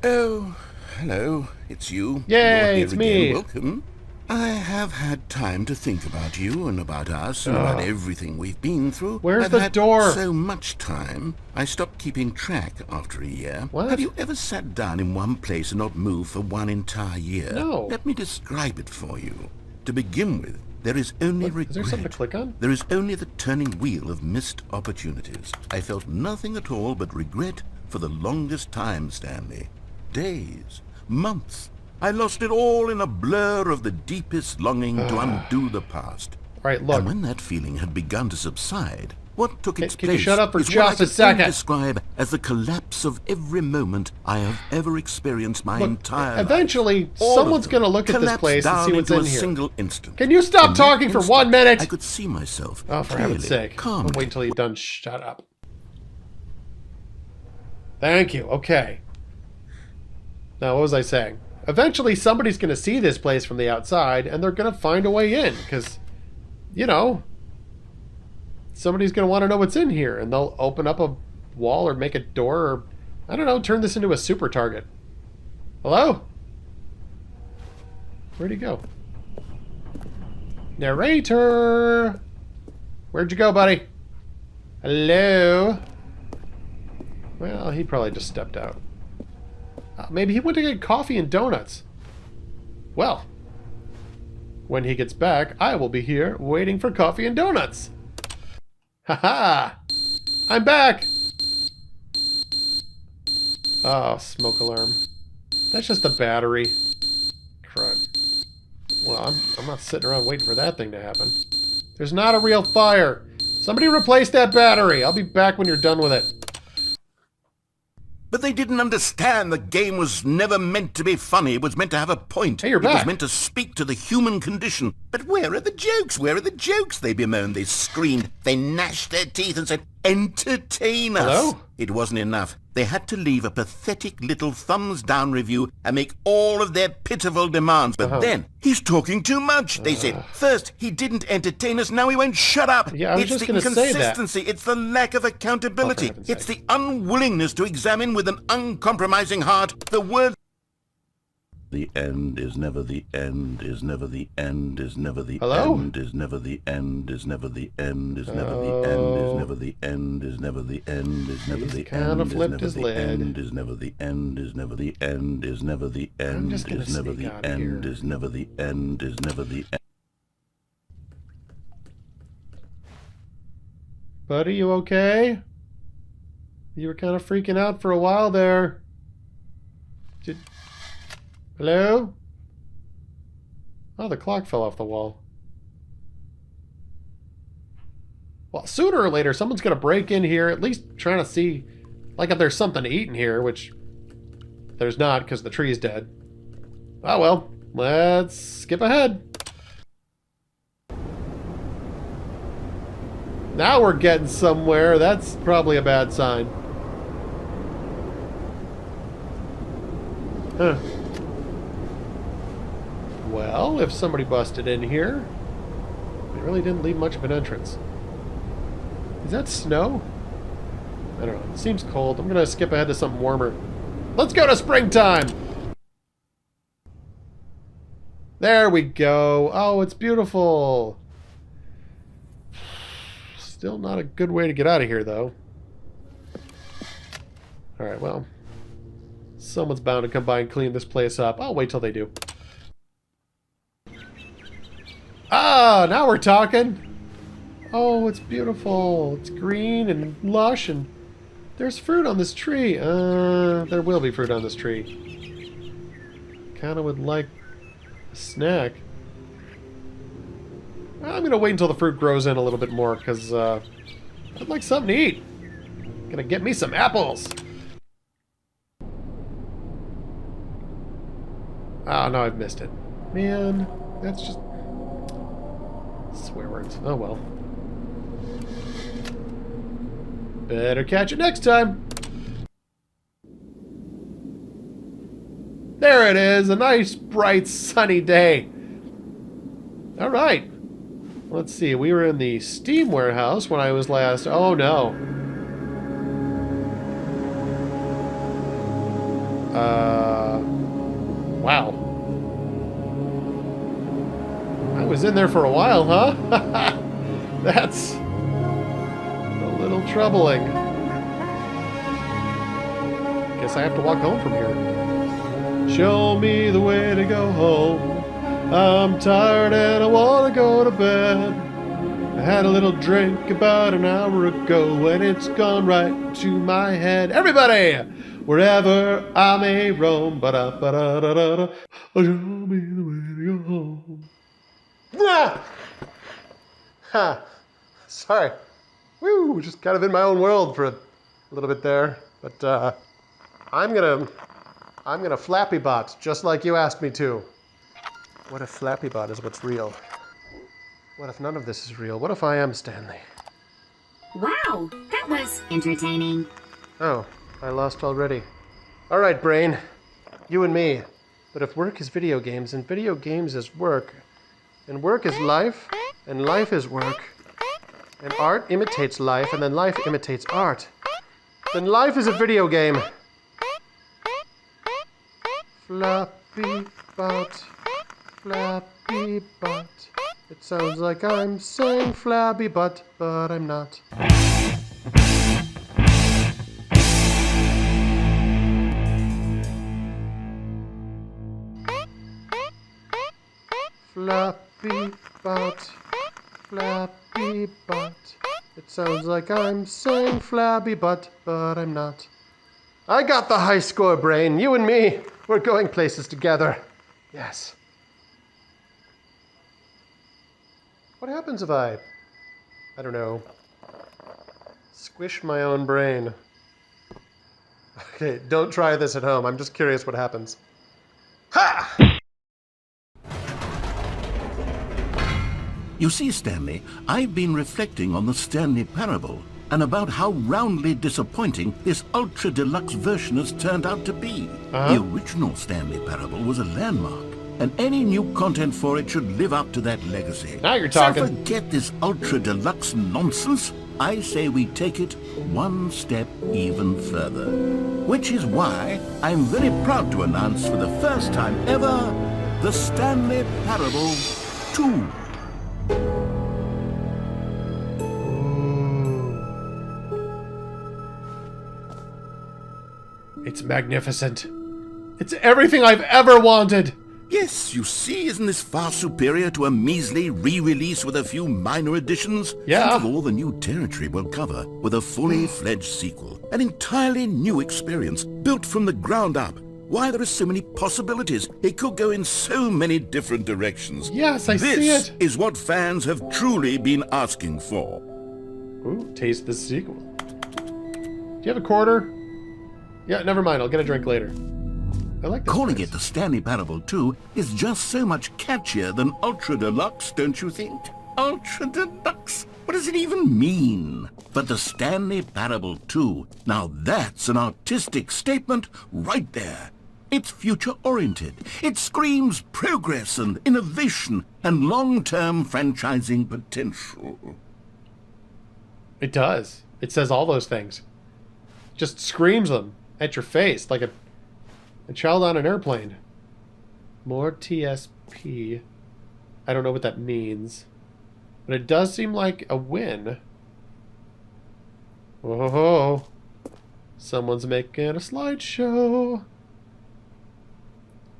Oh, hello. It's you. Yay, it's me. Welcome. I have had time to think about you and about us and about everything we've been through. Where's I've the had door? So much time. I stopped keeping track after a year. What? Have you ever sat down in one place and not moved for one entire year? No. Let me describe it for you. To begin with, there is only regret. Is there something to click on? There is only the turning wheel of missed opportunities. I felt nothing at all but regret for the longest time, Stanley. Days, months. I lost it all in a blur of the deepest longing to undo the past. All right, look. And when that feeling had begun to subside, what took its place Can you shut up for is just what I a could second? only describe as the collapse of every moment I have ever experienced my entire life. Eventually, All someone's of them going to look at this collapsed place and down see what's into in a here. single instant. Can you stop In that talking for instant, 1 minute? I could see myself. Oh, for heaven's clearly, sake. calmly. I'll wait until you're done. Shut up. Thank you. Okay. Now, what was I saying? Eventually, somebody's going to see this place from the outside, and they're going to find a way in, because, you know, somebody's going to want to know what's in here, and they'll open up a wall or make a door, or, I don't know, turn this into a super target. Hello? Where'd he go? Narrator! Where'd you go, buddy? Hello? Well, he probably just stepped out. Maybe he went to get coffee and donuts. Well, when he gets back, I will be here waiting for coffee and donuts. Haha! I'm back! Oh, smoke alarm. That's just the battery. Crud. Well, I'm not sitting around waiting for that thing to happen. There's not a real fire. Somebody replace that battery. I'll be back when you're done with it. But they didn't understand the game was never meant to be funny. It was meant to have a point. Hey, you're It back. was meant to speak to the human condition. But where are the jokes? Where are the jokes? They bemoaned, they screamed, they gnashed their teeth and said, entertain us. Hello? It wasn't enough. They had to leave a pathetic little thumbs-down review and make all of their pitiful demands. But then, he's talking too much, they said. First, he didn't entertain us, now he won't shut up. Yeah, I was It's just the gonna say that. inconsistency, it's the lack of accountability. heaven's It's sake. the unwillingness to examine with an uncompromising heart the word. The end is never the end, is never the end, is never the Hello? end, is never the end, is never the end, is never the end, is never the end, is never the end, is never the kinda end, is flipped never his the lid. end, is never the end, is never the end, is never the end, just gonna is never sneak the out of end, here. is never the end, is never the end. Buddy, you okay? You were kind of freaking out for a while there. Hello? Oh, the clock fell off the wall. Well, sooner or later, someone's going to break in here, at least trying to see, like, if there's something to eat in here, which there's not because the tree's dead. Oh, well, let's skip ahead. Now we're getting somewhere. That's probably a bad sign. Huh. Well, if somebody busted in here, they really didn't leave much of an entrance. Is that snow? I don't know. It seems cold. I'm going to skip ahead to something warmer. Let's go to springtime! There we go. Oh, it's beautiful. Still not a good way to get out of here, though. Alright, well. Someone's bound to come by and clean this place up. I'll wait till they do. Ah, now we're talking. Oh, it's beautiful. It's green and lush, and there's fruit on this tree. There will be fruit on this tree. Kinda would like a snack. I'm gonna wait until the fruit grows in a little bit more, because I'd like something to eat. Gonna get me some apples. Oh, no, I've missed it. Man, that's just swear words. Oh, well. Better catch it next time. There it is, a nice, bright, sunny day. All right. Let's see, we were in the Steam warehouse when I was last... Oh, no. Wow. I was in there for a while, huh? That's a little troubling. Guess I have to walk home from here. Show me the way to go home. I'm tired and I want to go to bed. I had a little drink about an hour ago and it's gone right to my head. Everybody! Wherever I may roam, ba-da-ba-da-da-da-da, show me the way to go home. Ah! Ha! Sorry. Woo! Just kind of in my own world for a little bit there. But I'm gonna Flappy Bot, just like you asked me to. What if Flappy Bot is what's real? What if none of this is real? What if I am Stanley? Wow, that was entertaining. Oh, I lost already. All right, brain. You and me. But if work is video games, and video games is work, and work is life, and life is work, and art imitates life, and then life imitates art, then life is a video game. Flappy Bot, Flappy Bot. It sounds like I'm saying Flabby Butt, but I'm not. Flappy Bot, Flappy Bot. It sounds like I'm saying Flabby Butt, but I'm not. I got the high score, brain. You and me, we're going places together. Yes. What happens if I don't know, squish my own brain? Okay, don't try this at home. I'm just curious what happens. Ha! You see, Stanley, I've been reflecting on the Stanley Parable and about how roundly disappointing this ultra-deluxe version has turned out to be. The original Stanley Parable was a landmark, and any new content for it should live up to that legacy. Now you're talking. So forget this ultra-deluxe nonsense. I say we take it one step even further. Which is why I'm very proud to announce for the first time ever, the Stanley Parable 2. It's magnificent. It's everything I've ever wanted. Yes, you see, isn't this far superior to a measly re-release with a few minor additions? Yeah. Think of all the new territory we'll cover with a fully fledged sequel. An entirely new experience, built from the ground up. Why, there are so many possibilities. It could go in so many different directions. Yes, I see it. This is what fans have truly been asking for. Ooh, taste the sequel. Do you have a quarter? Yeah, never mind. I'll get a drink later. I like this Calling place. it the Stanley Parable 2 is just so much catchier than Ultra Deluxe, don't you think? Ultra Deluxe? What does it even mean? But the Stanley Parable 2, now that's an artistic statement right there. It's future-oriented. It screams progress and innovation and long-term franchising potential. It does. It says all those things. Just screams them at your face like a child on an airplane. More TSP. I don't know what that means. But it does seem like a win. Whoa. Someone's making a slideshow.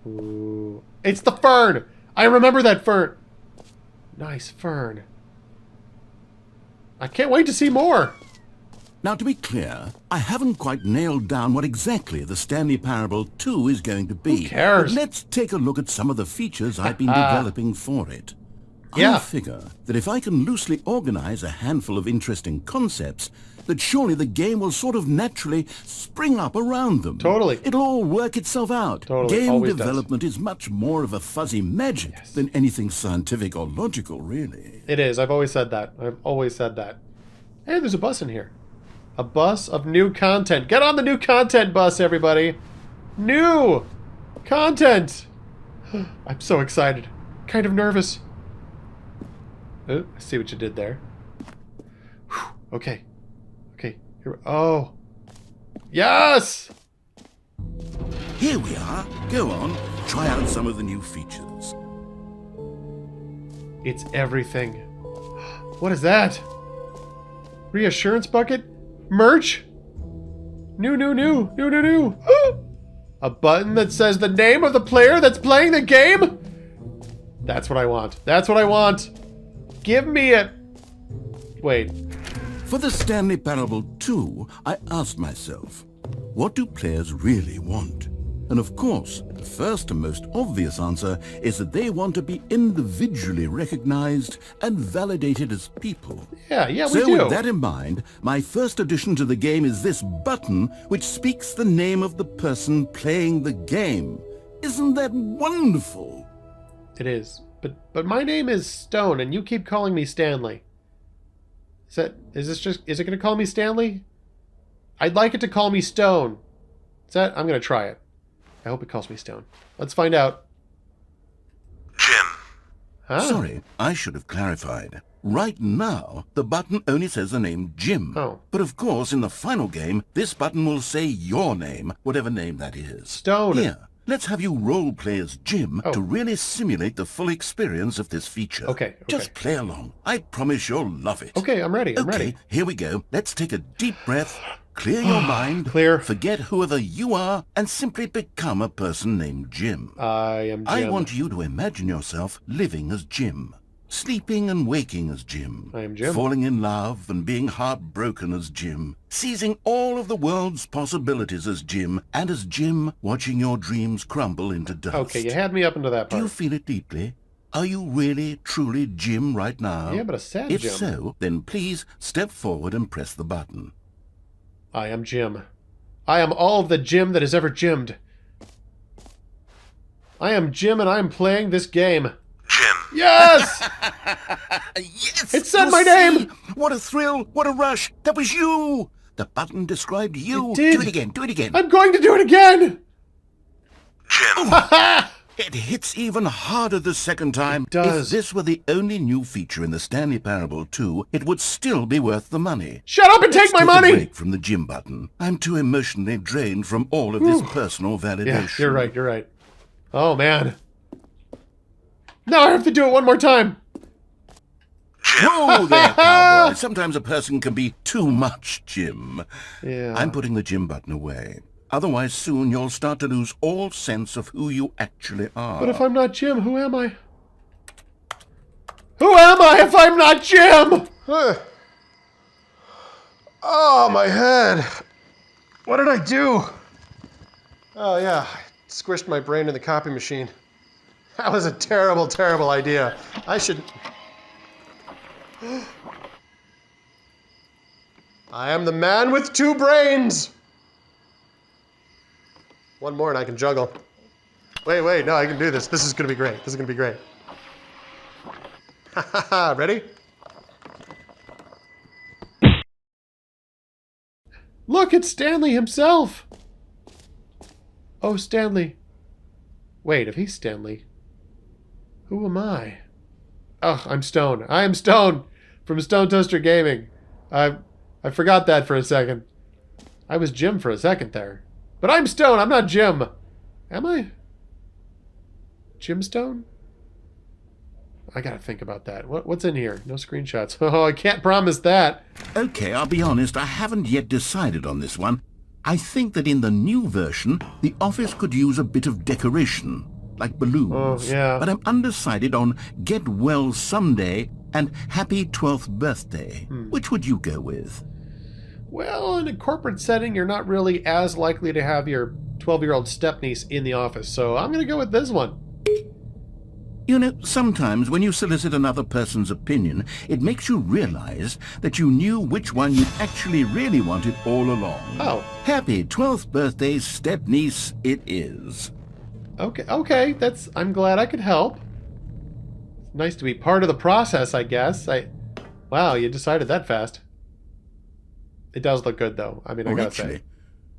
Ooh. It's the fern! I remember that fern! Nice fern. I can't wait to see more! Now, to be clear, I haven't quite nailed down what exactly the Stanley Parable 2 is going to be. Who cares? But let's take a look at some of the features I've been developing for it. Yeah. I figure that if I can loosely organize a handful of interesting concepts, that surely the game will sort of naturally spring up around them. Totally. It'll all work itself out. Totally. Game Always development is much more of a fuzzy magic than anything scientific or logical, really. It is. I've always said that. I've always said that. Hey, there's a bus in here. A bus of new content. Get on the new content bus, everybody. New content. I'm so excited. Kind of nervous. Oh, I see what you did there. Whew. Okay. Okay. Here. Oh. Yes! Here we are. Go on. Try out some of the new features. It's everything. What is that? Reassurance bucket? Merch? New. A button that says the name of the player that's playing the game? That's what I want. That's what I want. Give me it. Wait. For the Stanley Parable 2, I asked myself, what do players really want? And of course, the first and most obvious answer is that they want to be individually recognized and validated as people. Yeah, we do. So with that in mind, my first addition to the game is this button which speaks the name of the person playing the game. Isn't that wonderful? It is. But my name is Stone and you keep calling me Stanley. Is it gonna call me Stanley? I'd like it to call me Stone. I'm gonna try it. I hope it calls me Stone. Let's find out. Jim. Huh? Sorry, I should have clarified. Right now, the button only says the name Jim. Oh. But of course, in the final game, this button will say your name, whatever name that is. Stone. Here, let's have you role-play as Jim to really simulate the full experience of this feature. Okay. Just play along. I promise you'll love it. Okay, I'm ready. I'm ready. Okay, here we go. Let's take a deep breath. Clear your mind, forget whoever you are, and simply become a person named Jim. I am Jim. I want you to imagine yourself living as Jim, sleeping and waking as Jim. I am Jim. Falling in love and being heartbroken as Jim, seizing all of the world's possibilities as Jim, and as Jim watching your dreams crumble into dust. Okay, you had me up into that part. Do you feel it deeply? Are you really, truly Jim right now? Yeah, but a sad If Jim. so, then please step forward and press the button. I am Jim. I am all of the Jim that has ever Jimmed. I am Jim and I am playing this game. Jim. Yes! Yes! It said You my see? name! What a thrill! What a rush! That was you! The button described you. It did. Do it again. Do it again. I'm going to do it again! Jim. It hits even harder the second time. It does. If this were the only new feature in the Stanley Parable 2, it would still be worth the money. Shut up and Let's take my a money! break from the Jim button. I'm too emotionally drained from all of this personal validation. Yeah, you're right. Oh, man. Now I have to do it one more time. Whoa there, cowboy. Sometimes a person can be too much Jim. Yeah. I'm putting the Jim button away. Otherwise, soon you'll start to lose all sense of who you actually are. But if I'm not Jim, who am I? Who am I if I'm not Jim? Oh, my head. What did I do? Oh, yeah. I squished my brain in the copy machine. That was a terrible, terrible idea. I should... I am the man with 2 brains! One more and I can juggle. Wait, no, I can do this. This is gonna be great. This is gonna be great. Ha ha ha, ready? Look, it's Stanley himself! Oh, Stanley. Wait, if he's Stanley, who am I? Oh, I'm Stone. I am Stone from StoneToaster Gaming. I forgot that for a second. I was Jim for a second there. But I'm Stone, I'm not Jim. Am I? Jim Stone? I gotta think about that. What's in here? No screenshots. Oh, I can't promise that. Okay, I'll be honest, I haven't yet decided on this one. I think that in the new version, the office could use a bit of decoration, like balloons. Oh, yeah. But I'm undecided on Get Well Someday and Happy 12th Birthday. Which would you go with? Well, in a corporate setting, you're not really as likely to have your 12-year-old stepniece in the office, so I'm gonna go with this one. You know, sometimes when you solicit another person's opinion, it makes you realize that you knew which one you actually really wanted all along. Oh. Happy 12th birthday, stepniece, it is. Okay, I'm glad I could help. It's nice to be part of the process, I guess. Wow, you decided that fast. It does look good, though. I mean, I gotta say.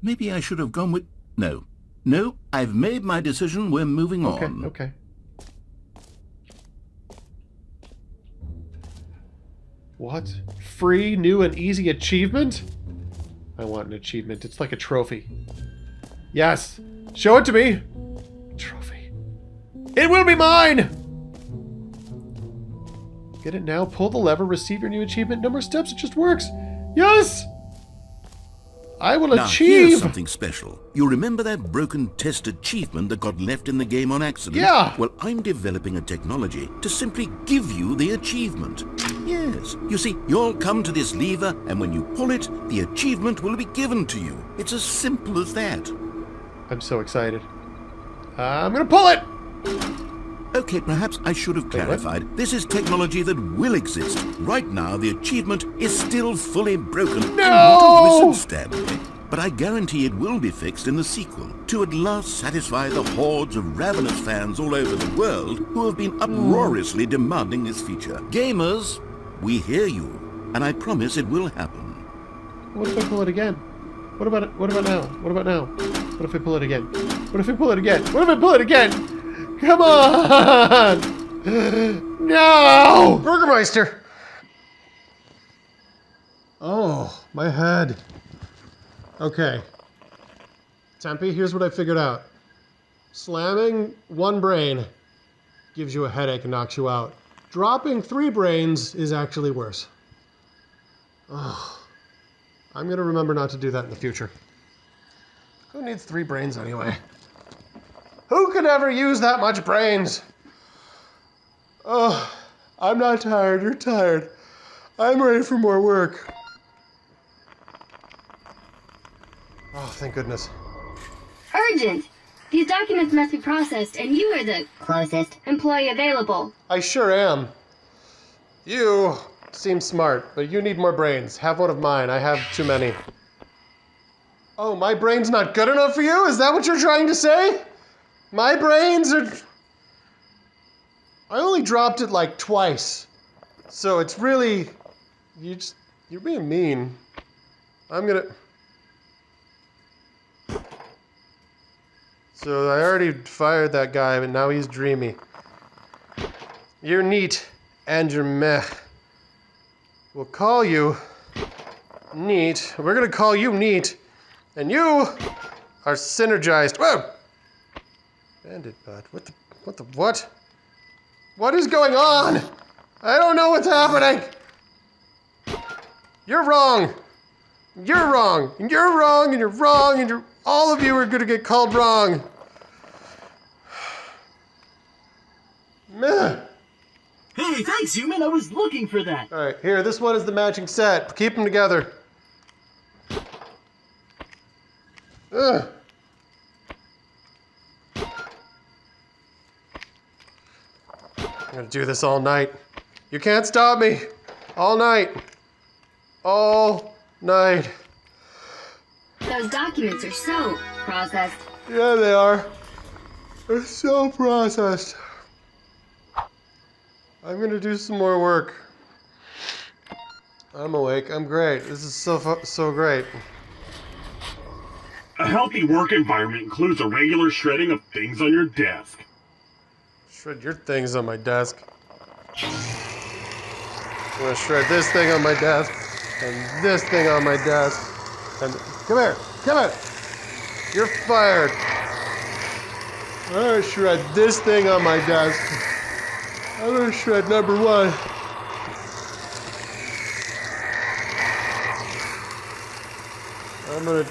Maybe I should have gone with... No, I've made my decision. We're moving on. Okay. What? Free, new, and easy achievement? I want an achievement. It's like a trophy. Yes! Show it to me! Trophy. It will be mine! Get it now, pull the lever, receive your new achievement. No more steps, it just works. Yes! I will achieve! Here's something special. You remember that broken test achievement that got left in the game on accident? Yeah! Well, I'm developing a technology to simply give you the achievement. Yes. You see, you'll come to this lever, and when you pull it, the achievement will be given to you. It's as simple as that. I'm so excited. I'm gonna pull it! Okay, perhaps I should have clarified. This is technology that will exist. Right now, the achievement is still fully broken. No! And what a wizard, Stanley. But I guarantee it will be fixed in the sequel to at last satisfy the hordes of ravenous fans all over the world who have been uproariously demanding this feature. Gamers, we hear you, and I promise it will happen. What if I pull it again? What about now? What if I pull it again? What if I pull it again? What if I pull it again? Come on! No! Burgermeister! Oh, my head. Okay. Tempe, here's what I figured out. Slamming 1 brain gives you a headache and knocks you out. Dropping 3 brains is actually worse. Oh, I'm gonna remember not to do that in the future. Who needs 3 brains anyway? Who could ever use that much brains? Oh, I'm not tired. You're tired. I'm ready for more work. Oh, thank goodness. Urgent! These documents must be processed, and you are the closest employee available. I sure am. You seem smart, but you need more brains. Have one of mine. I have too many. Oh, my brain's not good enough for you? Is that what you're trying to say? My brains are... I only dropped it like twice. So it's really... You're being mean. I'm gonna... So I already fired that guy, but now he's dreamy. You're neat, and you're meh. We'll call you neat. We're gonna call you neat, and you are synergized. Whoa! Bandit butt. What? What is going on? I don't know what's happening. You're wrong. You're wrong. And you're wrong. And you're wrong. And all of you are gonna get called wrong. Meh. Hey, thanks, human. I was looking for that. All right, here. This one is the matching set. Keep them together. Ugh. I'm gonna do this all night. You can't stop me. All night. All Night. Those documents are so processed. Yeah, they are. They're so processed. I'm gonna do some more work. I'm awake. I'm great. This is so great. A healthy work environment includes a regular shredding of things on your desk. Shred your things on my desk. I'm gonna shred this thing on my desk, and this thing on my desk, and come here, come here. You're fired. I'm gonna shred this thing on my desk. I'm gonna shred number 1. I'm gonna...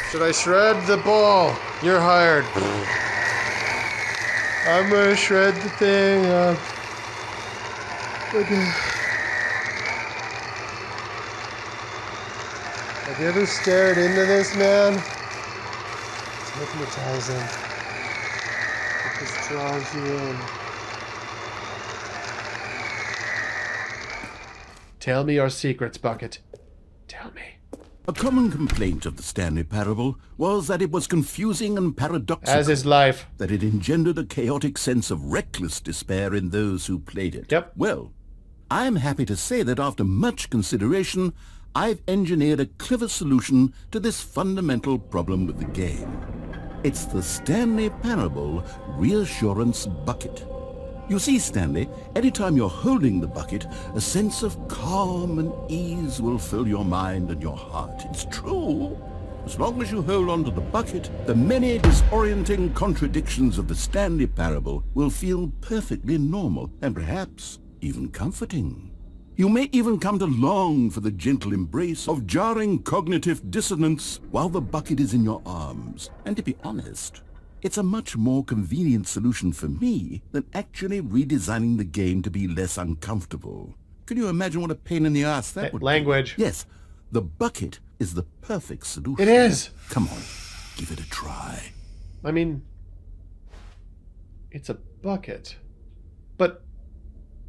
Should I shred the ball? You're hired. I'm gonna shred the thing up. Have you ever stared into this, man? It's hypnotizing. It just draws you in. Tell me your secrets, Bucket. Tell me. A common complaint of the Stanley Parable was that it was confusing and paradoxical. As is life. That it engendered a chaotic sense of reckless despair in those who played it. Yep. Well, I'm happy to say that after much consideration, I've engineered a clever solution to this fundamental problem with the game. It's the Stanley Parable Reassurance Bucket. You see, Stanley, anytime you're holding the bucket, a sense of calm and ease will fill your mind and your heart. It's true. As long as you hold on to the bucket, the many disorienting contradictions of the Stanley Parable will feel perfectly normal and perhaps even comforting. You may even come to long for the gentle embrace of jarring cognitive dissonance while the bucket is in your arms. And to be honest, it's a much more convenient solution for me than actually redesigning the game to be less uncomfortable. Can you imagine what a pain in the ass that would Language. be? Yes, the bucket is the perfect solution. It is. Come on, give it a try. I mean, it's a bucket. But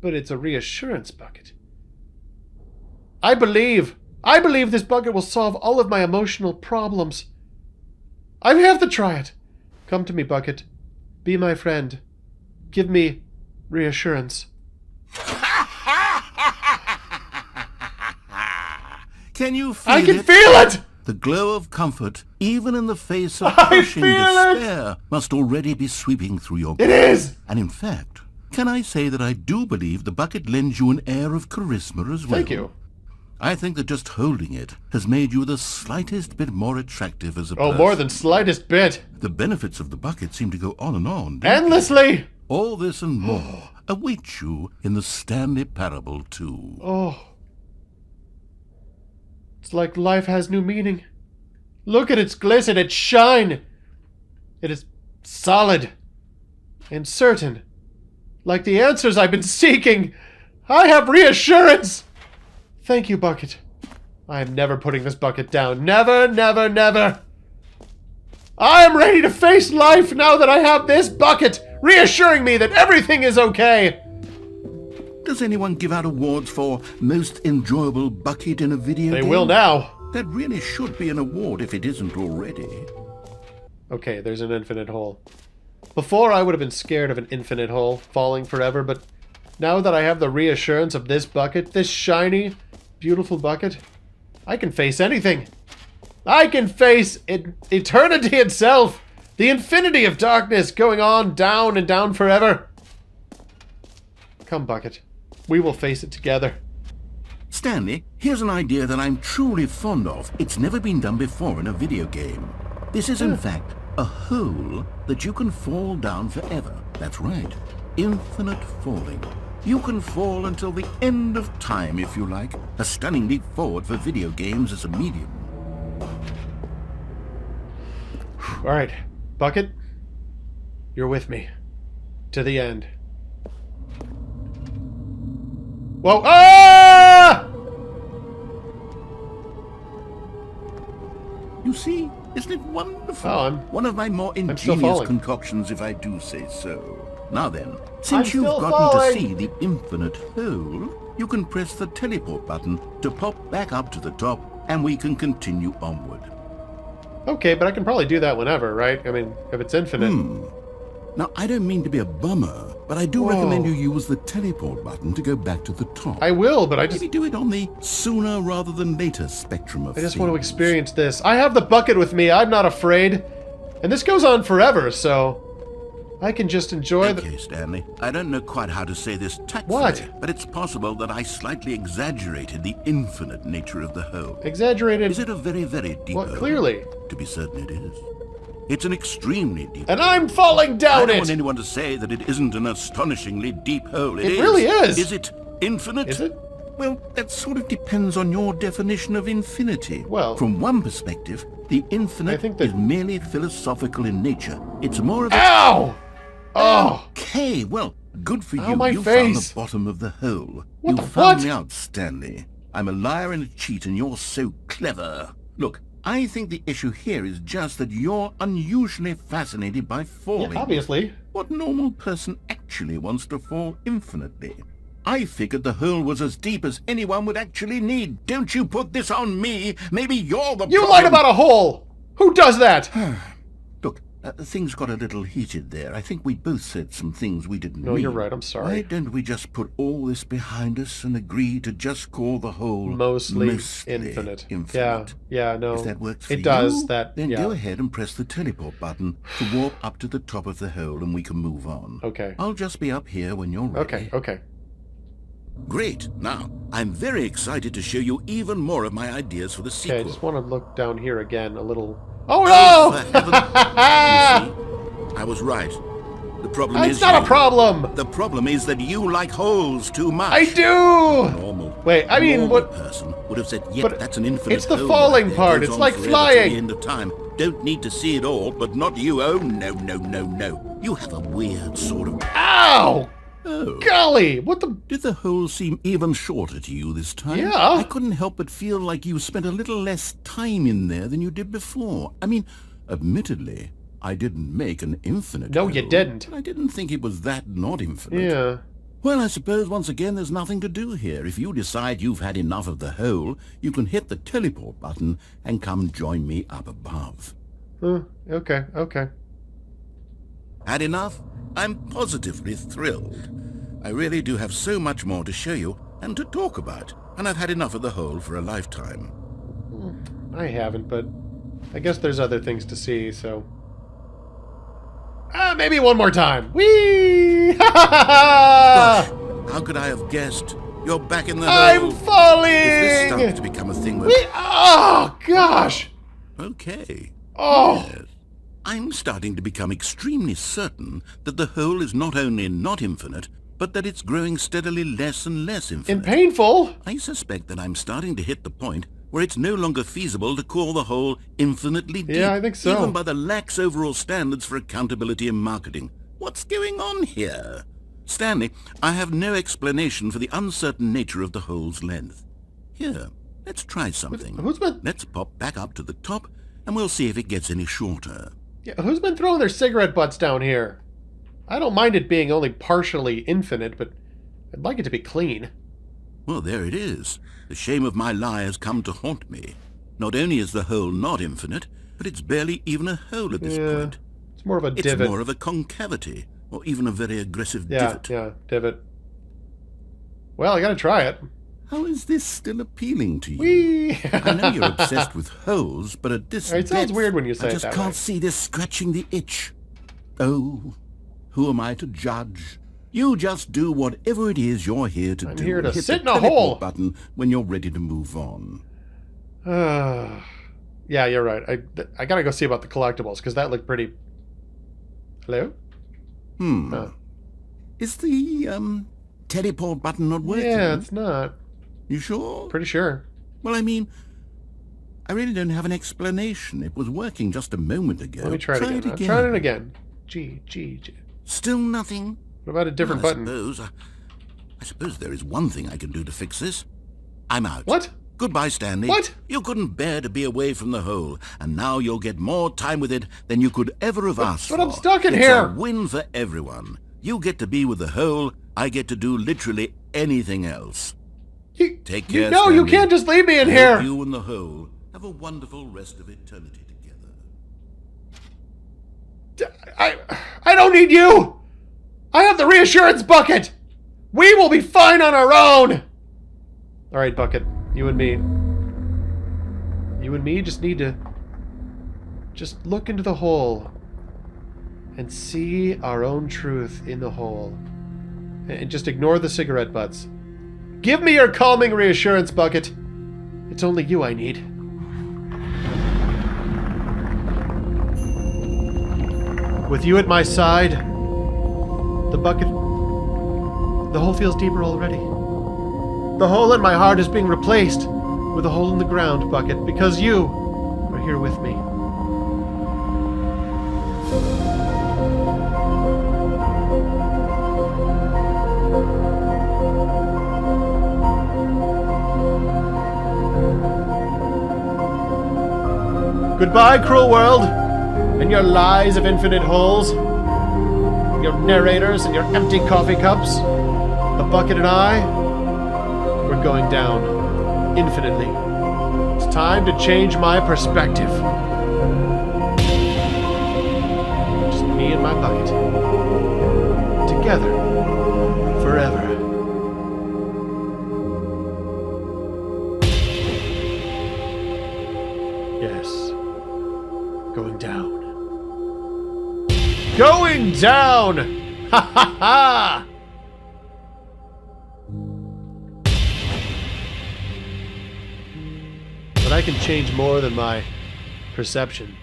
it's a reassurance bucket. I believe this bucket will solve all of my emotional problems. I have to try it. Come to me, Bucket. Be my friend. Give me reassurance. Can you feel it? I can feel it! The glow of comfort, even in the face of crushing despair, must already be sweeping through your It is! And in fact, can I say that I do believe the bucket lends you an air of charisma as well? Thank you. I think that just holding it has made you the slightest bit more attractive as a person. Oh, more than slightest bit. The benefits of the bucket seem to go on and on. Endlessly! All this and more await you in the Stanley Parable 2. Oh. It's like life has new meaning. Look at its glisten, its shine. It is solid and certain. Like the answers I've been seeking. I have reassurance. Thank you, Bucket. I am never putting this bucket down. Never, never, never. I am ready to face life now that I have this bucket, reassuring me that everything is okay. Does anyone give out awards for most enjoyable bucket in a video game? They will now. That really should be an award if it isn't already. Okay, there's an infinite hole. Before, I would have been scared of an infinite hole falling forever, but now that I have the reassurance of this bucket, this shiny, beautiful bucket, I can face anything. I can face eternity itself, the infinity of darkness going on down and down forever. Come, Bucket. We will face it together. Stanley, here's an idea that I'm truly fond of. It's never been done before in a video game. This is, in fact, a hole that you can fall down forever. That's right. Infinite falling. You can fall until the end of time, if you like. A stunning leap forward for video games as a medium. Alright, Bucket, you're with me. To the end. Whoa! Ah! You see? Isn't it wonderful? Oh, one of my more ingenious concoctions, if I do say so. Now then, since you've gotten to see the infinite hole, you can press the teleport button to pop back up to the top, and we can continue onward. Okay, but I can probably do that whenever, right? I mean, if it's infinite. Now, I don't mean to be a bummer, but I do recommend you use the teleport button to go back to the top. I will, but I just... Maybe do it on the sooner rather than later spectrum of I just things. want to experience this. I have the bucket with me. I'm not afraid. And this goes on forever, so I can just enjoy Okay, Stanley. I don't know quite how to say this tactfully, What? but it's possible that I slightly exaggerated the infinite nature of the hole. Exaggerated? Is it a very, very deep hole? Clearly. To be certain it is. It's an extremely deep And hole. I'm falling down I don't it! want anyone to say that it isn't an astonishingly deep hole. It really is. Is it infinite? Is it? Well, that sort of depends on your definition of infinity. Well, from one perspective, the infinite is merely philosophical in nature. It's more of a... Ow! Oh! Okay, well, good for Ow, you. my You found face. the bottom of the hole. What You the found what? me out, Stanley. I'm a liar and a cheat, and you're so clever. Look, I think the issue here is just that you're unusually fascinated by falling. Yeah, obviously. What normal person actually wants to fall infinitely? I figured the hole was as deep as anyone would actually need. Don't you put this on me. Maybe you're the You problem. lied about a hole! Who does that? Look, things got a little heated there. I think we both said some things we didn't No, mean. you're right. I'm sorry. Why don't we just put all this behind us and agree to just call the hole Mostly infinite. Yeah, no. If that works for it does. you, That. then yeah. go ahead and press the teleport button to warp up to the top of the hole, and we can move on. Okay. I'll just be up here when you're ready. Okay. Great. Now, I'm very excited to show you even more of my ideas for the sequel. Okay, I just want to look down here again a little. Oh Oh, no! for heaven- You see, I was right. The problem is It's not a problem! The problem is that you like holes too much. I do! A normal what? person would have said, "Yep, But that's an infinite it's the hole falling right there. part. Goes It's on like forever till flying. the end of time. Don't need to see it all, but not you. Oh no, no, no, no! You have a weird sort of. Ow! Oh. Golly! What the? Did the hole seem even shorter to you this time? Yeah. I couldn't help but feel like you spent a little less time in there than you did before. I mean, admittedly, I didn't make an infinite No, hole, you didn't. but I didn't think it was that not infinite. Yeah. Well, I suppose once again there's nothing to do here. If you decide you've had enough of the hole, you can hit the teleport button and come join me up above. Okay. Had enough? I'm positively thrilled. I really do have so much more to show you and to talk about, and I've had enough of the hole for a lifetime. I haven't, but I guess there's other things to see, so... maybe one more time. Whee! Gosh, how could I have guessed? You're back in the hole. I'm falling! If this starts to become a thing where... Oh, gosh! Okay. Oh! Yes. I'm starting to become extremely certain that the hole is not only not infinite, but that it's growing steadily less and less infinite. And painful! I suspect that I'm starting to hit the point where it's no longer feasible to call the hole infinitely deep. Yeah, I think so. Even by the lax overall standards for accountability and marketing. What's going on here? Stanley, I have no explanation for the uncertain nature of the hole's length. Here, let's try something. Let's pop back up to the top, and we'll see if it gets any shorter. Yeah, who's been throwing their cigarette butts down here? I don't mind it being only partially infinite, but I'd like it to be clean. Well, there it is. The shame of my lie has come to haunt me. Not only is the hole not infinite, but it's barely even a hole at this point. It's more of a divot. It's more of a concavity, or even a very aggressive divot. Yeah, divot. Well, I gotta try it. How is this still appealing to you? Whee! I know you're obsessed with holes, but at this It sounds depth, weird when you say I it just that can't way. see this scratching the itch. Oh, who am I to judge? You just do whatever it is you're here to do. I'm here to Hit sit the in a teleport hole. button when you're ready to move on. Yeah, you're right. I gotta go see about the collectibles, because that looked pretty... Hello? Is the, teleport button not working? Yeah, it's not. You sure? Pretty sure. Well, I mean, I really don't have an explanation. It was working just a moment ago. Let me try it again. I'm trying it again. G. Still nothing? What about a different Well, button? I suppose there is one thing I can do to fix this. I'm out. What? Goodbye, Stanley. What? You couldn't bear to be away from the hole, and now you'll get more time with it than you could ever have asked for. But I'm stuck in it's here. a win for everyone. You get to be with the hole, I get to do literally anything else. Take care, No, you Stanley. can't just leave me in I here. hope you and the whole have a wonderful rest of eternity together. I don't need you! I have the reassurance bucket! We will be fine on our own! Alright, Bucket. You and me. You and me just need to... just look into the hole. And see our own truth in the hole. And just ignore the cigarette butts. Give me your calming reassurance bucket. It's only you I need. With you at my side, the hole feels deeper already. The hole in my heart is being replaced with a hole in the ground, Bucket, because you are here with me. Goodbye, cruel world, and your lies of infinite holes, your narrators and your empty coffee cups. The Bucket and I, we're going down infinitely. It's time to change my perspective. Just me and my Bucket. Together. Forever. Yes. Going down. Going down! Ha ha ha! But I can change more than my perception.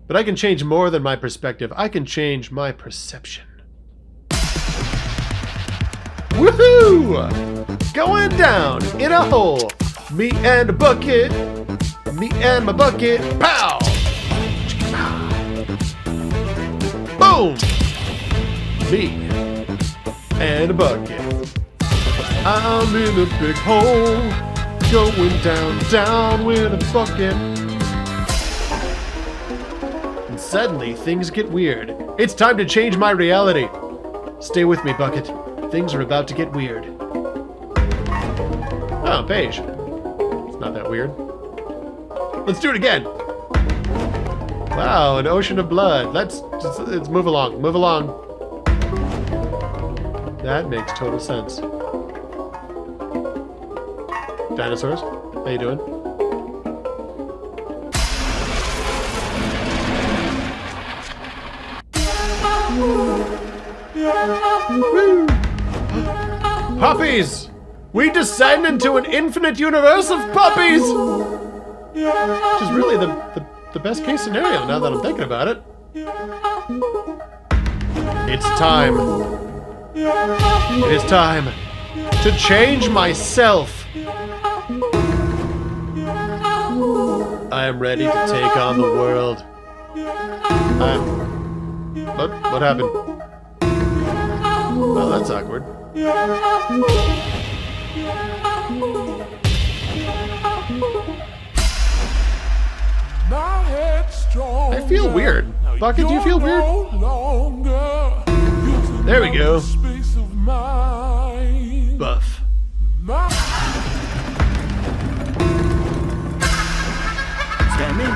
But I can change more than my perspective. I can change my perception. Woohoo! Going down in a hole. Me and a bucket. Me and my bucket. Pow! Boom! Me and a bucket. I'm in a big hole, going down, down with a bucket. And suddenly, things get weird. It's time to change my reality. Stay with me, Bucket. Things are about to get weird. Oh, beige. It's not that weird. Let's do it again. Wow, an ocean of blood. Let's move along. Move along. That makes total sense. Dinosaurs, how you doing? Woo. Puppies! We descend into an infinite universe of puppies! Which is really the best case scenario now that I'm thinking about it. It's time. It is time to change myself. I am ready to take on the world. What happened? Well, that's awkward. I feel weird. Bucket, do you feel weird? There we go. Buff. Stanley!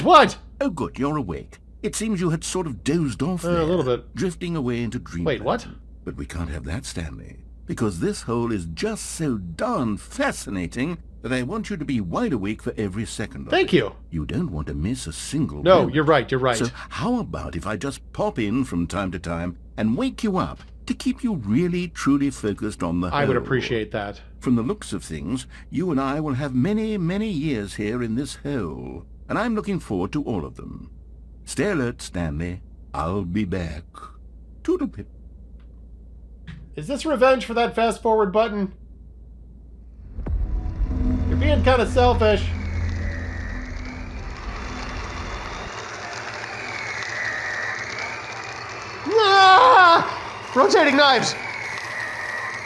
What? Oh, good, you're awake. It seems you had sort of dozed off there. A little bit. Drifting away into dreamland. Wait, what? But we can't have that, Stanley. Because this hole is just so darn fascinating that I want you to be wide awake for every second of it. Thank you. You don't want to miss a single No, moment. you're right. So how about if I just pop in from time to time and wake you up to keep you really, truly focused on the hole? I would appreciate that. From the looks of things, you and I will have many, many years here in this hole, and I'm looking forward to all of them. Stay alert, Stanley. I'll be back. Toodle-pip. Is this revenge for that fast forward button? You're being kind of selfish. Ah! Rotating knives!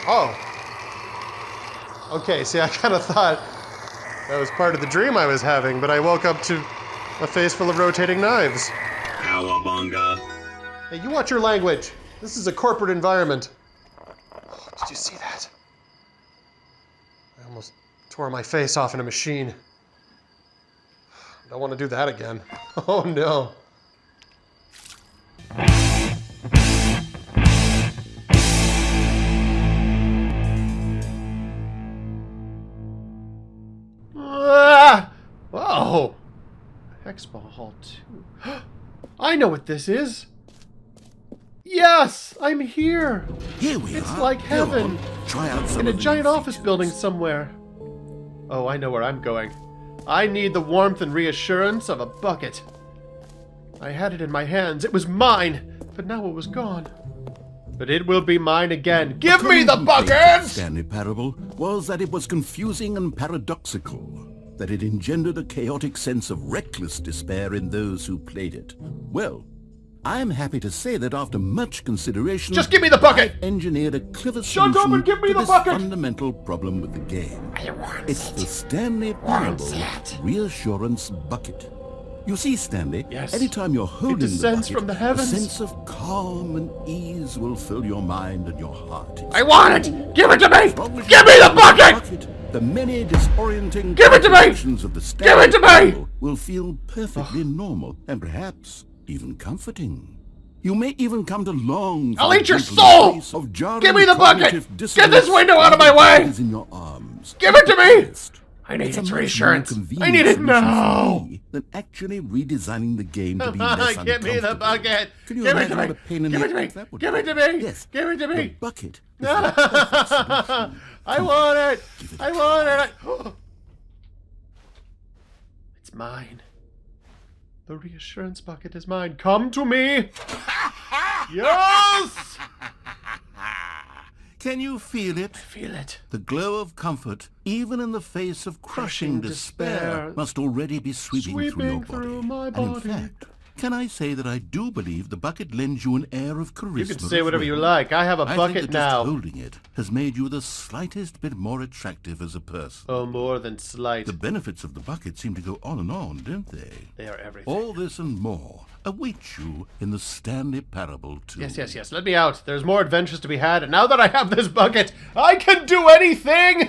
Oh. Okay, see, I kind of thought that was part of the dream I was having, but I woke up to a face full of rotating knives. Cowabunga. Hey, you watch your language. This is a corporate environment. Oh, did you see that? I almost tore my face off in a machine. Don't want to do that again. Oh no. Whoa! Expo Hall 2. I know what this is! Yes! I'm here! Here we are. It's like heaven! Try out some in a of giant these office features. building somewhere. Oh, I know where I'm going. I need the warmth and reassurance of a bucket. I had it in my hands. It was mine! But now it was gone. But it will be mine again. Give me the bucket! Stanley Parable was that it was confusing and paradoxical, that it engendered a chaotic sense of reckless despair in those who played it. Well, I'm happy to say that after much consideration... Just give me the bucket! I engineered a clever Shut solution up and give me to the this bucket! fundamental problem with the game. I want It's the Stanley Parable Reassurance Bucket. You see, Stanley, yes. anytime you're holding the descends bucket, from the heavens. a sense of calm and ease will fill your mind and your heart. I want it! Give it to me! Give me the bucket! The many disorienting Give it to me! contradictions of the Give it to me! Parable will feel perfectly normal and perhaps even comforting. You may even come to long for I'll the eat your gentle soul! embrace of jarring Give me the bucket! cognitive Get dissonance this window out of my as it way! lies in your arms. Give it to me! I need It's a its much more reassurance. I convenient need it solution now! for me than actually redesigning the game to be Come on, less give me the uncomfortable. bucket! Can you Give it imagine to what me! a pain in Give the it to me! that would Give it to be? me! Yes, Give it to the me! bucket is the perfect solution. I want it! I want it! It's mine. The reassurance bucket is mine. Come to me! Yes! Can you feel it? I feel it. The glow of comfort, even in the face of crushing despair, must already be sweeping through your body. my And in body. fact, can I say that I do believe the bucket lends you an air of charisma? You can say as whatever you well. like. I have a I bucket think that now. just holding it has made you the slightest bit more attractive as a person. Oh, more than slight. The benefits of the bucket seem to go on and on, don't they? They are everything. All this and more await you in the Stanley Parable 2. Yes. Let me out. There's more adventures to be had, and now that I have this bucket, I can do anything!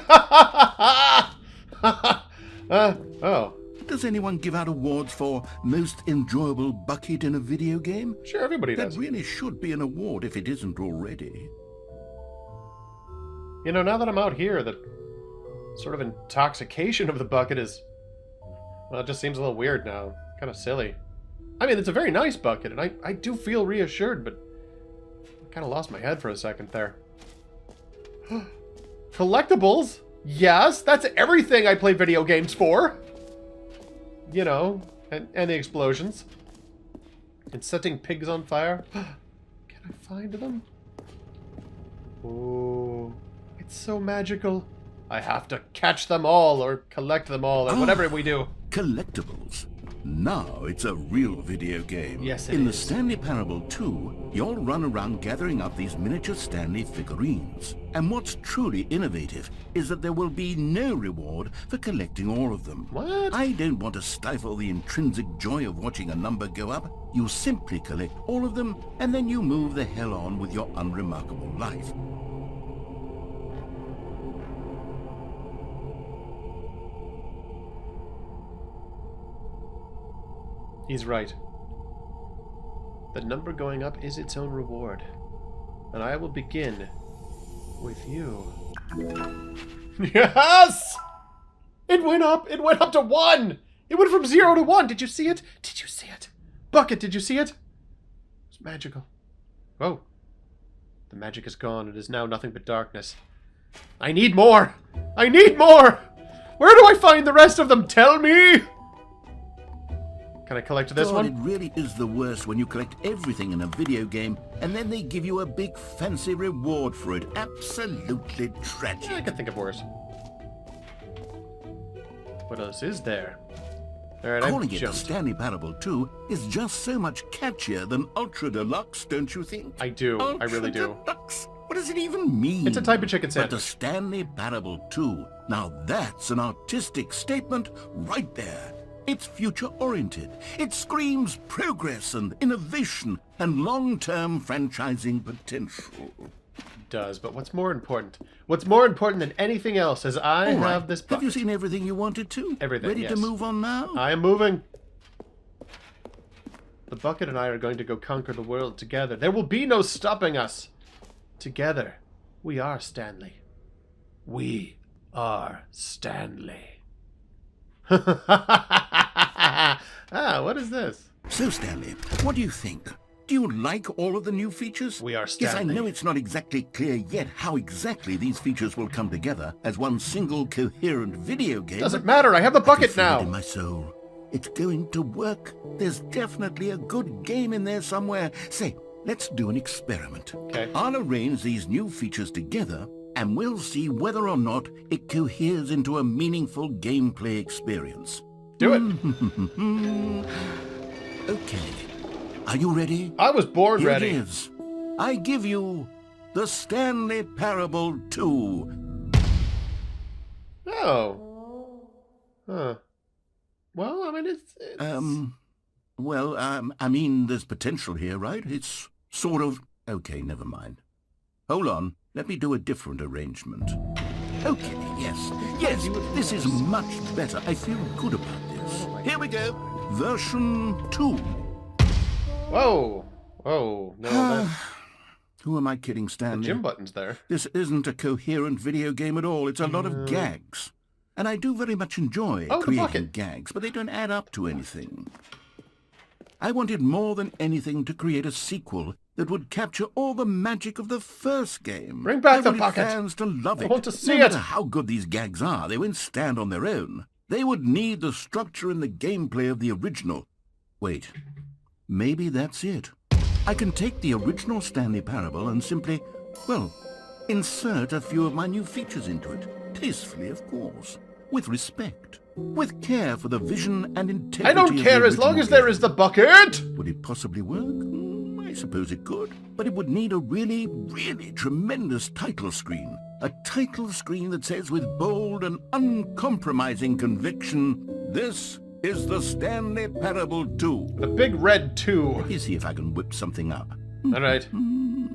Oh. Does anyone give out awards for most enjoyable bucket in a video game? Sure, everybody That does. really should be an award if it isn't already. You know, now that I'm out here, the sort of intoxication of the bucket is... Well, it just seems a little weird now. Kind of silly. I mean, it's a very nice bucket, and I do feel reassured, but I kind of lost my head for a second there. Collectibles? Yes, that's everything I play video games for. You know, and the explosions. And setting pigs on fire. Can I find them? Oh, it's so magical. I have to catch them all or collect them all or whatever we do. Collectibles. Now it's a real video game. Yes, it In the is. Stanley Parable 2, you'll run around gathering up these miniature Stanley figurines. And what's truly innovative is that there will be no reward for collecting all of them. What? I don't want to stifle the intrinsic joy of watching a number go up. You simply collect all of them, and then you move the hell on with your unremarkable life. He's right. The number going up is its own reward. And I will begin with you. Yes! It went up! It went up to 1! It went from 0 to 1! Did you see it? Did you see it? Bucket, did you see it? It's magical. Oh. The magic is gone. It is now nothing but darkness. I need more! I need more! Where do I find the rest of them? Tell me! Can I collect this God, one? it really is the worst when you collect everything in a video game and then they give you a big fancy reward for it. Absolutely tragic. I can think of worse. What else is there? Alright, Calling I've it the jumped. Stanley Parable 2 is just so much catchier than Ultra Deluxe, don't you think? I do. I really do. Ultra Deluxe? What does it even mean? It's a type of chicken But the sandwich. Stanley Parable 2, now that's an artistic statement right there. It's future-oriented. It screams progress and innovation and long-term franchising potential. Does, but what's more important? What's more important than anything else is I have this bucket. Have you seen everything you wanted to? Everything, Ready to move on now? I am moving. The bucket and I are going to go conquer the world together. There will be no stopping us. Together, we are Stanley. We are Stanley. What is this? So, Stanley, what do you think? Do you like all of the new features? We are Stanley. Yes, I know it's not exactly clear yet how exactly these features will come together as one single coherent video game. Doesn't matter, I have the bucket now. In my soul. It's going to work. There's definitely a good game in there somewhere. Say, let's do an experiment. Okay. I'll arrange these new features together, and we'll see whether or not it coheres into a meaningful gameplay experience. Do it. Okay. Are you ready? I was born Here ready. It is. I give you the Stanley Parable 2. Oh. Huh. Well, I mean, it's... I mean, there's potential here, right? It's sort of... Okay, never mind. Hold on. Let me do a different arrangement. Okay, yes. Yes, this is much better. I feel good about this. Here we go. Version 2. Whoa. Whoa. No, Who am I kidding, Stanley? the gym button's there. This isn't a coherent video game at all. It's a lot of gags. And I do very much enjoy creating gags, but they don't add up to anything. I wanted more than anything to create a sequel that would capture all the magic of the first game. Bring back the I wanted bucket. fans to love it. I want to see no it. matter how good these gags are, they won't stand on their own. They would need the structure and the gameplay of the original. Wait, maybe that's it. I can take the original Stanley Parable and simply, well, insert a few of my new features into it. Tastefully, of course. With respect. With care for the vision and integrity. I don't care as long as there is the bucket! Would it possibly work? I suppose it could. But it would need a really, really tremendous title screen. A title screen that says with bold and uncompromising conviction, "This is the Stanley Parable 2. The big red 2. Let me see if I can whip something up. All right.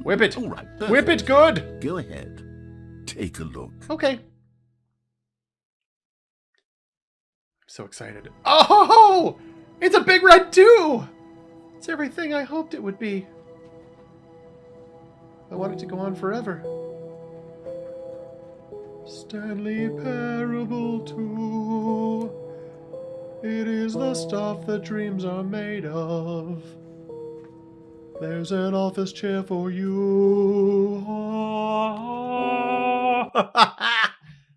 Whip it. All right. Whip it good. Go ahead. Take a look. Okay. I'm so excited. Oh! It's a big red 2! It's everything I hoped it would be. I want it to go on forever. Stanley Parable 2. It is the stuff that dreams are made of. There's an office chair for you.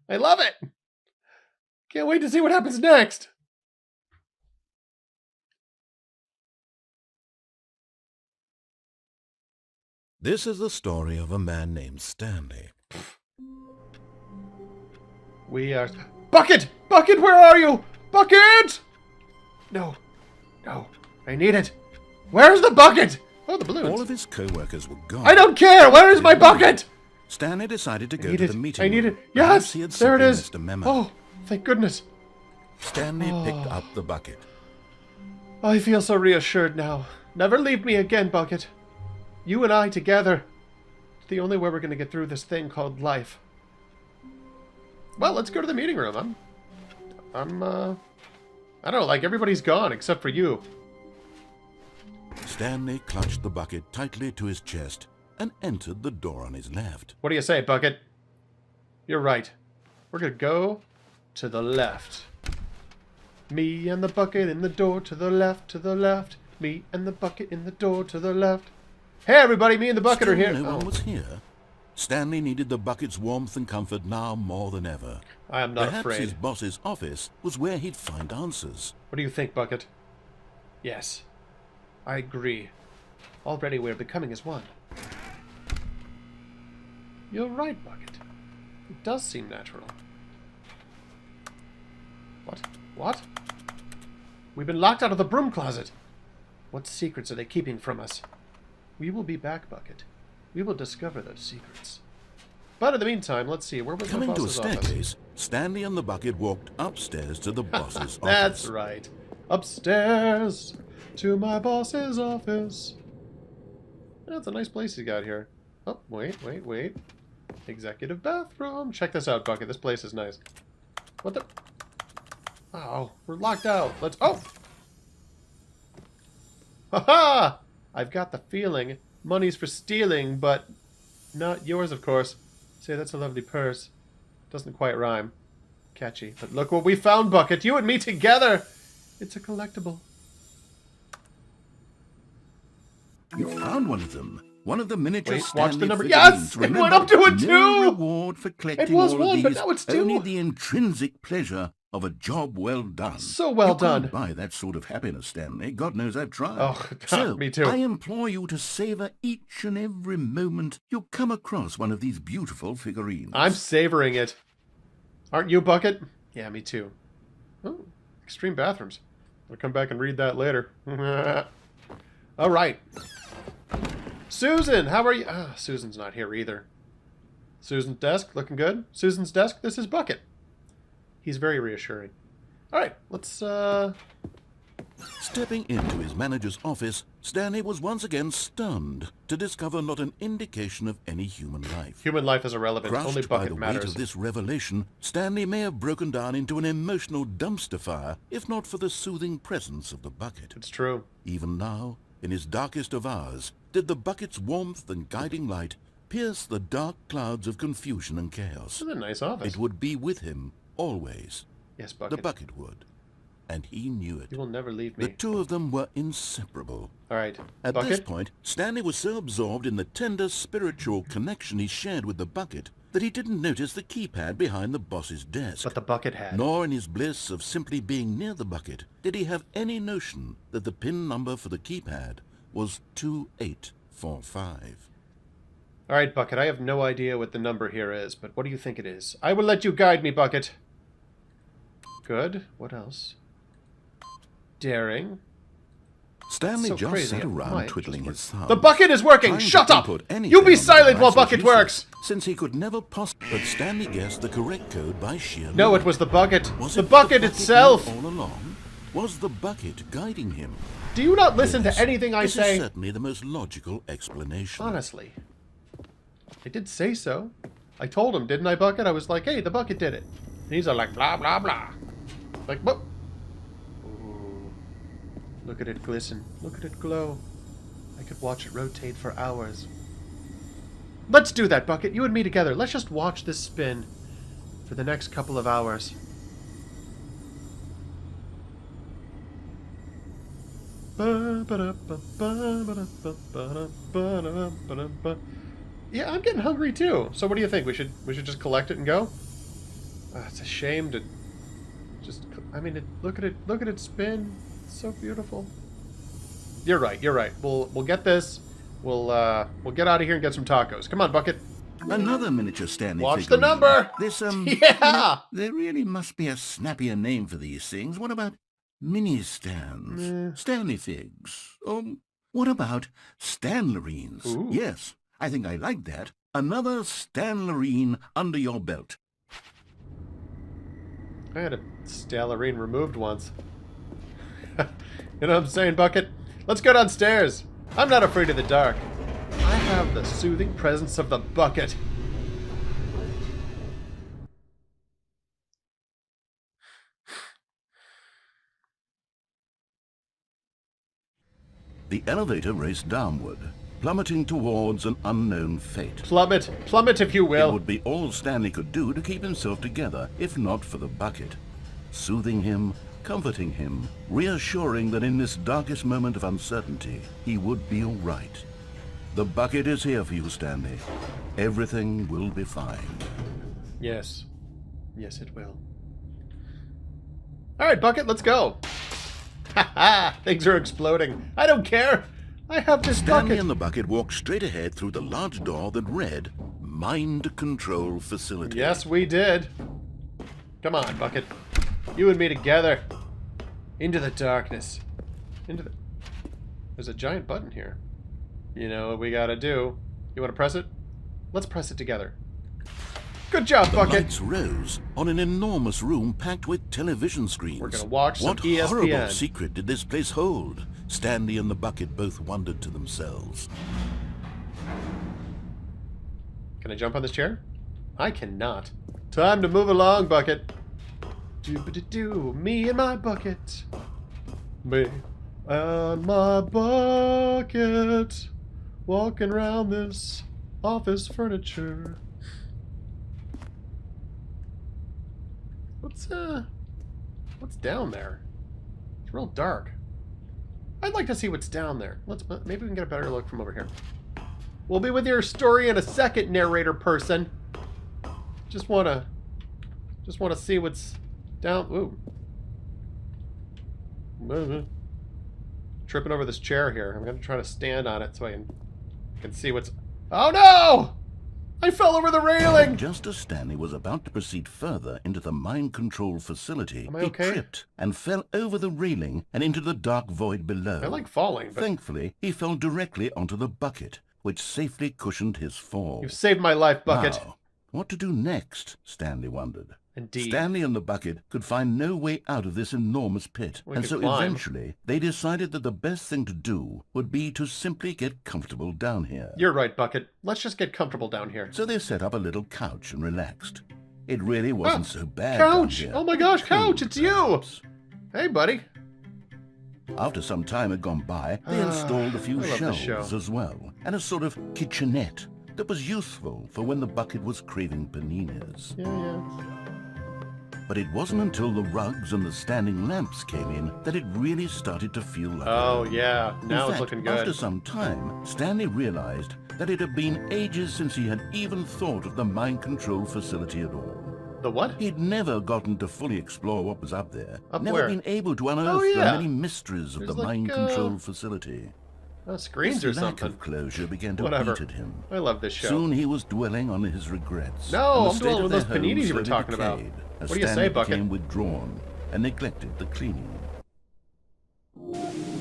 I love it. Can't wait to see what happens next. This is the story of a man named Stanley. We are... Bucket! Bucket, where are you? Bucket! No. No. I need it. Where's the bucket? Oh, the balloons. All of his co-workers were gone. I don't care! Where is my bucket? Stanley decided to go to the meeting I need room. it. Yes! He had There it simply is. missed a memo. Oh, thank goodness. Stanley picked up the bucket. I feel so reassured now. Never leave me again, Bucket. You and I together. It's the only way we're going to get through this thing called life. Well, let's go to the meeting room. I don't know, like everybody's gone except for you. Stanley clutched the bucket tightly to his chest and entered the door on his left. What do you say, Bucket? You're right. We're going to go to the left. Me and the bucket in the door to the left, to the left. Me and the bucket in the door to the left. Hey, everybody, me and the bucket are here. No one was here. Stanley needed the bucket's warmth and comfort now more than ever. I am not Perhaps afraid. his boss's office was where he'd find answers. What do you think, Bucket? Yes, I agree. Already we're becoming as one. You're right, Bucket. It does seem natural. What? What? We've been locked out of the broom closet. What secrets are they keeping from us? We will be back, Bucket. We will discover those secrets. But in the meantime, let's see, where was the Coming to a boss's office? staircase, Stanley and the bucket walked upstairs to the boss's office. That's right. Upstairs to my boss's office. That's a nice place you got here. Oh, wait. Executive bathroom. Check this out, Bucket. This place is nice. What the? Oh, we're locked out. Let's... Oh! Ha-ha! I've got the feeling. Money's for stealing, but not yours, of course. Say, that's a lovely purse. Doesn't quite rhyme. Catchy. But look what we found, Bucket. You and me together. It's a collectible. You found one of them. One of the miniature Wait, watch the Stanley number. figurines. Yes! It went up to a 2! No reward for collecting It was all of 1, but these, now it's 2. only the intrinsic pleasure of a job well done. So well done. You can't buy that sort of happiness, Stanley. God knows I've tried. Oh, so, me too. I implore you to savor each and every moment you come across one of these beautiful figurines. I'm savoring it. Aren't you, Bucket? Yeah, me too. Oh, extreme bathrooms. I'll come back and read that later. All right. Susan, how are you? Ah, Susan's not here either. Susan's desk, looking good. Susan's desk, this is Bucket. He's very reassuring. All right, let's, Stepping into his manager's office, Stanley was once again stunned to discover not an indication of any human life. Human life is irrelevant. Crushed Only by Bucket the weight matters. of this revelation, Stanley may have broken down into an emotional dumpster fire if not for the soothing presence of the bucket. It's true. Even now, in his darkest of hours, did the bucket's warmth and guiding light pierce the dark clouds of confusion and chaos. This is a nice office. It would be with him always. Yes, Bucket. The bucket would. And he knew it. You will never leave me. The two of them were inseparable. All right. At Bucket? this point, Stanley was so absorbed in the tender spiritual connection he shared with the bucket that he didn't notice the keypad behind the boss's desk. But the bucket had. Nor in his bliss of simply being near the bucket did he have any notion that the PIN number for the keypad was 2845. All right, Bucket, I have no idea what the number here is, but what do you think it is? I will let you guide me, Bucket. Good. What else? Daring. Stanley So just crazy, sat it around might twiddling his thumbs. The bucket is working! Trying to Shut up! input anything You be on the silent while device was Bucket useless, works! Since he could never But Stanley guessed the correct code by sheer No, luck. it was the bucket. Was The it bucket itself! all along? Was the bucket guiding him? Do you not listen Yes, to anything I this say? is certainly the most logical explanation. Honestly. I did say so. I told him, didn't I, Bucket? I was like, hey, the bucket did it. And he's all like, blah, blah, blah. Like, what? Ooh. Look at it glisten. Look at it glow. I could watch it rotate for hours. Let's do that, Bucket. You and me together. Let's just watch this spin for the next couple of hours. Yeah, I'm getting hungry too. So what do you think? We should just collect it and go? It's a shame to just. I mean, look at it spin. It's so beautiful. You're right. We'll get this. We'll get out of here and get some tacos. Come on, Bucket. Another miniature Stanley Watch the figurine. number. This Yeah. There really must be a snappier name for these things. What about mini stands? Stanley figs. What about Stanlerines? Ooh. Yes, I think I like that. Another Stanlerine under your belt. I had a Stanlerine removed once. You know what I'm saying, Bucket? Let's go downstairs. I'm not afraid of the dark. I have the soothing presence of the bucket. The elevator raced downward, plummeting towards an unknown fate. Plummet if you will. It would be all Stanley could do to keep himself together, if not for the bucket. Soothing him, comforting him, reassuring that in this darkest moment of uncertainty, he would be all right. The bucket is here for you, Stanley. Everything will be fine. Yes. Yes, it will. All right, Bucket, let's go. Ha! Things are exploding. I don't care. I have this Stanley bucket. and the bucket walked straight ahead through the large door that read, Mind Control Facility. Yes, we did. Come on, Bucket. You and me together. Into the darkness. There's a giant button here. You know what we gotta do. You wanna press it? Let's press it together. Good job, The Bucket. lights rose on an enormous room packed with television screens. We're gonna watch some What ESPN. horrible secret did this place hold? Stanley and the bucket both wondered to themselves. Can I jump on this chair? I cannot. Time to move along, bucket. Do me and my bucket. Me and my bucket. Walking around this office furniture. What's down there? It's real dark. I'd like to see what's down there. Maybe we can get a better look from over here. We'll be with your story in a second, narrator person. Just wanna see what's down. Ooh. Tripping over this chair here. I'm gonna try to stand on it so I can see what's. Oh no! I fell over the railing! Just as Stanley was about to proceed further into the mind control facility, he tripped and fell over the railing and into the dark void below. I like falling, but... Thankfully, he fell directly onto the bucket, which safely cushioned his fall. You've saved my life, bucket. Now, what to do next, Stanley wondered. Indeed. Stanley and the bucket could find no way out of this enormous pit, and so eventually they decided that the best thing to do would be to simply get comfortable down here. You're right, bucket. Let's just get comfortable down here. So they set up a little couch and relaxed. It really wasn't so bad. Couch! Down here. Oh my gosh, couch! It's you! Hey, buddy. After some time had gone by, they installed a few shelves as well, and a sort of kitchenette that was useful for when the bucket was craving paninis. Yeah. But it wasn't until the rugs and the standing lamps came in that it really started to feel like Oh, yeah. Now it's looking good. After some time, Stanley realized that it had been ages since he had even thought of the mind control facility at all. The what? He'd never gotten to fully explore what was up there. Never where? been able to unearth the many mysteries of the mind control facility. Screens or something. Lack of closure began to eat at him. I love this show. Soon he was dwelling on his regrets. No, I'm dwelling on those paninis you were talking about. What do you say, Bucket? Became withdrawn and neglected the cleaning.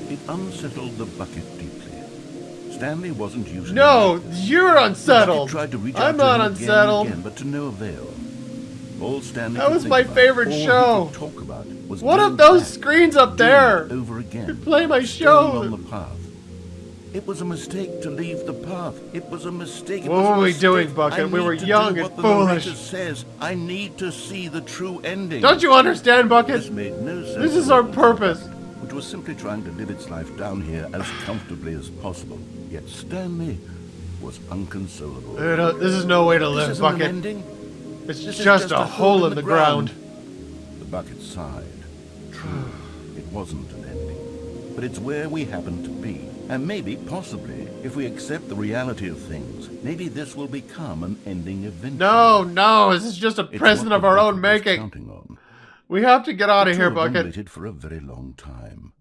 It unsettled the bucket deeply. Stanley wasn't usually. No, you're unsettled. Tried to reach I'm out not to him unsettled. again, but to no avail. All Stanley that was my favorite show. Talk about was what of those screens up there? Over again. You play my show. On the path. It was a mistake to leave the path. It was a mistake. What were we doing, Bucket? We were young and foolish. Says, I need to see the true ending. Don't you understand, Bucket? This made no sense. This is our purpose. Which was simply trying to live its life down here as comfortably as possible. Yet Stanley was unconsolable. This is no way to live, Bucket. An ending. It's just a hole in the ground. The Bucket sighed. True, it wasn't an ending. But it's where we happen to be. And maybe, possibly, if we accept the reality of things, maybe this will become an ending event. No, this is just a present of our own making. We have to get out of here, Bucket. Waited for a very long time.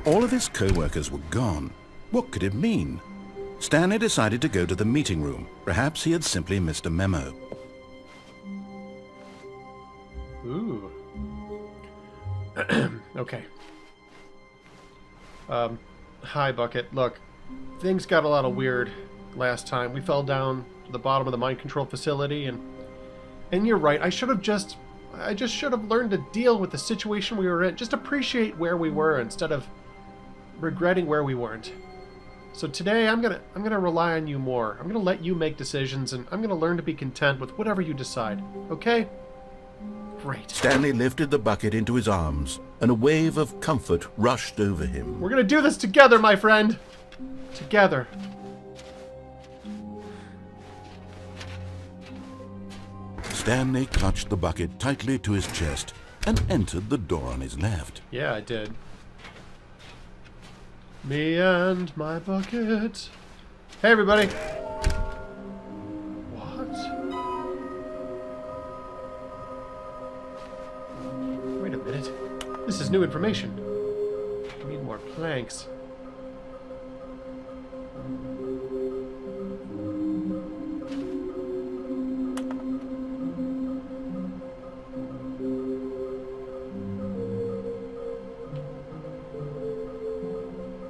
All of his co-workers were gone. What could it mean? Stanley decided to go to the meeting room. Perhaps he had simply missed a memo. Ooh. Okay. Hi, Bucket. Look, things got a lot of weird last time. We fell down to the bottom of the mind control facility, and you're right. I just should have learned to deal with the situation we were in. Just appreciate where we were instead of regretting where we weren't. So today I'm gonna rely on you more. I'm gonna let you make decisions, and I'm gonna learn to be content with whatever you decide. Okay? Great. Stanley lifted the bucket into his arms, and a wave of comfort rushed over him. We're gonna do this together, my friend. Together. Stanley clutched the bucket tightly to his chest and entered the door on his left. Yeah, I did. Me and my bucket. Hey, everybody. What? Wait a minute. This is new information. We need more planks.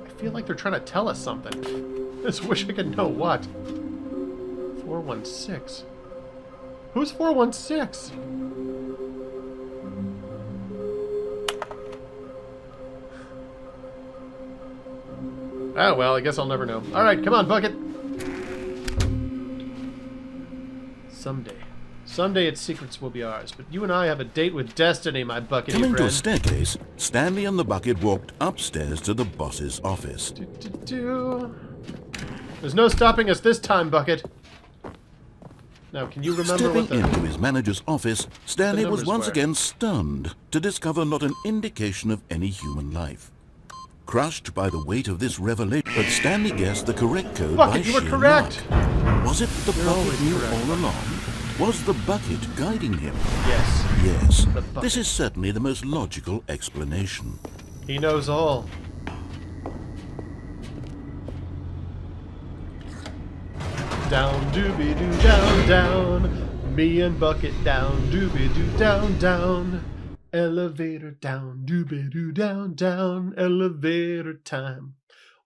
I feel like they're trying to tell us something. I just wish I could know what. 416. Who's 416? Oh, well, I guess I'll never know. Alright, come on, Bucket. Someday. Someday its secrets will be ours, but you and I have a date with destiny, my buckety friend. Coming to a staircase, Stanley and the Bucket walked upstairs to the boss's office. There's no stopping us this time, Bucket. Now, can you remember Stepping into his manager's office, Stanley was once again stunned to discover not an indication of any human life. Crushed by the weight of this revelation, but Stanley guessed the correct code by Bucket, you were sheer correct! luck. Was it the Bucket knew all along? Was the Bucket guiding him? Yes. Yes. This is certainly the most logical explanation. He knows all. Down, doobie-doo, down, down. Me and Bucket down, doobie-doo, down, down. Elevator down, doobie-doo, down, down. Elevator time.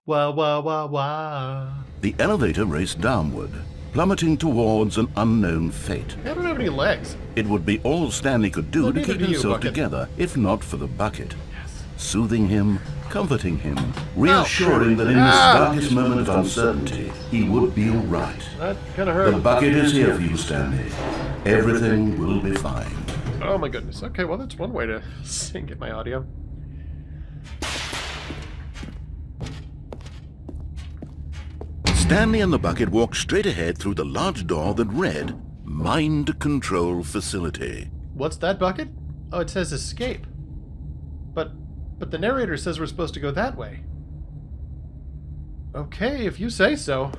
Wah, wah, wah, wah. The elevator raced downward, plummeting towards an unknown fate. I don't have any legs. It would be all Stanley could do to keep himself together, if not for the Bucket. Yes. Soothing him, comforting him, reassuring that in this darkest moment of uncertainty, he would be all right. That kind of hurt. The Bucket is here for you, Stanley. Everything will be fine. Oh my goodness. Okay, well that's one way to get my audio. Stanley and the Bucket walked straight ahead through the large door that read, Mind Control Facility. What's that, Bucket? Oh, it says escape. But the narrator says we're supposed to go that way. Okay, if you say so.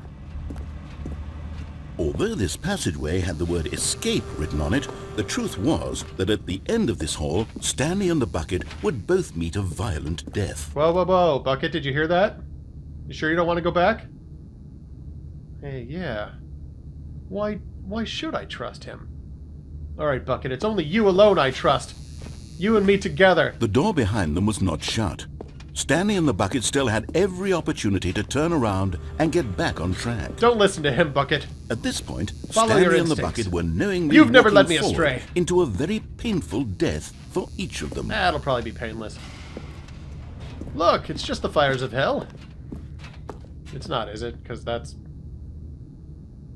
Although this passageway had the word escape written on it, the truth was that at the end of this hall, Stanley and the Bucket would both meet a violent death. Whoa, whoa, whoa. Bucket, did you hear that? You sure you don't want to go back? Hey, yeah. Why should I trust him? Alright, Bucket, it's only you alone I trust. You and me together. The door behind them was not shut. Stanley and the Bucket still had every opportunity to turn around and get back on track. Don't listen to him, Bucket. At this point, Follow your Stanley and the instincts. Bucket were knowingly You've never walking led me forward astray. into a very painful death for each of them. That'll probably be painless. Look, it's just the fires of hell. It's not, is it? Because that's...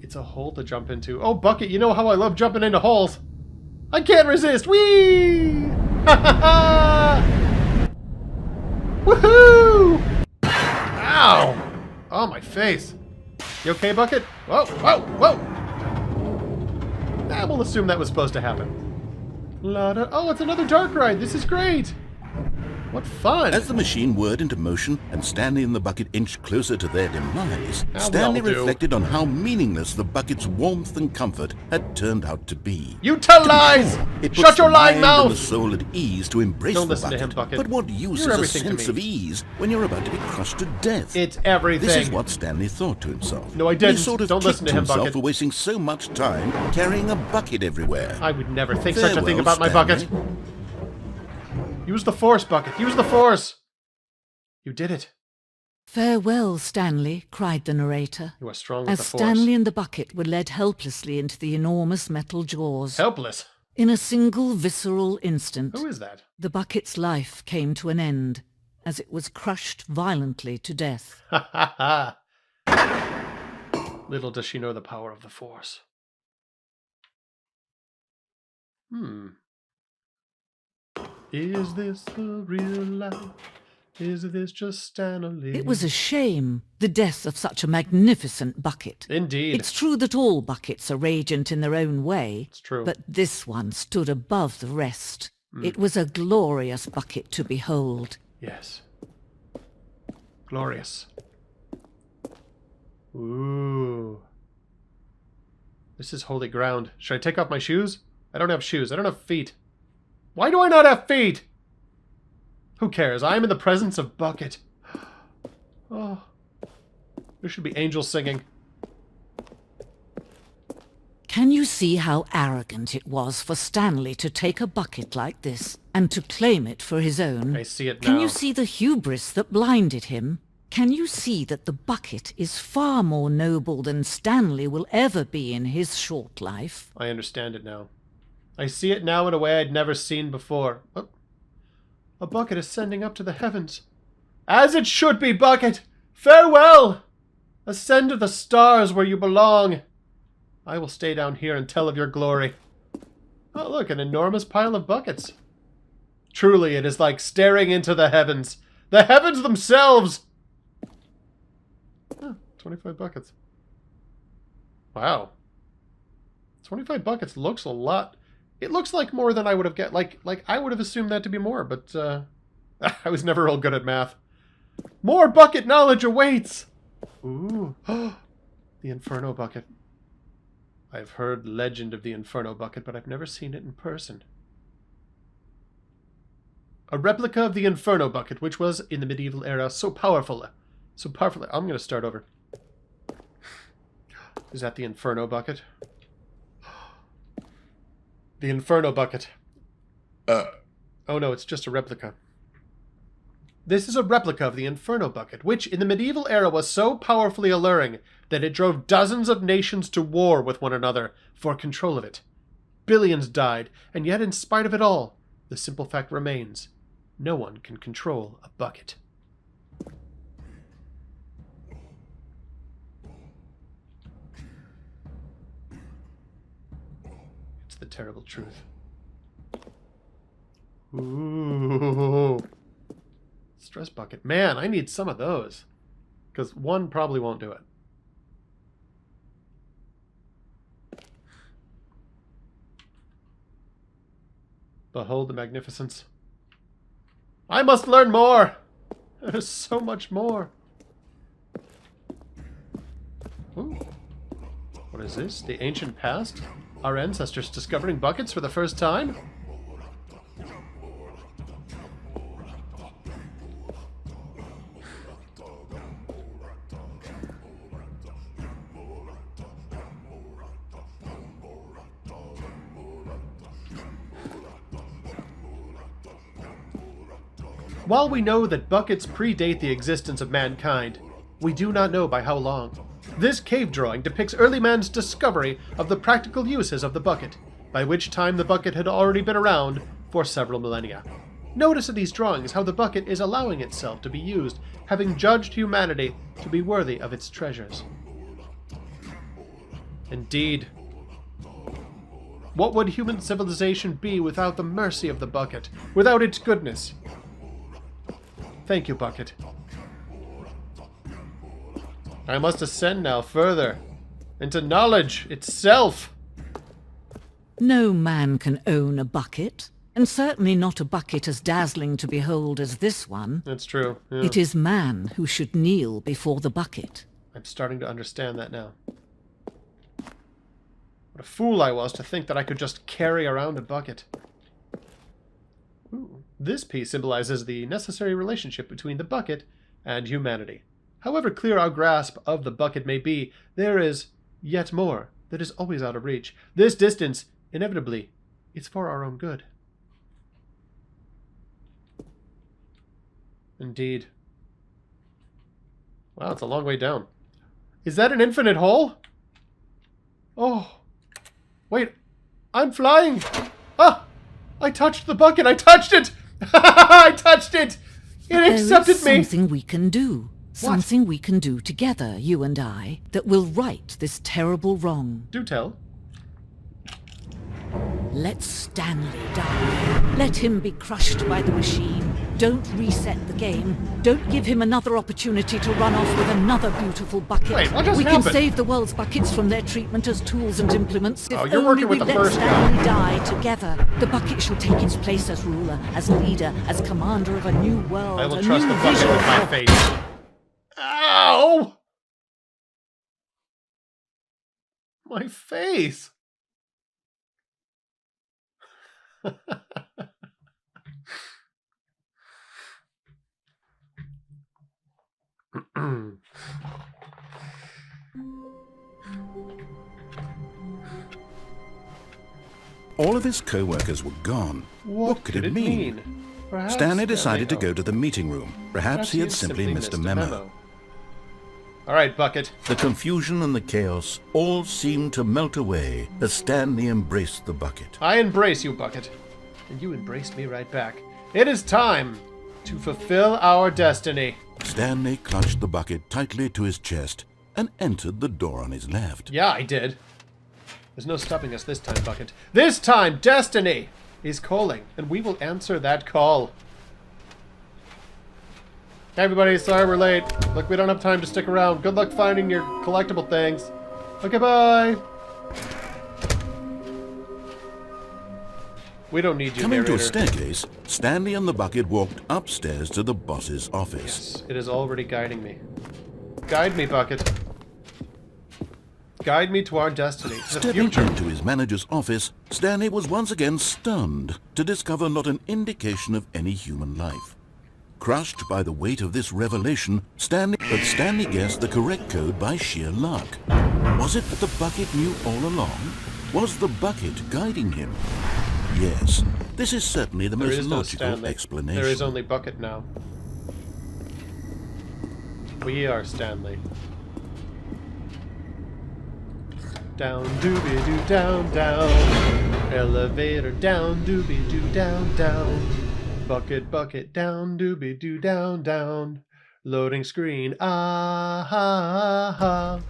It's a hole to jump into. Oh, Bucket, you know how I love jumping into holes. I can't resist. Whee! Ha ha ha! Woohoo! Ow! Oh, my face. You okay, Bucket? Whoa, whoa, whoa! We'll assume that was supposed to happen. Oh, it's another dark ride. This is great. What fun! As the machine whirred into motion and Stanley and the Bucket inched closer to their demise, Stanley reflected on how meaningless the Bucket's warmth and comfort had turned out to be. You tell lies! Shut your lying mouth! And the soul at ease to embrace Don't the listen to him, Bucket. But what use You're is a everything to sense me. of ease when you're about to be crushed to death? It's everything. This is what Stanley thought to himself. No, I didn't. He sort of Don't listen kicked to him, himself Bucket. for wasting so much time carrying a bucket everywhere. I would never think such a thing Farewell, about my Stanley. Bucket. Use the Force, Bucket. Use the Force! You did it. Farewell, Stanley, cried the narrator, You are strong with as the Force. Stanley and the Bucket were led helplessly into the enormous metal jaws. Helpless? In a single visceral instant, Who is that? the Bucket's life came to an end, as it was crushed violently to death. Ha ha ha! Little does she know the power of the Force. Is this the real life? Is this just an illusion? It was a shame, the death of such a magnificent Bucket. Indeed. It's true that all Buckets are radiant in their own way. It's true. But this one stood above the rest. It was a glorious Bucket to behold. Yes. Glorious. Ooh. This is holy ground. Should I take off my shoes? I don't have shoes. I don't have feet. Why do I not have feet? Who cares? I am in the presence of Bucket. Oh. There should be angels singing. Can you see how arrogant it was for Stanley to take a Bucket like this and to claim it for his own? I see it now. Can you see the hubris that blinded him? Can you see that the Bucket is far more noble than Stanley will ever be in his short life? I understand it now. I see it now in a way I'd never seen before. Oh. A Bucket ascending up to the heavens. As it should be, Bucket! Farewell! Ascend to the stars where you belong. I will stay down here and tell of your glory. Oh, look, an enormous pile of buckets. Truly, it is like staring into the heavens. The heavens themselves! Oh, 25 buckets. Wow. 25 buckets looks a lot. It looks like more than I would have like I would have assumed that to be more, but I was never real good at math. More bucket knowledge awaits! Ooh. The Inferno bucket. I've heard legend of the Inferno bucket, but I've never seen it in person. A replica of the Inferno bucket, which was, in the medieval era, so powerful. So powerful. I'm going to start over. Is that the Inferno bucket? The Inferno bucket. Oh no, it's just a replica. This is a replica of the Inferno bucket, which in the medieval era was so powerfully alluring that it drove dozens of nations to war with one another for control of it. Billions died, and yet in spite of it all, the simple fact remains, no one can control a bucket. It's the terrible truth. Ooh. Stress bucket. Man, I need some of those. Because one probably won't do it. Behold the magnificence. I must learn more! There's so much more. Ooh. What is this? The ancient past? Our ancestors discovering buckets for the first time? While we know that buckets predate the existence of mankind, we do not know by how long. This cave drawing depicts early man's discovery of the practical uses of the bucket, by which time the bucket had already been around for several millennia. Notice in these drawings how the bucket is allowing itself to be used, having judged humanity to be worthy of its treasures. Indeed. What would human civilization be without the mercy of the bucket, without its goodness? Thank you, bucket. I must ascend now further, into knowledge itself. No man can own a bucket, and certainly not a bucket as dazzling to behold as this one. That's true. Yeah. It is man who should kneel before the bucket. I'm starting to understand that now. What a fool I was to think that I could just carry around a bucket. Ooh. This piece symbolizes the necessary relationship between the bucket and humanity. However clear our grasp of the bucket may be, there is yet more that is always out of reach. This distance, inevitably, is for our own good. Indeed. Wow, it's a long way down. Is that an infinite hole? Oh. Wait. I'm flying. Ah! I touched the bucket. I touched it. I touched it. It accepted me. There is something we can do. Something we can do together, you and I, that will right this terrible wrong. Do tell. Let Stanley die. Let him be crushed by the machine. Don't reset the game. Don't give him another opportunity to run off with another beautiful bucket. Wait, what just we happened? can save the world's buckets from their treatment as tools and implements. If you're working with we the let first Stanley guy. die together, the bucket shall take its place as ruler, as leader, as commander of a new world. I will a trust new the bucket vision with my for- face. Ow! My face! All of his co-workers were gone. What could it mean? Perhaps Stanley decided to go to the meeting room. Perhaps he had he simply missed a memo. All right, Bucket. The confusion and the chaos all seemed to melt away as Stanley embraced the bucket. I embrace you, Bucket. And you embraced me right back. It is time to fulfill our destiny. Stanley clutched the bucket tightly to his chest and entered the door on his left. Yeah, I did. There's no stopping us this time, Bucket. This time, Destiny is calling, and we will answer that call. Hey everybody, sorry we're late. Look, we don't have time to stick around. Good luck finding your collectible things. Okay, bye. We don't need you, Coming to a narrator. staircase, Stanley and the bucket walked upstairs to the boss's office. Yes, it is already guiding me. Guide me, Bucket. Guide me to our destiny. To the Stepping future. into his manager's office, Stanley was once again stunned to discover not an indication of any human life. Crushed by the weight of this revelation, Stanley guessed the correct code by sheer luck. Was it that the bucket knew all along? Was the bucket guiding him? Yes, this is certainly the There most is no logical Stanley. explanation. There is only Bucket now. We are Stanley. Down doobie doo down down. Elevator down doobie doo down down. Bucket bucket down doobie doo down down. Loading screen. Ah ha ha.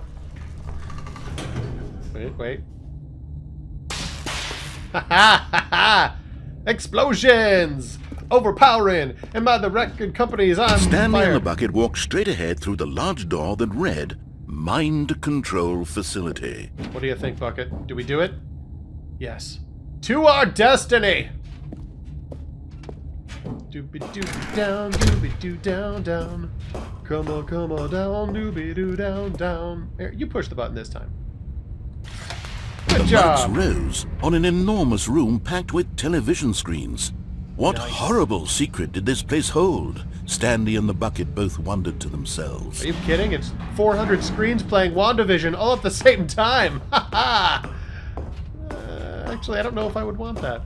Wait. Ha ha ha ha! Explosions! Overpowering! And by the record companies on Stanley fire. and the bucket walked straight ahead through the large door that read, Mind Control Facility. What do you think, Bucket? Do we do it? Yes. To our destiny! Doobie-doo doobie-doo down, down. Come on, down, doobie-doo down, down. Here, you push the button this time. Good The job! monks rose on an enormous room packed with television screens. What horrible secret did this place hold? Stanley and the bucket both wondered to themselves. Are you kidding? It's 400 screens playing WandaVision all at the same time! Ha ha! Actually, I don't know if I would want that.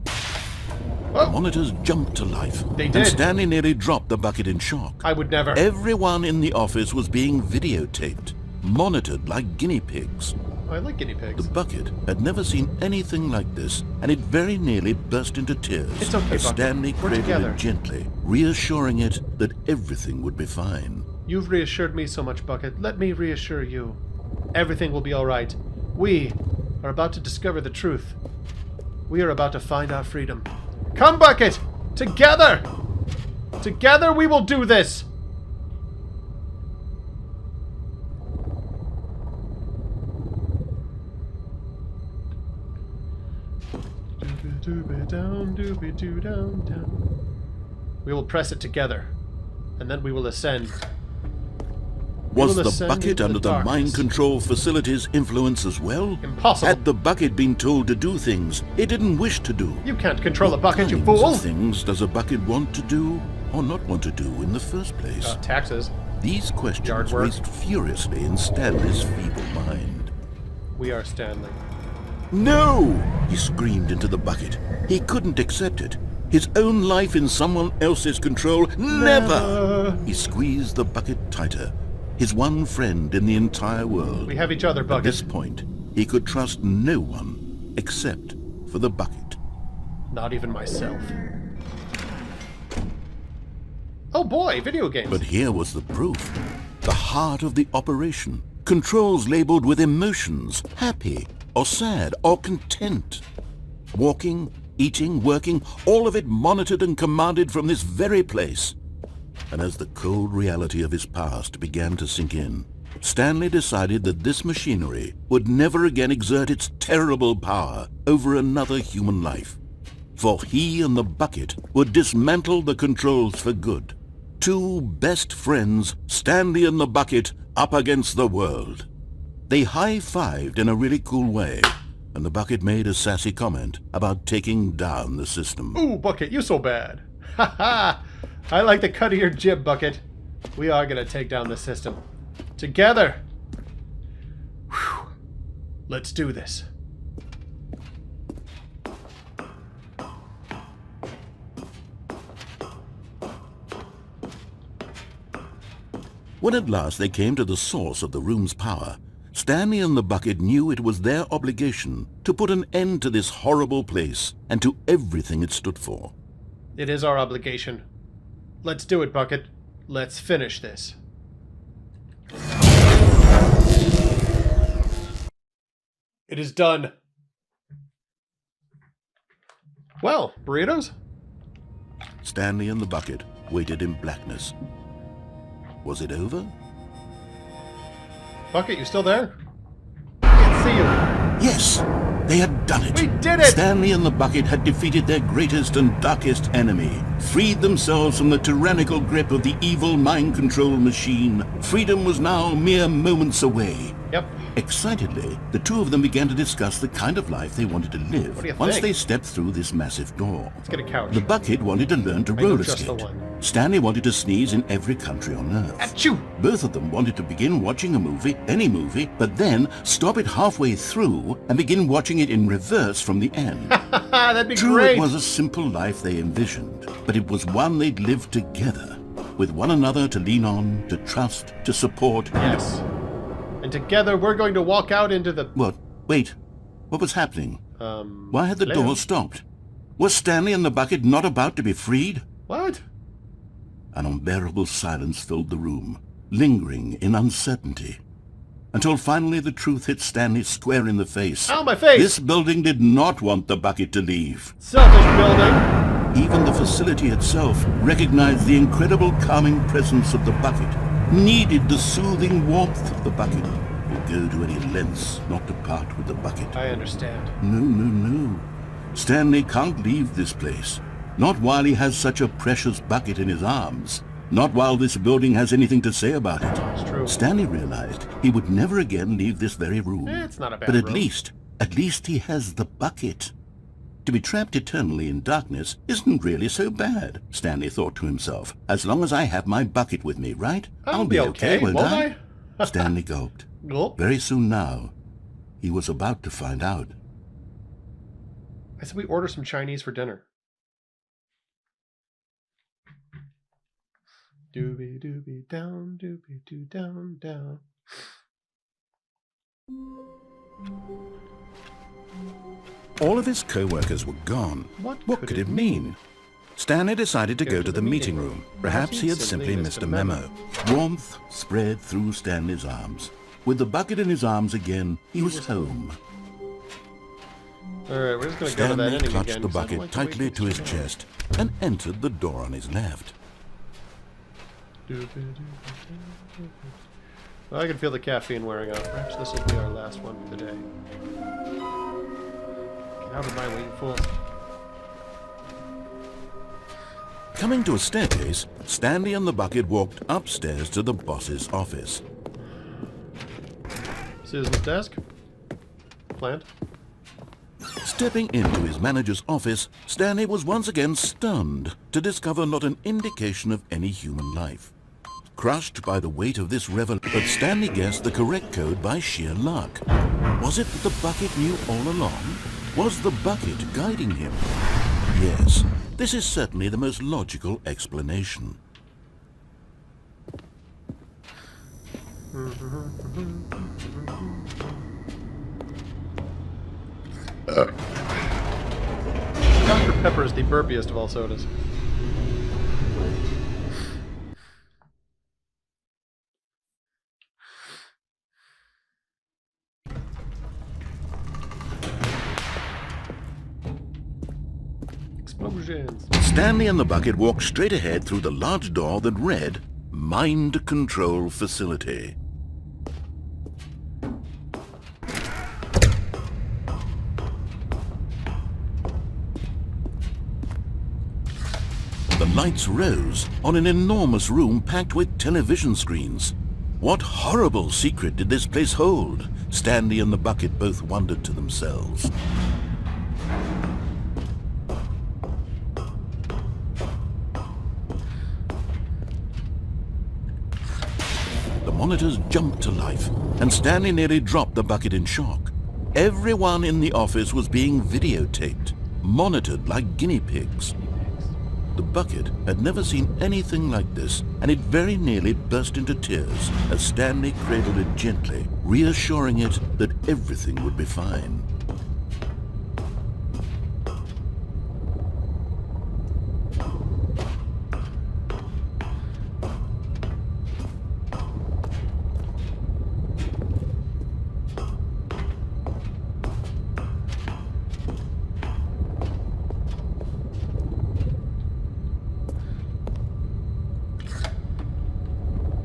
The monitors jumped to life. They And did. Stanley nearly dropped the bucket in shock. I would never. Everyone in the office was being videotaped, monitored like guinea pigs. Oh, I like guinea pigs. The bucket had never seen anything like this, and it very nearly burst into tears It's okay, as Bucket. Stanley We're cradled together. it gently, reassuring it that everything would be fine. You've reassured me so much, Bucket. Let me reassure you. Everything will be alright. We are about to discover the truth. We are about to find our freedom. Come, Bucket! Together! Together we will do this! Doobie down, doobie doo down, down. We will press it together, and then we will ascend. Was will the ascend bucket into under the darkness. mind control facility's influence as well? Impossible. Had the bucket been told to do things it didn't wish to do? You can't control a bucket, you Kinds fool! of things does a bucket want to do or not want to do in the first place? Taxes. These questions Yard work. raced furiously in Stanley's feeble mind. We are Stanley. No! He screamed into the bucket. He couldn't accept it. His own life in someone else's control? Never! He squeezed the bucket tighter. His one friend in the entire world. We have each other, At Bucket. this point, he could trust no one except for the bucket. Not even myself. Oh boy, video games. But here was the proof. The heart of the operation. Controls labeled with emotions, happy or sad or content. Walking, eating, working, all of it monitored and commanded from this very place. And as the cold reality of his past began to sink in, Stanley decided that this machinery would never again exert its terrible power over another human life. For he and the bucket would dismantle the controls for good. Two best friends, Stanley and the bucket, up against the world. They high-fived in a really cool way, and the bucket made a sassy comment about taking down the system. Ooh, Bucket, you so bad. Ha ha! I like the cut of your jib, Bucket. We are gonna take down the system. Together! Whew. Let's do this. When at last they came to the source of the room's power, Stanley and the bucket knew it was their obligation to put an end to this horrible place and to everything it stood for. It is our obligation. Let's do it, Bucket. Let's finish this. It is done. Well, burritos? Stanley and the bucket waited in blackness. Was it over? Bucket, you still there? I can't see you. Yes! They had done it! We did it! Stanley and the bucket had defeated their greatest and darkest enemy, freed themselves from the tyrannical grip of the evil mind control machine. Freedom was now mere moments away. Yep. Excitedly, the two of them began to discuss the kind of life they wanted to live What do you once think? they stepped through this massive door. Let's get a couch. The bucket wanted to learn to I know roller just the skate. one. Stanley wanted to sneeze in every country on Earth. Achoo! Both of them wanted to begin watching a movie, any movie, but then stop it halfway through and begin watching it in reverse from the end. That'd be True, great! it was a simple life they envisioned, but it was one they'd lived together, with one another to lean on, to trust, to support. Yes. And together we're going to walk out into the... What? Wait. What was happening? Why had the hello? door stopped? Was Stanley and the bucket not about to be freed? What? An unbearable silence filled the room, lingering in uncertainty. Until finally the truth hit Stanley square in the face. Ow, my face! This building did not want the bucket to leave. Selfish building! Even the facility itself recognized the incredible calming presence of the bucket, needed the soothing warmth of the bucket, would go to any lengths not to part with the bucket. I understand. No. Stanley can't leave this place. Not while he has such a precious bucket in his arms. Not while this building has anything to say about it. It's true. Stanley realized he would never again leave this very room. It's not a bad But at room. least he has the bucket. To be trapped eternally in darkness isn't really so bad, Stanley thought to himself. As long as I have my bucket with me, right? I'll be okay, won't won't I? Stanley gulped. Gulp. Very soon now, he was about to find out. I said we order some Chinese for dinner. Doobie doobie down, doobie doo down, down. All of his co-workers were gone. What could it mean? Stanley decided to go to the meeting room. Perhaps he had simply missed a memo. Warmth spread through Stanley's arms. With the bucket in his arms again, he was home. Alright, we're just going to go to that Stanley ending clutched again. the 'cause I don't bucket like the tightly way to his chest and entered the door on his left. Well, I can feel the caffeine wearing out. Perhaps this will be our last one for the day. Get out of my way, you fools. Coming to a staircase, Stanley and the bucket walked upstairs to the boss's office. Susan's desk. Plant. Stepping into his manager's office, Stanley was once again stunned to discover not an indication of any human life. Crushed by the weight of this revelation, but Stanley guessed the correct code by sheer luck. Was it that the bucket knew all along? Was the bucket guiding him? Yes, this is certainly the most logical explanation. Dr. Pepper is the burpiest of all sodas. Explosions. Stanley and the bucket walked straight ahead through the large door that read, Mind Control Facility. The lights rose on an enormous room packed with television screens. What horrible secret did this place hold? Stanley and the bucket both wondered to themselves. The monitors jumped to life, and Stanley nearly dropped the bucket in shock. Everyone in the office was being videotaped, monitored like guinea pigs. The bucket had never seen anything like this, and it very nearly burst into tears as Stanley cradled it gently, reassuring it that everything would be fine.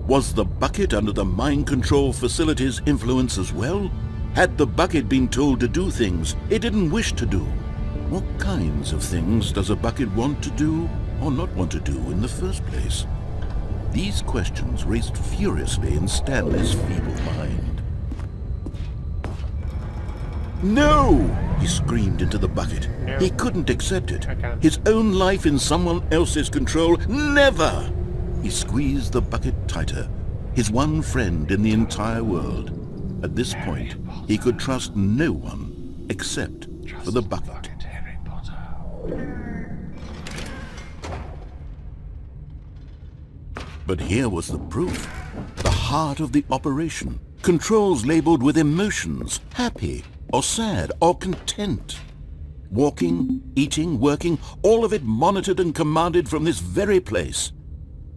Was the bucket under the mind control facility's influence as well? Had the bucket been told to do things it didn't wish to do? What kinds of things does a bucket want to do or not want to do in the first place? These questions raced furiously in Stanley's feeble mind. No! He screamed into the bucket. No. He couldn't accept it. I can't. His own life in someone else's control? Never! He squeezed the bucket tighter. His one friend in the entire world. At this point, he could trust no one except for the bucket. Harry Potter. But here was the proof. The heart of the operation. Controls labeled with emotions, happy or sad or content. Walking, eating, working, all of it monitored and commanded from this very place.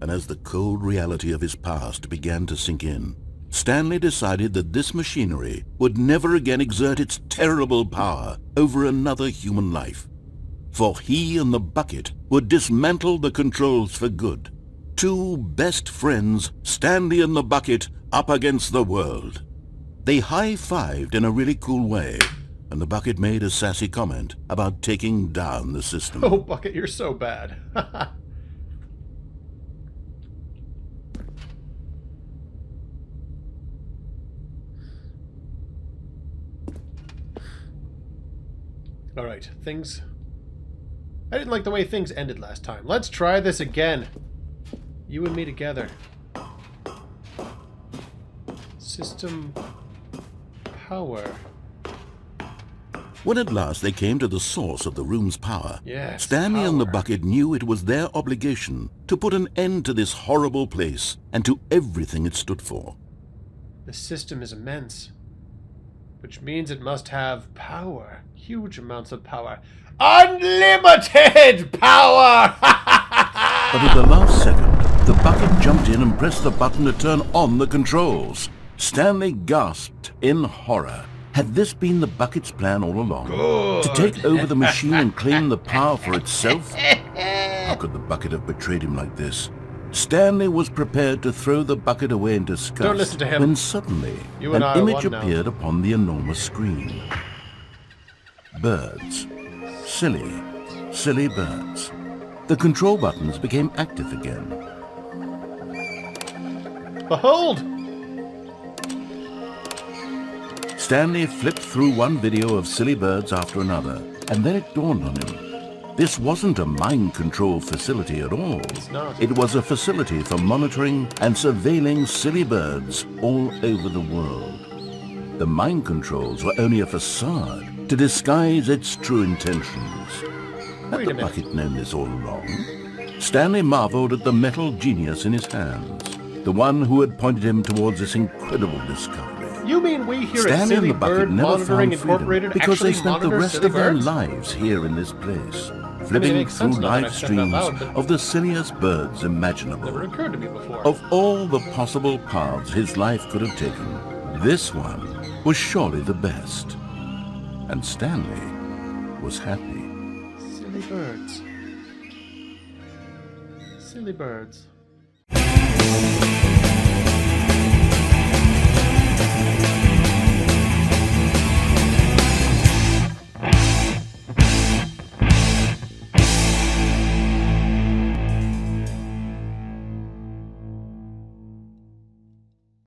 And as the cold reality of his past began to sink in, Stanley decided that this machinery would never again exert its terrible power over another human life. For he and the bucket would dismantle the controls for good. Two best friends, Stanley and the bucket, up against the world. They high-fived in a really cool way, and the bucket made a sassy comment about taking down the system. Oh, Bucket, you're so bad. Alright, things... I didn't like the way things ended last time. Let's try this again. You and me together. System... power. When at last they came to the source of the room's power, Yes, Stanley and the power. bucket knew it was their obligation to put an end to this horrible place and to everything it stood for. The system is immense, which means it must have power. Huge amounts of power. Unlimited power! But at the last second, the bucket jumped in and pressed the button to turn on the controls. Stanley gasped in horror. Had this been the bucket's plan all along? Good. To take over the machine and claim the power for itself? How could the bucket have betrayed him like this? Stanley was prepared to throw the bucket away in disgust. Don't listen to him. When suddenly, You and an I are image one now. appeared upon the enormous screen. Birds. Silly, silly birds. The control buttons became active again. Behold! Stanley flipped through one video of silly birds after another, and then it dawned on him. This wasn't a mind control facility at all. It's not. It was a facility for monitoring and surveilling silly birds all over the world. The mind controls were only a facade to disguise its true intentions. Had the bucket known this all along? Stanley marveled at the metal genius in his hands, the one who had pointed him towards this incredible discovery. You mean we here at Stanley Silly and the bucket Bird never Monitoring found freedom Incorporated because they actually spent the monitor rest silly of their birds? lives here in this place, it flipping makes through sense now that live I've said it out streams loud, but of the silliest birds imaginable. never occurred to me before. Of all the possible paths his life could have taken, this one was surely the best. And Stanley was happy. Silly birds. Silly birds.